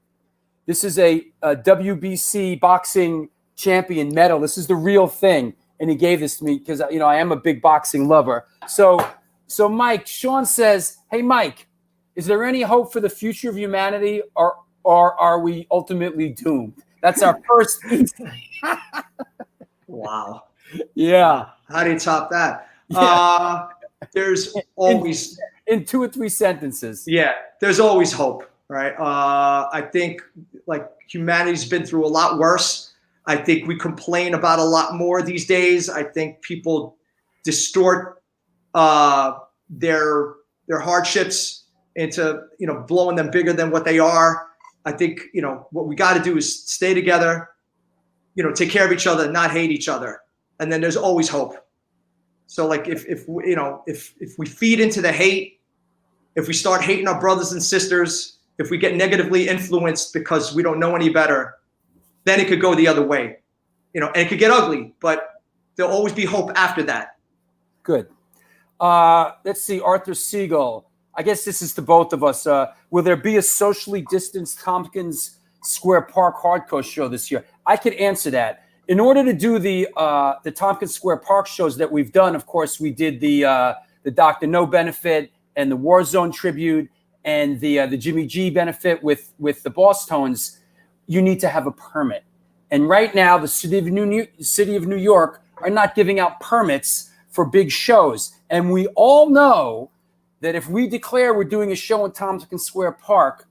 this is a WBC boxing champion medal. This is the real thing, and he gave this to me because I am a big boxing lover. So Mike, Sean says, "Hey, Mike. Is there any hope for the future of humanity, or are we ultimately doomed?" That's our first piece. Wow. Yeah. How do you top that? Yeah. There's always in 2 or 3 sentences. Yeah, there's always hope, right? I think humanity's been through a lot worse. I think we complain about a lot more these days. I think people distort their hardships into blowing them bigger than what they are. I think what we got to do is stay together, take care of each other, not hate each other, and then there's always hope. So if we feed into the hate, if we start hating our brothers and sisters, if we get negatively influenced because we don't know any better, then it could go the other way, and it could get ugly. But there'll always be hope after that. Good. Let's see, Arthur Siegel. I guess this is to both of us. Will there be a socially distanced Tompkins Square Park hardcore show this year? I could answer that. In order to do the Tompkins Square Park shows that we've done, of course, we did the Dr. No benefit and the Warzone tribute and the Jimmy G benefit with the Boss Tones. You need to have a permit. And right now, the city of New York are not giving out permits for big shows. And we all know that if we declare we're doing a show in Tompkins Square Park,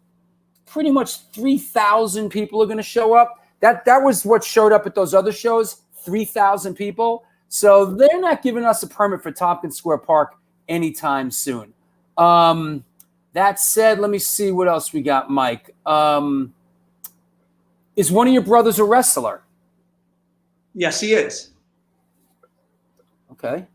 pretty much 3,000 people are going to show up. That was what showed up at those other shows, 3,000 people. So they're not giving us a permit for Tompkins Square Park anytime soon. That said, let me see what else we got, Mike. Is one of your brothers a wrestler? Yes, he is. Okay.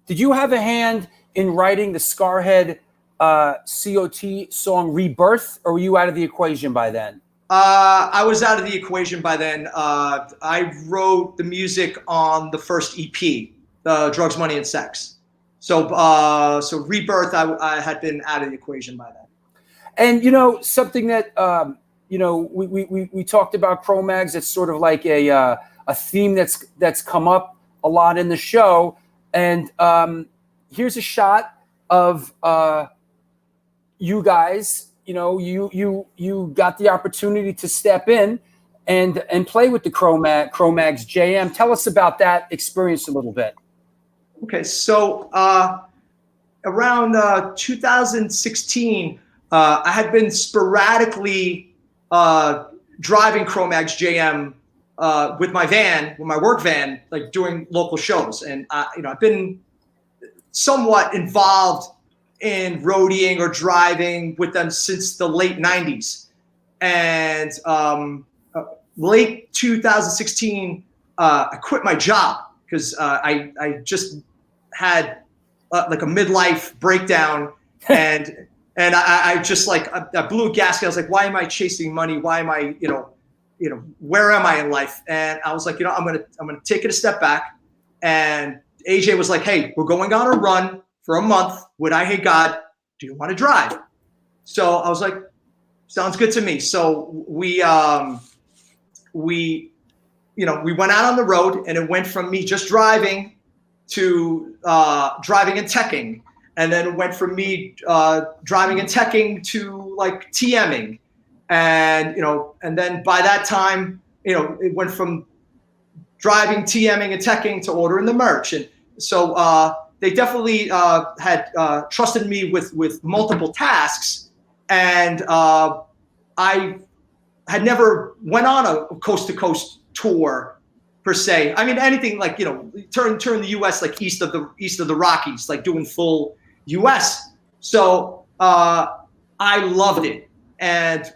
Did you have a hand in writing the Scarhead COT song Rebirth, or were you out of the equation by then? I was out of the equation by then. I wrote the music on the first EP, Drugs, Money, and Sex. So Rebirth, I had been out of the equation by then. And something that we talked about Cro-Mags. It's sort of like a theme that's come up a lot in the show. And here's a shot of you guys. You got the opportunity to step in and play with the Cro-Mags JM. Tell us about that experience a little bit. Okay, so around 2016, I had been sporadically driving Cro-Mags JM with my work van, like doing local shows, and I've been somewhat involved in roadieing or driving with them since the late 90s. And late 2016, I quit my job because I just had like a midlife breakdown, and I just I blew a gasket. I was like, why am I chasing money? Why am I, where am I in life? And I was like, I'm gonna take it a step back. And AJ was like, hey, we're going on a run for a month with I Hate God. Do you want to drive? So I was like, sounds good to me. So we went out on the road, and it went from me just driving to driving and teching. And then it went from me driving and teching to like TMing. And, and then by that time, it went from driving, TMing, and teching to ordering the merch. And so they definitely had trusted me with multiple tasks. And I had never went on a coast-to-coast tour per se. I mean, anything like, turn the US like east of the Rockies, like doing full US. So I loved it. And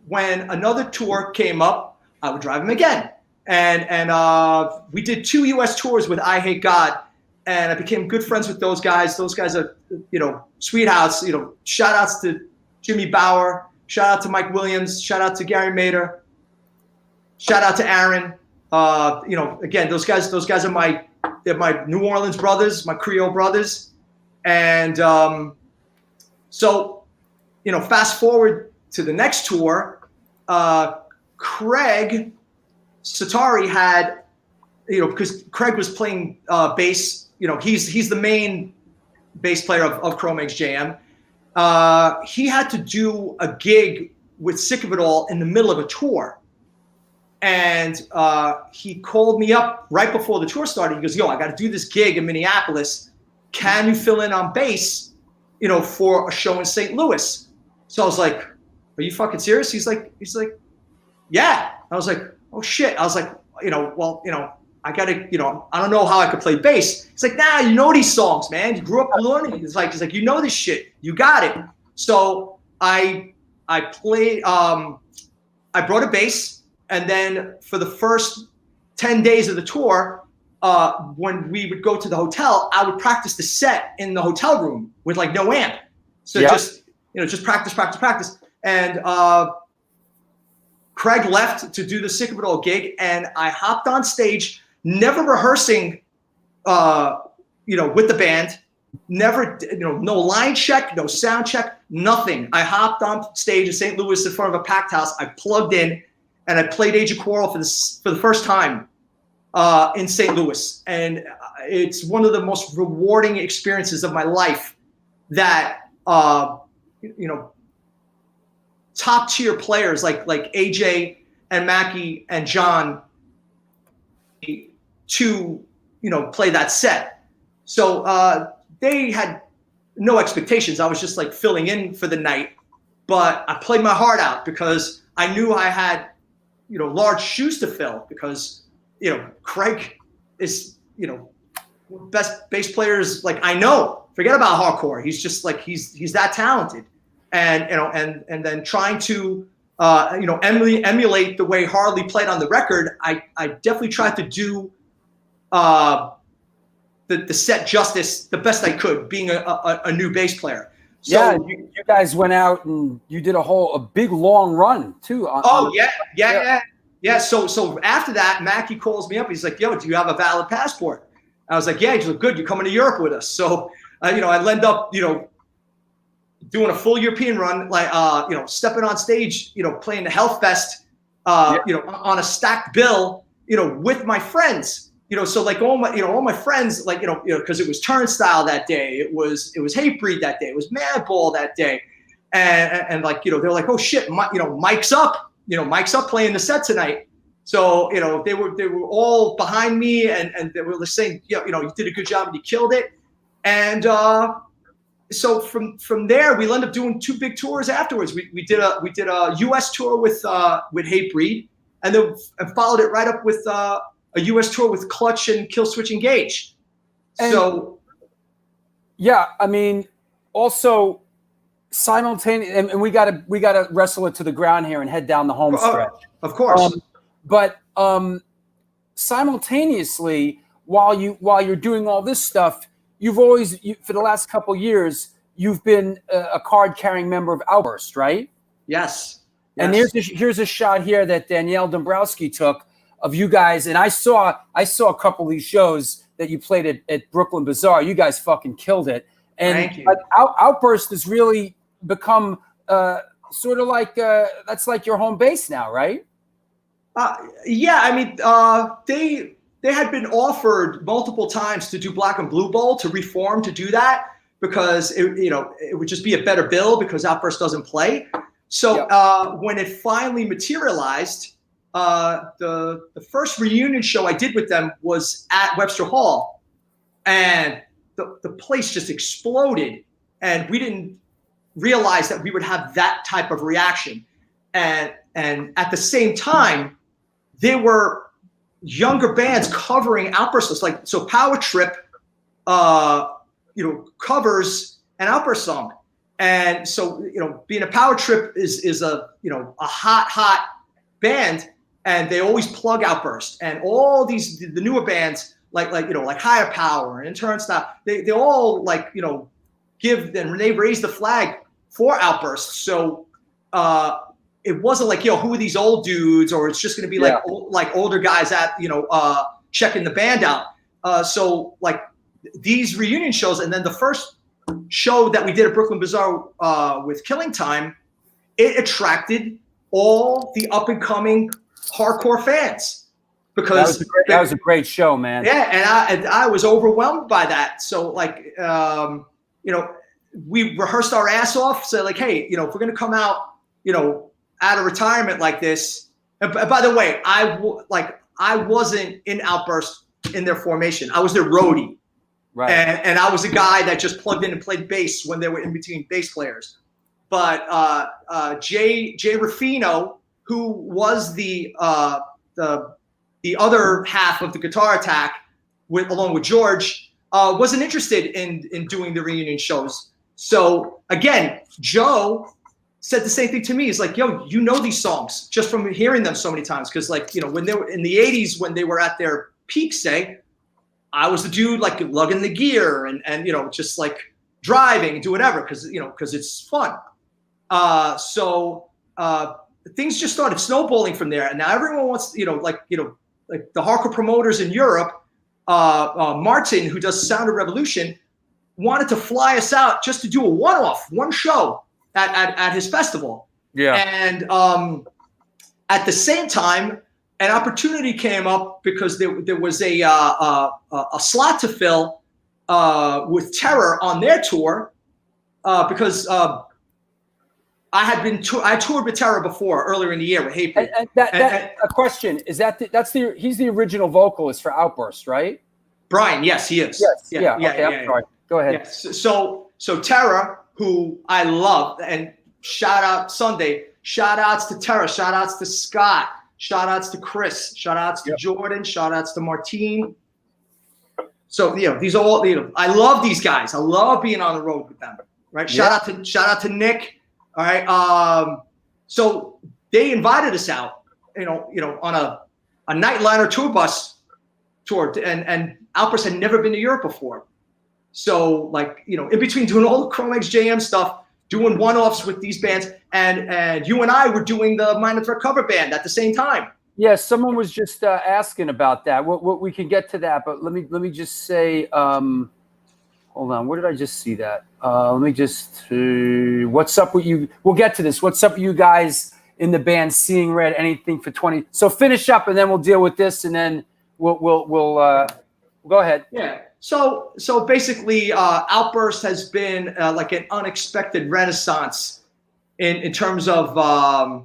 when another tour came up, I would drive them again. And we did 2 US tours with I Hate God, and I became good friends with those guys. Those guys are, sweethearts. Shout outs to Jimmy Bauer. Shout out to Mike Williams. Shout out to Gary Mader. Shout out to Aaron. Again, those guys are my New Orleans brothers, my Creole brothers. And so, fast forward to the next tour, Craig Satari had, because Craig was playing bass, he's the main bass player of Cro-Mags JM. He had to do a gig with Sick of It All in the middle of a tour. And he called me up right before the tour started. He goes, yo, I got to do this gig in Minneapolis. Can you fill in on bass, for a show in St. Louis? So I was like, are you fucking serious? He's like, yeah. I was like, oh shit. I was like, I gotta, I don't know how I could play bass. He's like, nah, you know these songs, man. You grew up learning. He's like, you know this shit. You got it. So I played, I brought a bass, and then for the first 10 days of the tour, when we would go to the hotel, I would practice the set in the hotel room with like no amp. So just practice. And Craig left to do the Sick of It All gig, and I hopped on stage, never rehearsing, with the band, never, no line check, no sound check, nothing. I hopped on stage in St. Louis in front of a packed house. I plugged in, and I played Age of Quarrel for the first time in St. Louis. And it's one of the most rewarding experiences of my life that, top tier players like AJ and Mackie and John to, play that set. So they had no expectations. I was just like filling in for the night, but I played my heart out because I knew I had, large shoes to fill because, Craig is, best bass players like I know. Forget about hardcore. He's just like he's that talented, and and then trying to emulate the way Harley played on the record, I definitely tried to do the set justice the best I could, being a new bass player. So, yeah, you guys went out and you did a big long run too. Yeah. So after that, Mackie calls me up. He's like, "Yo, do you have a valid passport?" I was like, "Yeah." He's like, "Good, you're coming to Europe with us." So, I end up, doing a full European run, like, stepping on stage, playing the Hellfest, on a stacked bill, with my friends. So like all my friends, like, because it was Turnstile that day, it was Hatebreed that day, it was Madball that day, and like, they're like, "Oh shit, Mike's up, Mike's up playing the set tonight." So they were all behind me, and they were saying, you did a good job and you killed it, and so from there we ended up doing 2 big tours afterwards. We did a U.S. tour with Hatebreed, and then followed it right up with a U.S. tour with Clutch and Killswitch Engage. So, yeah, I mean, also simultaneous, and we gotta wrestle it to the ground here and head down the home stretch. Of course. But simultaneously, while you're doing all this stuff, you've always, for the last couple of years, you've been a card-carrying member of Outburst, right? Yes. And here's a shot here that Danielle Dombrowski took of you guys, and I saw a couple of these shows that you played at Brooklyn Bazaar. You guys fucking killed it. And thank you. Outburst has really become sort of like that's like your home base now, right? Yeah, I mean, they had been offered multiple times to do Black and Blue Bowl, to reform, to do that, because it would just be a better bill because Outburst doesn't play. So when it finally materialized, the first reunion show I did with them was at Webster Hall, and the place just exploded, and we didn't realize that we would have that type of reaction. And at the same time, there were younger bands covering Outburst, like, so Power Trip covers an Outburst song. And so, being a Power Trip is a hot band, and they always plug Outburst, and all the newer bands like Higher Power and Turnstile, they all give, and they raise the flag for Outburst. So it wasn't like, who are these old dudes, or it's just going to be like older guys at checking the band out. So like these reunion shows, and then the first show that we did at Brooklyn Bazaar with Killing Time, it attracted all the up and coming hardcore fans, because that was a great show, man. Yeah, and I was overwhelmed by that. So like we rehearsed our ass off. So like, hey, if we're gonna come out, out of retirement like this. And by the way, I wasn't in Outburst in their formation. I was their roadie, right? And I was a guy that just plugged in and played bass when they were in between bass players. But Jay Ruffino, who was the other half of the Guitar Attack, along with George, wasn't interested in doing the reunion shows. So again, Joe said the same thing to me. He's like, "Yo, these songs just from hearing them so many times." Because when they were in the '80s, when they were at their peak, say, I was the dude like lugging the gear and just like driving and do whatever because it's fun. So things just started snowballing from there, and now everyone wants like the hardcore promoters in Europe. Martin, who does Sound of Revolution, wanted to fly us out just to do a one show at his festival. Yeah. And at the same time, an opportunity came up because there was a slot to fill with Terror on their tour, because I toured with Terror before earlier in the year with Hatebreed. A question is he's the original vocalist for Outburst, right? Brian, yes, he is. Yes, yeah. Okay, I'm sorry. Go ahead. Yes. So Terror, who I love, and shout out Sunday, shout outs to Terror, shout outs to Scott, shout outs to Chris, shout outs to Jordan, shout outs to Martine. So these are all I love these guys. I love being on the road with them. Right. Shout out to Nick. All right. So they invited us out, on a nightliner tour bus tour, and Outburst had never been to Europe before. So like, in between doing all the Cro-Mags JM stuff, doing one-offs with these bands, and you and I were doing the Minor Threat cover band at the same time. Yeah, someone was just asking about that. What we can get to that, but let me just say, hold on, where did I just see that? Let me just, what's up with you? We'll get to this. What's up with you guys in the band Seeing Red? Anything for 20? So finish up, and then we'll deal with this, and then we'll go ahead. Yeah. So basically, Outburst has been like an unexpected renaissance in terms of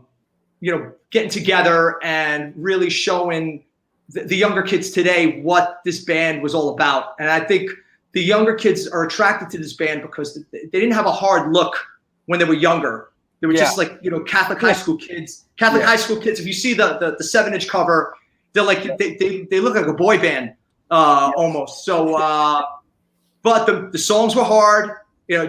getting together and really showing the younger kids today what this band was all about. And I think the younger kids are attracted to this band because they didn't have a hard look when they were younger. They were just like Catholic high school kids. High school kids. If you see the 7-inch cover, they're like they look like a boy band. Almost. So, but the songs were hard.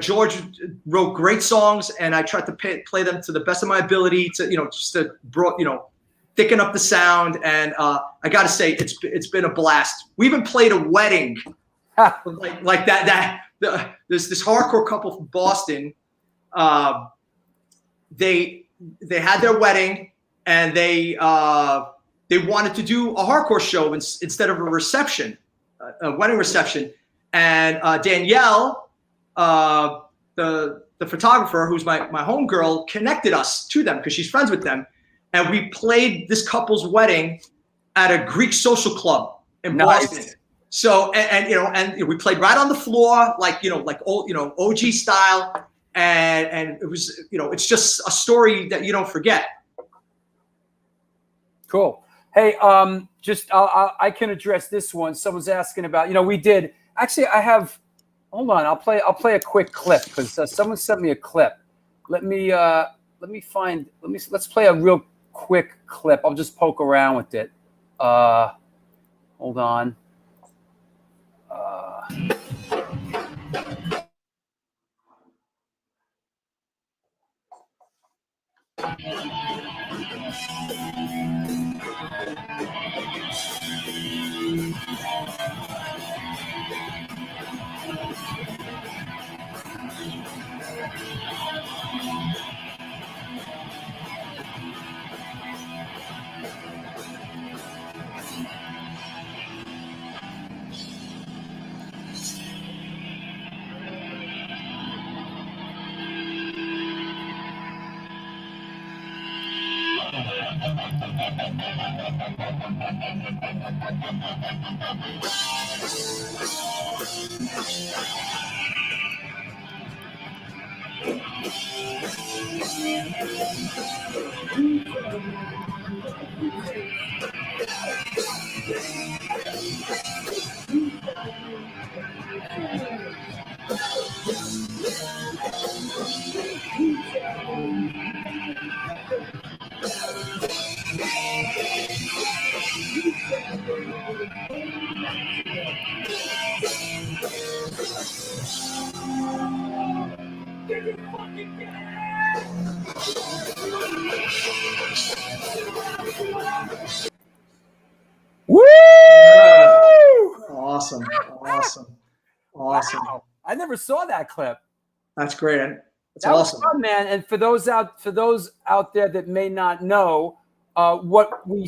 George wrote great songs, and I tried to play them to the best of my ability to, just to thicken up the sound. And I got to say, it's been a blast. We even played a wedding, like that. There's this hardcore couple from Boston. They had their wedding, and they wanted to do a hardcore show instead of a reception, a wedding reception. And Danielle, the photographer, who's my homegirl, connected us to them because she's friends with them. And we played this couple's wedding at a Greek social club in Boston. So, and we played right on the floor, like old, OG style. And it was, it's just a story that you don't forget. Cool. Hey, I can address this one. Someone's asking about, we did actually. I have. Hold on, I'll play a quick clip because someone sent me a clip. Let's play a real quick clip. I'll just poke around with it. Hold on. Woo! Awesome. Wow. I never saw that clip. That's great. That's that awesome. was fun, man. And for those out there that may not know, what we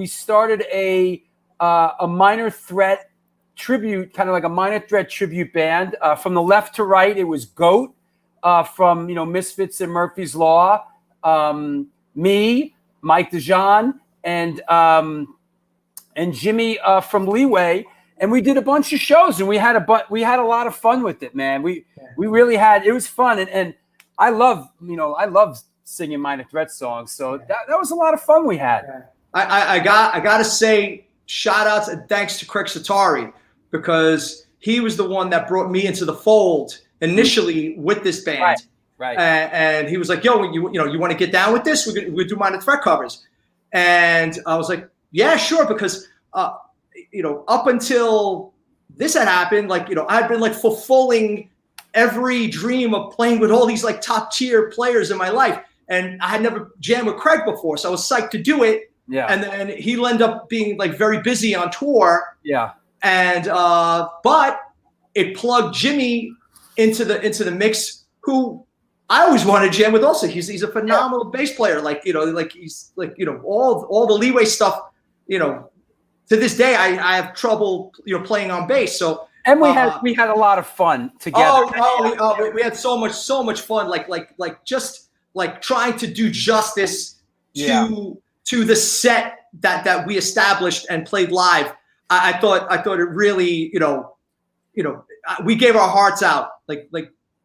started a Minor Threat tribute, kind of like a Minor Threat tribute band. From the left to right, it was Goat, from Misfits and Murphy's Law, me, Mike Dijan, and Jimmy from Leeway. And we did a bunch of shows, and we had a lot of fun with it, man. We really had, it was fun, and I love singing Minor Threat songs, so that was a lot of fun we had. I got to say shout outs and thanks to Craig Satari, because he was the one that brought me into the fold initially with this band. Right. And he was like, "Yo, you want to get down with this? We're do Minor Threat covers." And I was like, "Yeah, sure," because up until this had happened, I'd been fulfilling every dream of playing with all these top tier players in my life. and I had never jammed with Craig before, so I was psyched to do it. Yeah. And then he'll end up being like very busy on tour. Yeah. And but it plugged Jimmy into the mix, who I always wanted to jam with. Also, he's a phenomenal bass player. Like he's all the leeway stuff. To this day, I have trouble playing on bass. So and we had a lot of fun together. We had so much fun. Like just like trying to do justice to the set that we established and played live. I thought it really we gave our hearts out like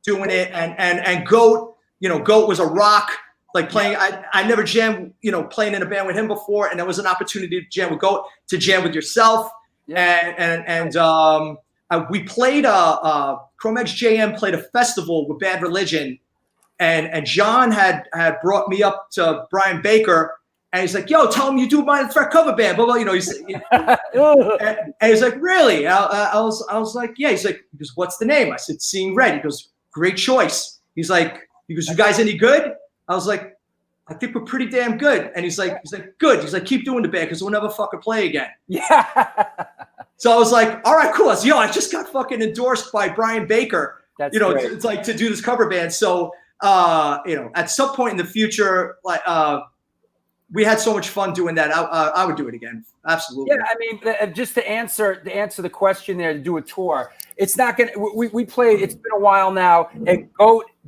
doing it, and Goat Goat was a rock, like playing. I never jammed playing in a band with him before, and there was an opportunity to jam with Goat, to jam with yourself. And we played Cro-Mags JM played a festival with Bad Religion, and John had brought me up to Brian Baker. And he's like, "Yo, tell him you do Minor Threat cover band." Blah, blah, and he's like, "Really?" I was like, "Yeah." He's like, he goes, "What's the name?" I said, "Seeing Red." He goes, "Great choice." He goes, "You guys any good?" I was like, "I think we're pretty damn good." And he's like, "Good." He's like, "Keep doing the band because we'll never fucking play again." Yeah. So I was like, "All right, cool." I said, I just got fucking endorsed by Brian Baker. That's great. It's like to do this cover band. So at some point in the future, like we had so much fun doing that. I would do it again. Absolutely. Yeah, I mean, just to answer the question there, to do a tour, it's not gonna. We played. It's been a while now, and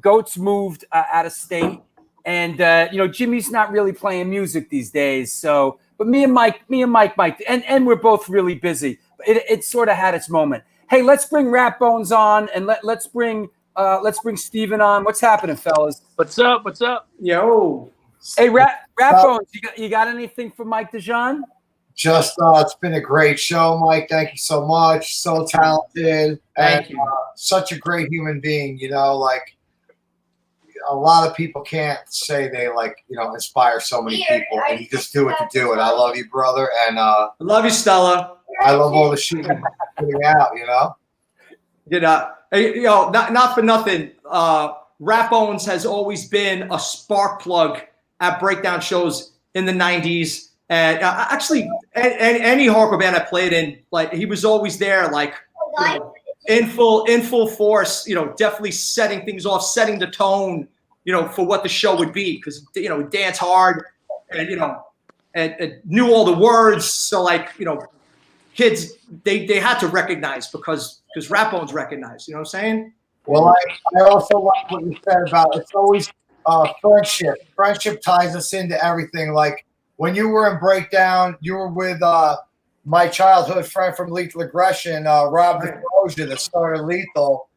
Goat's moved out of state, and Jimmy's not really playing music these days. So, but me and Mike, and we're both really busy. It sort of had its moment. Hey, let's bring Rat Bones on, and let's bring Steven on. What's happening, fellas? What's up? Yo. Hey, Rat Bones, you got anything for Mike Dijon? Just it's been a great show, Mike. Thank you so much. So talented. Thank you. Such a great human being. Like a lot of people can't say they inspire so many people, and you just do it to do it. I love you, brother, and I love you, Stella. I love all the shit you're putting out. Not for nothing. Rat Bones has always been a spark plug at breakdown shows in the 90s. And actually, any hardcore band I played in, like he was always there, like in full force. Definitely setting things off, setting the tone, for what the show would be. Because dance hard, and and knew all the words. So kids they had to recognize because Rat Bones recognized. You know what I'm saying? Well, I also like what you said about it's always friendship. Friendship ties us into everything. Like when you were in Breakdown, you were with my childhood friend from Lethal Aggression, Rob DeFrosia, that started Lethal,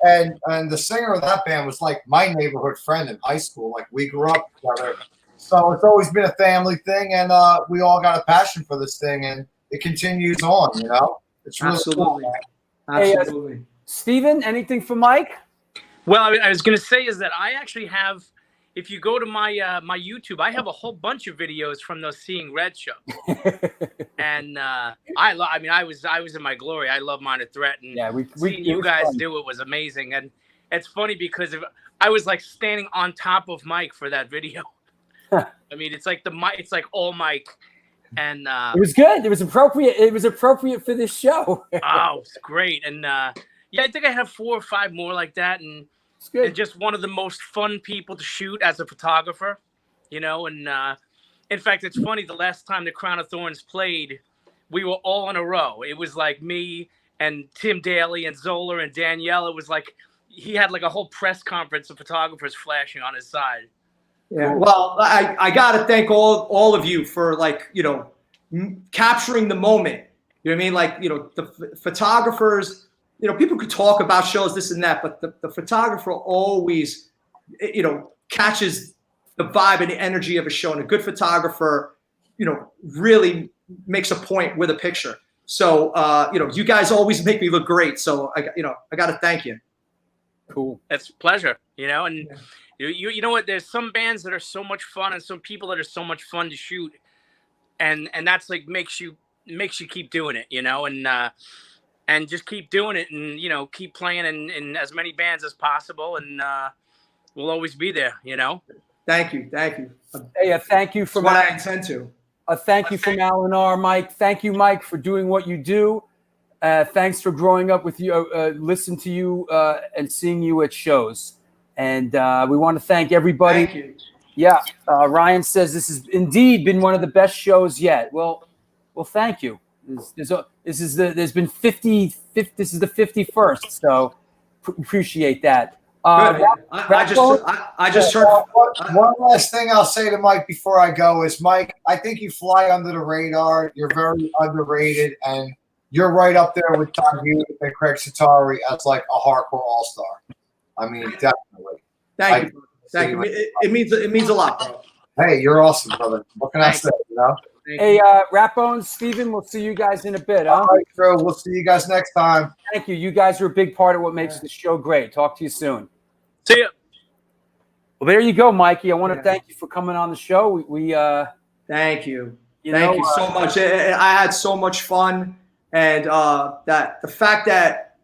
and the singer of that band was like my neighborhood friend in high school. Like we grew up together, so it's always been a family thing, and we all got a passion for this thing, and it continues on. It's really absolutely, cool. absolutely. Steven, anything for Mike? Well, I was going to say is that I actually have, if you go to my my YouTube, I have a whole bunch of videos from those Seeing Red shows. And I was in my glory. I love Minor Threat, and seeing you guys do it was amazing. And it's funny because I was like standing on top of Mike for that video. I mean, it's like it's like all Mike. And it was good. It was appropriate. It was appropriate for this show. Oh, it's great. And I think I have 4 or 5 more like that, and it's good. And just one of the most fun people to shoot as a photographer, And in fact, it's funny. The last time the Crown of Thorns played, we were all in a row. It was like me and Tim Daly and Zola and Danielle. It was like he had like a whole press conference of photographers flashing on his side. Yeah. Well, I got to thank all of you for capturing the moment. You know what I mean? The photographers. People could talk about shows, this and that, but the photographer always, catches the vibe and the energy of a show. And a good photographer, really makes a point with a picture. So, you guys always make me look great. So I got to thank you. Cool. It's a pleasure, and you know what? There's some bands that are so much fun and some people that are so much fun to shoot. And that's makes you keep doing it, and just keep doing it and, keep playing in as many bands as possible. And we'll always be there, Thank you. Hey, a thank you from what I intend to. A thank you from Alan R. Mike. Thank you, Mike, for doing what you do. Thanks for growing up with you, listen to you and seeing you at shows. And we want to thank everybody. Thank you. Yeah, Ryan says this has indeed been one of the best shows yet. Well, thank you. There's been 50. This is the 51st, so appreciate that. I just heard. One last thing I'll say to Mike before I go is, Mike, I think you fly under the radar. You're very underrated, and you're right up there with Tom Hughes and Craig Satari as like a hardcore all-star. I mean, definitely. Thank you. Thank you. It means a lot, bro. Hey, you're awesome, brother. What can I say? You know. Hey, Rat Bones, Steven, we'll see you guys in a bit. Huh? All right, Drew. We'll see you guys next time. Thank you. You guys are a big part of what makes the show great. Talk to you soon. See ya. Well, there you go, Mikey. I want to thank you for coming on the show. Thank you. Thank you so much. I had so much fun, and that the fact that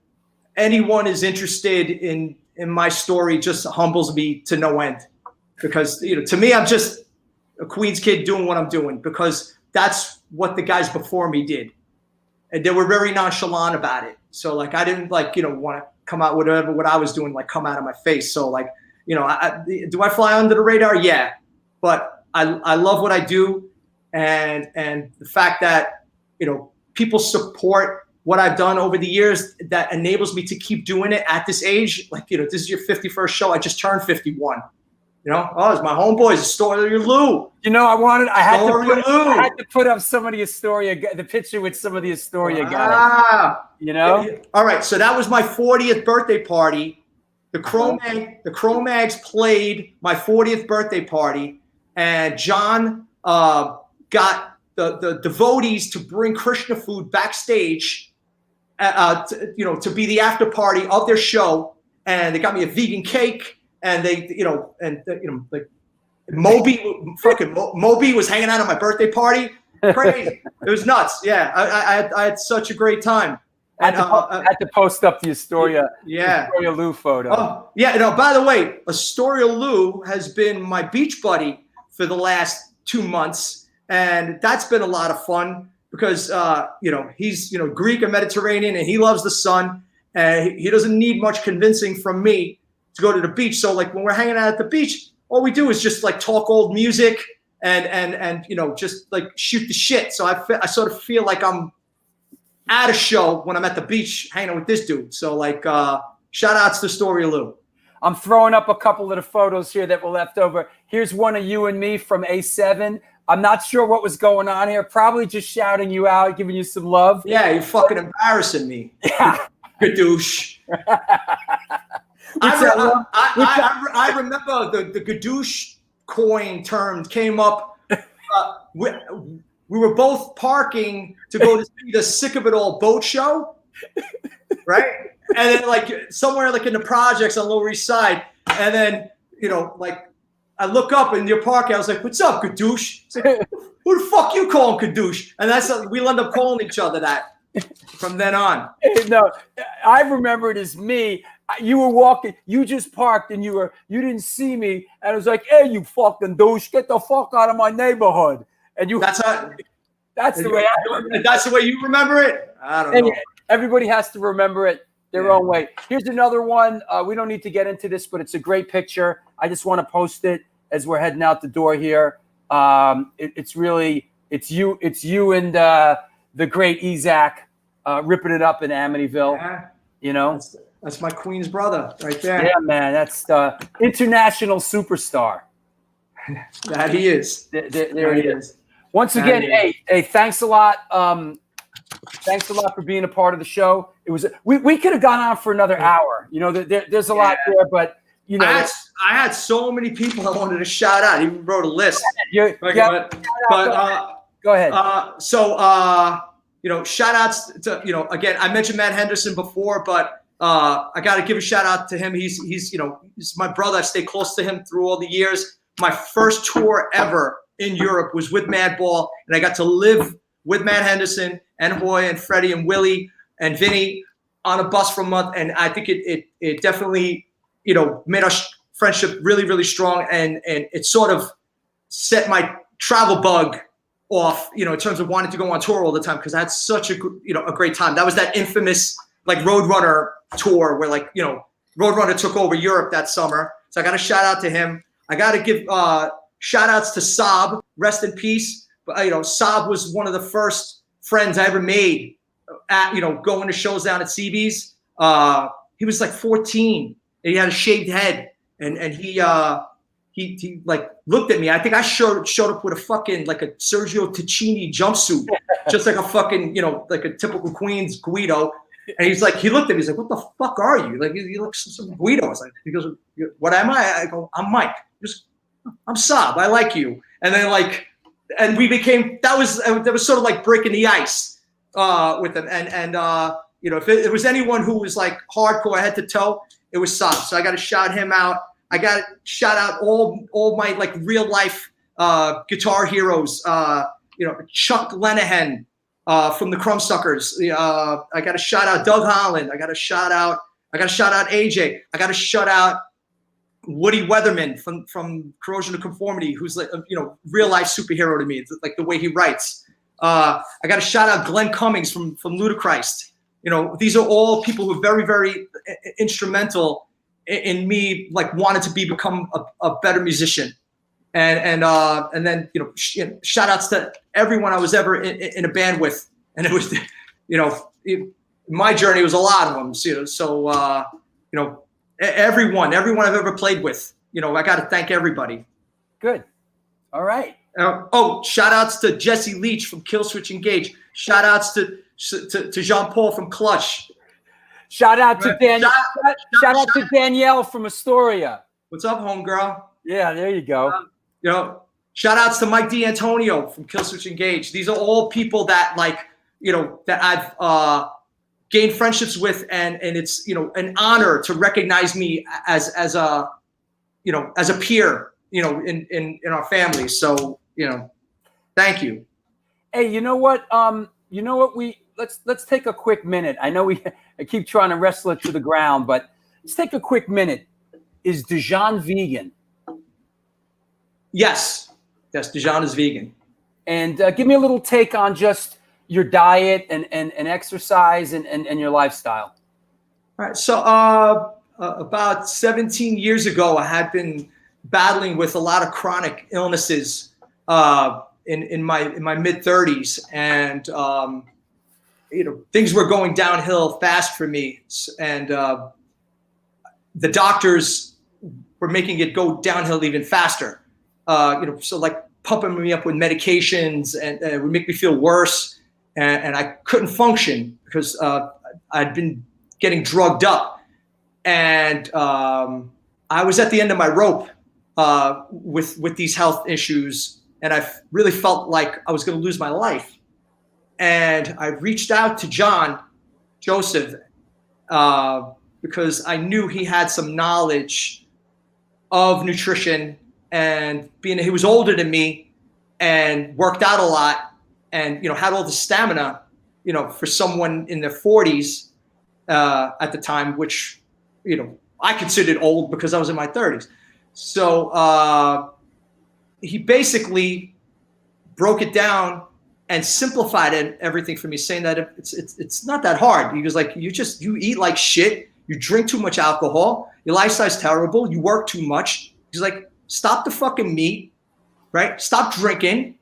anyone is interested in my story just humbles me to no end. Because to me, I'm just a Queens kid doing what I'm doing because that's what the guys before me did, and they were very nonchalant about it. So like I didn't want to come out whatever what I was doing come out of my face. So like do I fly under the radar? Yeah, but I love what I do, and the fact that people support what I've done over the years that enables me to keep doing it at this age. Like this is your 51st show. I just turned 51. It's my homeboys, Astoria Lou. I had to put up some of the Astoria, the picture with some of the Astoria guys. All right, so that was my 40th birthday party. The Cro-Mags played my 40th birthday party, and John got the devotees to bring Krishna food backstage, to be the after party of their show, and they got me a vegan cake. And like Moby was hanging out at my birthday party. Crazy. It was nuts. Yeah, I had such a great time. I had to post up the Astoria Lou photo. Oh, yeah. By the way, Astoria Lou has been my beach buddy for the last 2 months, and that's been a lot of fun because he's Greek and Mediterranean, and he loves the sun, and he doesn't need much convincing from me to go to the beach. So like when we're hanging out at the beach, all we do is just like talk old music and just like shoot the shit. So I sort of feel like I'm at a show when I'm at the beach hanging out with this dude. So like shout outs to Astoria Lou. I'm throwing up a couple of the photos here that were left over. Here's one of you and me from A7. I'm not sure what was going on here. Probably just shouting you out, giving you some love. Yeah, you're fucking embarrassing me. Yeah. Gadoosh. I remember the gadoosh coin term came up. We were both parking to go to see the Sick of It All boat show, right? And then like somewhere like in the projects on Lower East Side, and then I look up and you're parking. I was like, "What's up, gadoosh?" Like, who the fuck you calling gadoosh? And we'll end up calling each other that from then on. No, I remember it as me. You were walking, you just parked and you didn't see me. And I was like, "Hey, you fucking douche, get the fuck out of my neighborhood." And that's the way that's the way you remember it? I don't know. Everybody has to remember it their own way. Here's another one. We don't need to get into this, but it's a great picture. I just want to post it as we're heading out the door here. It's you and the great Ezak ripping it up in Amityville. Yeah. That's my Queen's brother right there. Yeah, man. That's the international superstar. That he is. There he is. Once again, hey, thanks a lot. Thanks a lot for being a part of the show. It was we could have gone on for another hour. There's a lot there, but I had so many people I wanted to shout out. He wrote a list. Go ahead. Shout outs to again. I mentioned Matt Henderson before, but I got to give a shout out to him. He's my brother. I stayed close to him through all the years. My first tour ever in Europe was with Madball, and I got to live with Matt Henderson and Hoy and Freddie and Willie and Vinny on a bus for a month. And I think it definitely, made us friendship really, really strong, and it sort of set my travel bug off, in terms of wanting to go on tour all the time, because I had such a great time. That was that infamous like Roadrunner tour where Roadrunner took over Europe that summer. So I got to shout out to him. I got to give shout outs to Saab, rest in peace. But Saab was one of the first friends I ever made at going to shows down at CB's. He was like 14 and he had a shaved head, and he like looked at me. I think I showed up with a fucking like a Sergio Tacchini jumpsuit, just like a fucking like a typical Queens Guido. And he looked at me. He's like, "What the fuck are you? Like, you look some Guido." I was like, he goes, "What am I?" I go, "I'm Mike." He goes, "I'm Saab. I like you." And then and we became, that was sort of like breaking the ice with him. And if it was anyone who was like hardcore head to toe, it was Saab. So I got to shout him out. I got to shout out all my like real life guitar heroes. Chuck Lenahan from the Crumbsuckers. I got to shout out Doug Holland. I got to shout out AJ. I got to shout out Woody Weatherman from Corrosion of Conformity, who's like real life superhero to me. It's like the way he writes. I got to shout out Glenn Cummings from Ludachrist. These are all people who are very, very instrumental in me like wanting to become a better musician. And then shout outs to everyone I was ever in a band with, and it was my journey was a lot of them. So everyone I've ever played with, I got to thank everybody. Good. All right. Shout outs to Jesse Leach from Killswitch Engage. Shout outs to Jean Paul from Clutch. Shout out to Shout out to Danielle from Astoria. What's up, homegirl? Yeah, there you go. Shout outs to Mike D'Antonio from Killswitch Engage. These are all people that that I've gained friendships with, and it's an honor to recognize me as a peer in our family. So thank you. Hey, you know what? Let's take a quick minute. I know I keep trying to wrestle it to the ground, but let's take a quick minute. Is Dijan vegan? Yes, Dijon is vegan. And give me a little take on just your diet and exercise and your lifestyle. All right. So about 17 years ago, I had been battling with a lot of chronic illnesses in my mid-30s, and things were going downhill fast for me, and the doctors were making it go downhill even faster. So like pumping me up with medications, and it would make me feel worse, and I couldn't function because I'd been getting drugged up, and I was at the end of my rope with these health issues, and I really felt like I was going to lose my life. And I reached out to John Joseph because I knew he had some knowledge of nutrition, and being he was older than me and worked out a lot, and had all the stamina, for someone in their 40s at the time, which I considered old because I was in my 30s. So he basically broke it down and simplified everything for me, saying that it's not that hard. He was like, you eat like shit, you drink too much alcohol, your lifestyle's terrible, you work too much. He's like, stop the fucking meat, right? Stop drinking,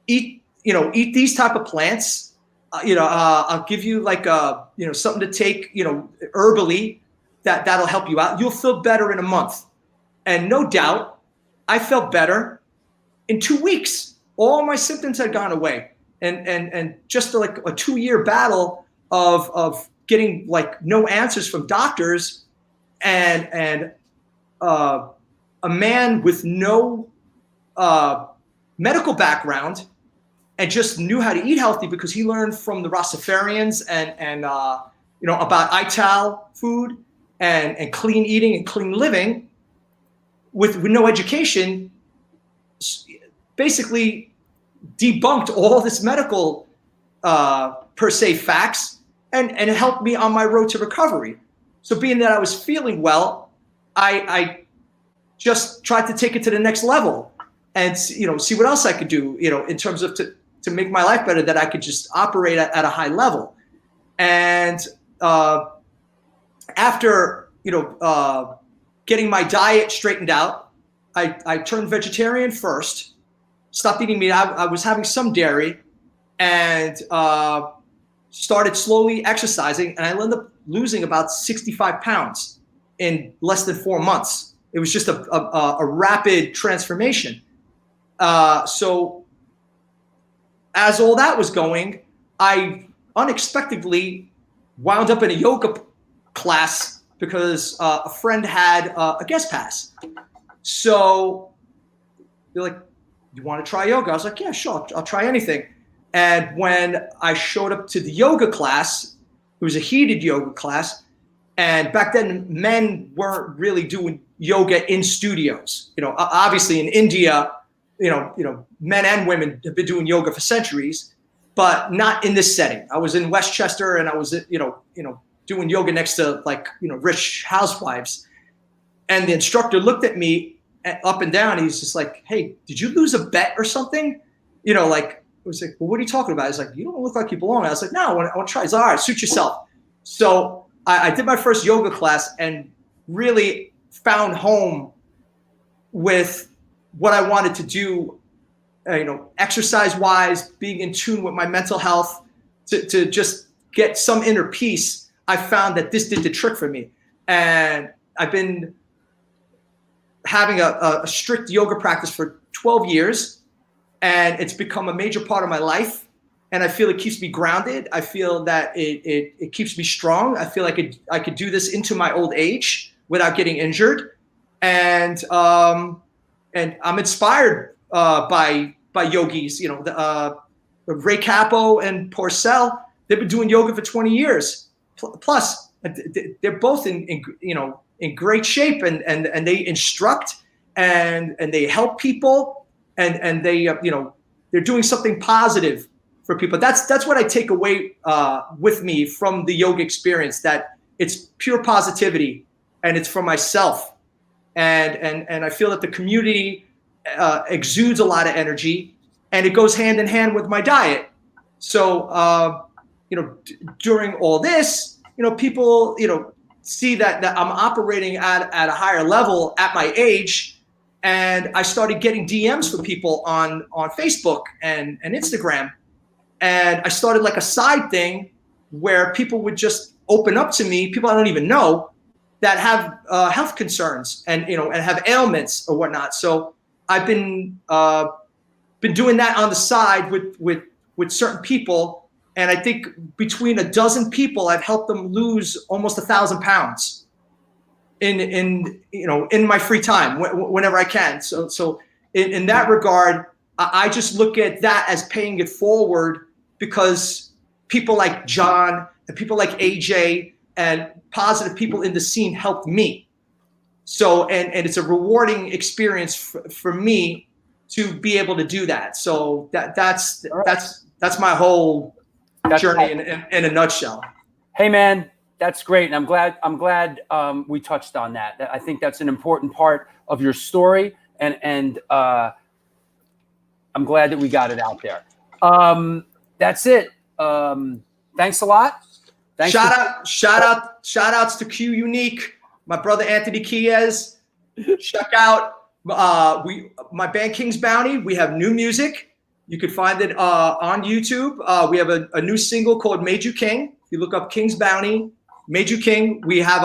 eat these type of plants. I'll give you like something to take, herbally that'll help you out. You'll feel better in a month. And no doubt, I felt better in 2 weeks. All my symptoms had gone away, and just like a 2-year battle of getting like no answers from doctors, and a man with no medical background, and just knew how to eat healthy because he learned from the Rastafarians and about ITAL food and clean eating and clean living with no education. Basically debunked all this medical per se facts and helped me on my road to recovery. So being that I was feeling well, I just tried to take it to the next level and, see what else I could do, in terms of to make my life better, that I could just operate at a high level. And after, getting my diet straightened out, I turned vegetarian first, stopped eating meat. I was having some dairy, and started slowly exercising, and I ended up losing about 65 pounds in less than 4 months. It was just a rapid transformation. So as all that was going, I unexpectedly wound up in a yoga class because a friend had a guest pass. So they're like, "You want to try yoga?" I was like, "Yeah, sure, I'll try anything." And when I showed up to the yoga class, it was a heated yoga class. And back then, men weren't really doing yoga in studios. Obviously in India, men and women have been doing yoga for centuries, but not in this setting. I was in Westchester, and I was, doing yoga next to rich housewives. And the instructor looked at me up and down. He's just like, "Hey, did you lose a bet or something?" I was like, "Well, what are you talking about?" He's like, "You don't look like you belong." I was like, "No, I want to try." He's like, "All right, suit yourself." So I did my first yoga class and really found home with what I wanted to do, exercise-wise, being in tune with my mental health, to just get some inner peace. I found that this did the trick for me. And I've been having a strict yoga practice for 12 years. And it's become a major part of my life. And I feel it keeps me grounded. I feel that it keeps me strong. I feel like I could do this into my old age without getting injured. And I'm inspired by yogis. Ray Capo and Porcel. They've been doing yoga for 20 years. Plus, they're both in great shape, and they instruct and they help people. And they, they're doing something positive for people. That's what I take away with me from the yoga experience, that it's pure positivity, and it's for myself. And I feel that the community exudes a lot of energy, and it goes hand in hand with my diet. So, during all this, people, see that I'm operating at a higher level at my age. And I started getting DMs from people on Facebook and Instagram. And I started like a side thing where people would just open up to me, people I don't even know, that have health concerns and have ailments or whatnot. So I've been doing that on the side with certain people. And I think between a dozen people, I've helped them lose almost 1,000 pounds. In my free time, whenever I can. So in that regard, I just look at that as paying it forward, because people like John and people like AJ and positive people in the scene helped me. So and it's a rewarding experience for me to be able to do that. So that's my whole journey in a nutshell. Hey man, that's great, and I'm glad we touched on that. I think that's an important part of your story, and I'm glad that we got it out there. That's it. Thanks a lot. Shout outs to Q Unique, my brother Anthony Kies. Check out my band King's Bounty. We have new music. You can find it on YouTube. We have a new single called Made You King. If you look up King's Bounty, Made You King. We have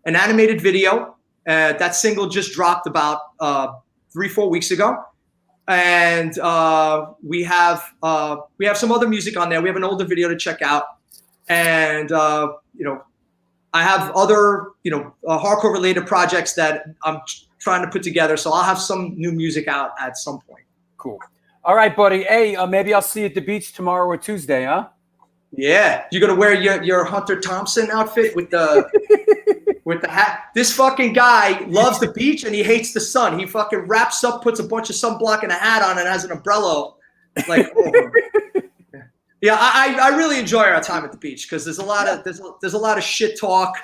an animated video. That single just dropped about 3-4 weeks ago, and we have some other music on there. We have an older video to check out, and I have other hardcore related projects that I'm trying to put together. So I'll have some new music out at some point. Cool. All right, buddy. Hey, maybe I'll see you at the beach tomorrow or Tuesday, huh? Yeah, you're gonna wear your Hunter Thompson outfit with the hat. This fucking guy loves the beach and he hates the sun. He fucking wraps up, puts a bunch of sunblock and a hat on, and has an umbrella. Like, oh. Yeah, I really enjoy our time at the beach because there's a lot of shit talk.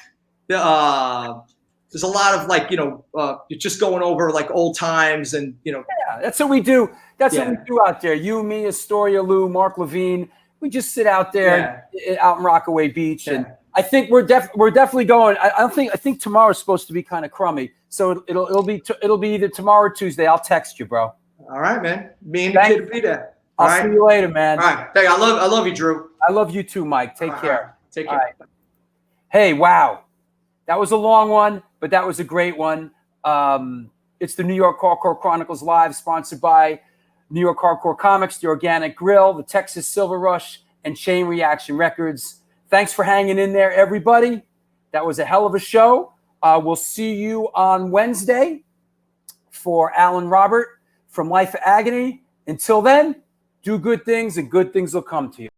there's a lot of like, you're just going over like old times and, Yeah, that's what we do. That's Yeah. what we do out there. You, me, Astoria, Lou, Mark Levine. We just sit out there out in Rockaway Beach, and I think we're definitely going. I think tomorrow's supposed to be kind of crummy, so it'll be either tomorrow or Tuesday. I'll text you, bro. All right, man. Me and the kid will be there. I'll see you later, man. All right. Hey, I love you, Drew. I love you too, Mike. Take care. All right. Take care. All right. Hey, wow. That was a long one, but that was a great one. It's the New York Hardcore Chronicles Live, sponsored by New York Hardcore Comics, The Organic Grill, the Texas Silver Rush, and Chain Reaction Records. Thanks for hanging in there, everybody. That was a hell of a show. We'll see you on Wednesday for Alan Robert from Life of Agony. Until then, do good things and good things will come to you.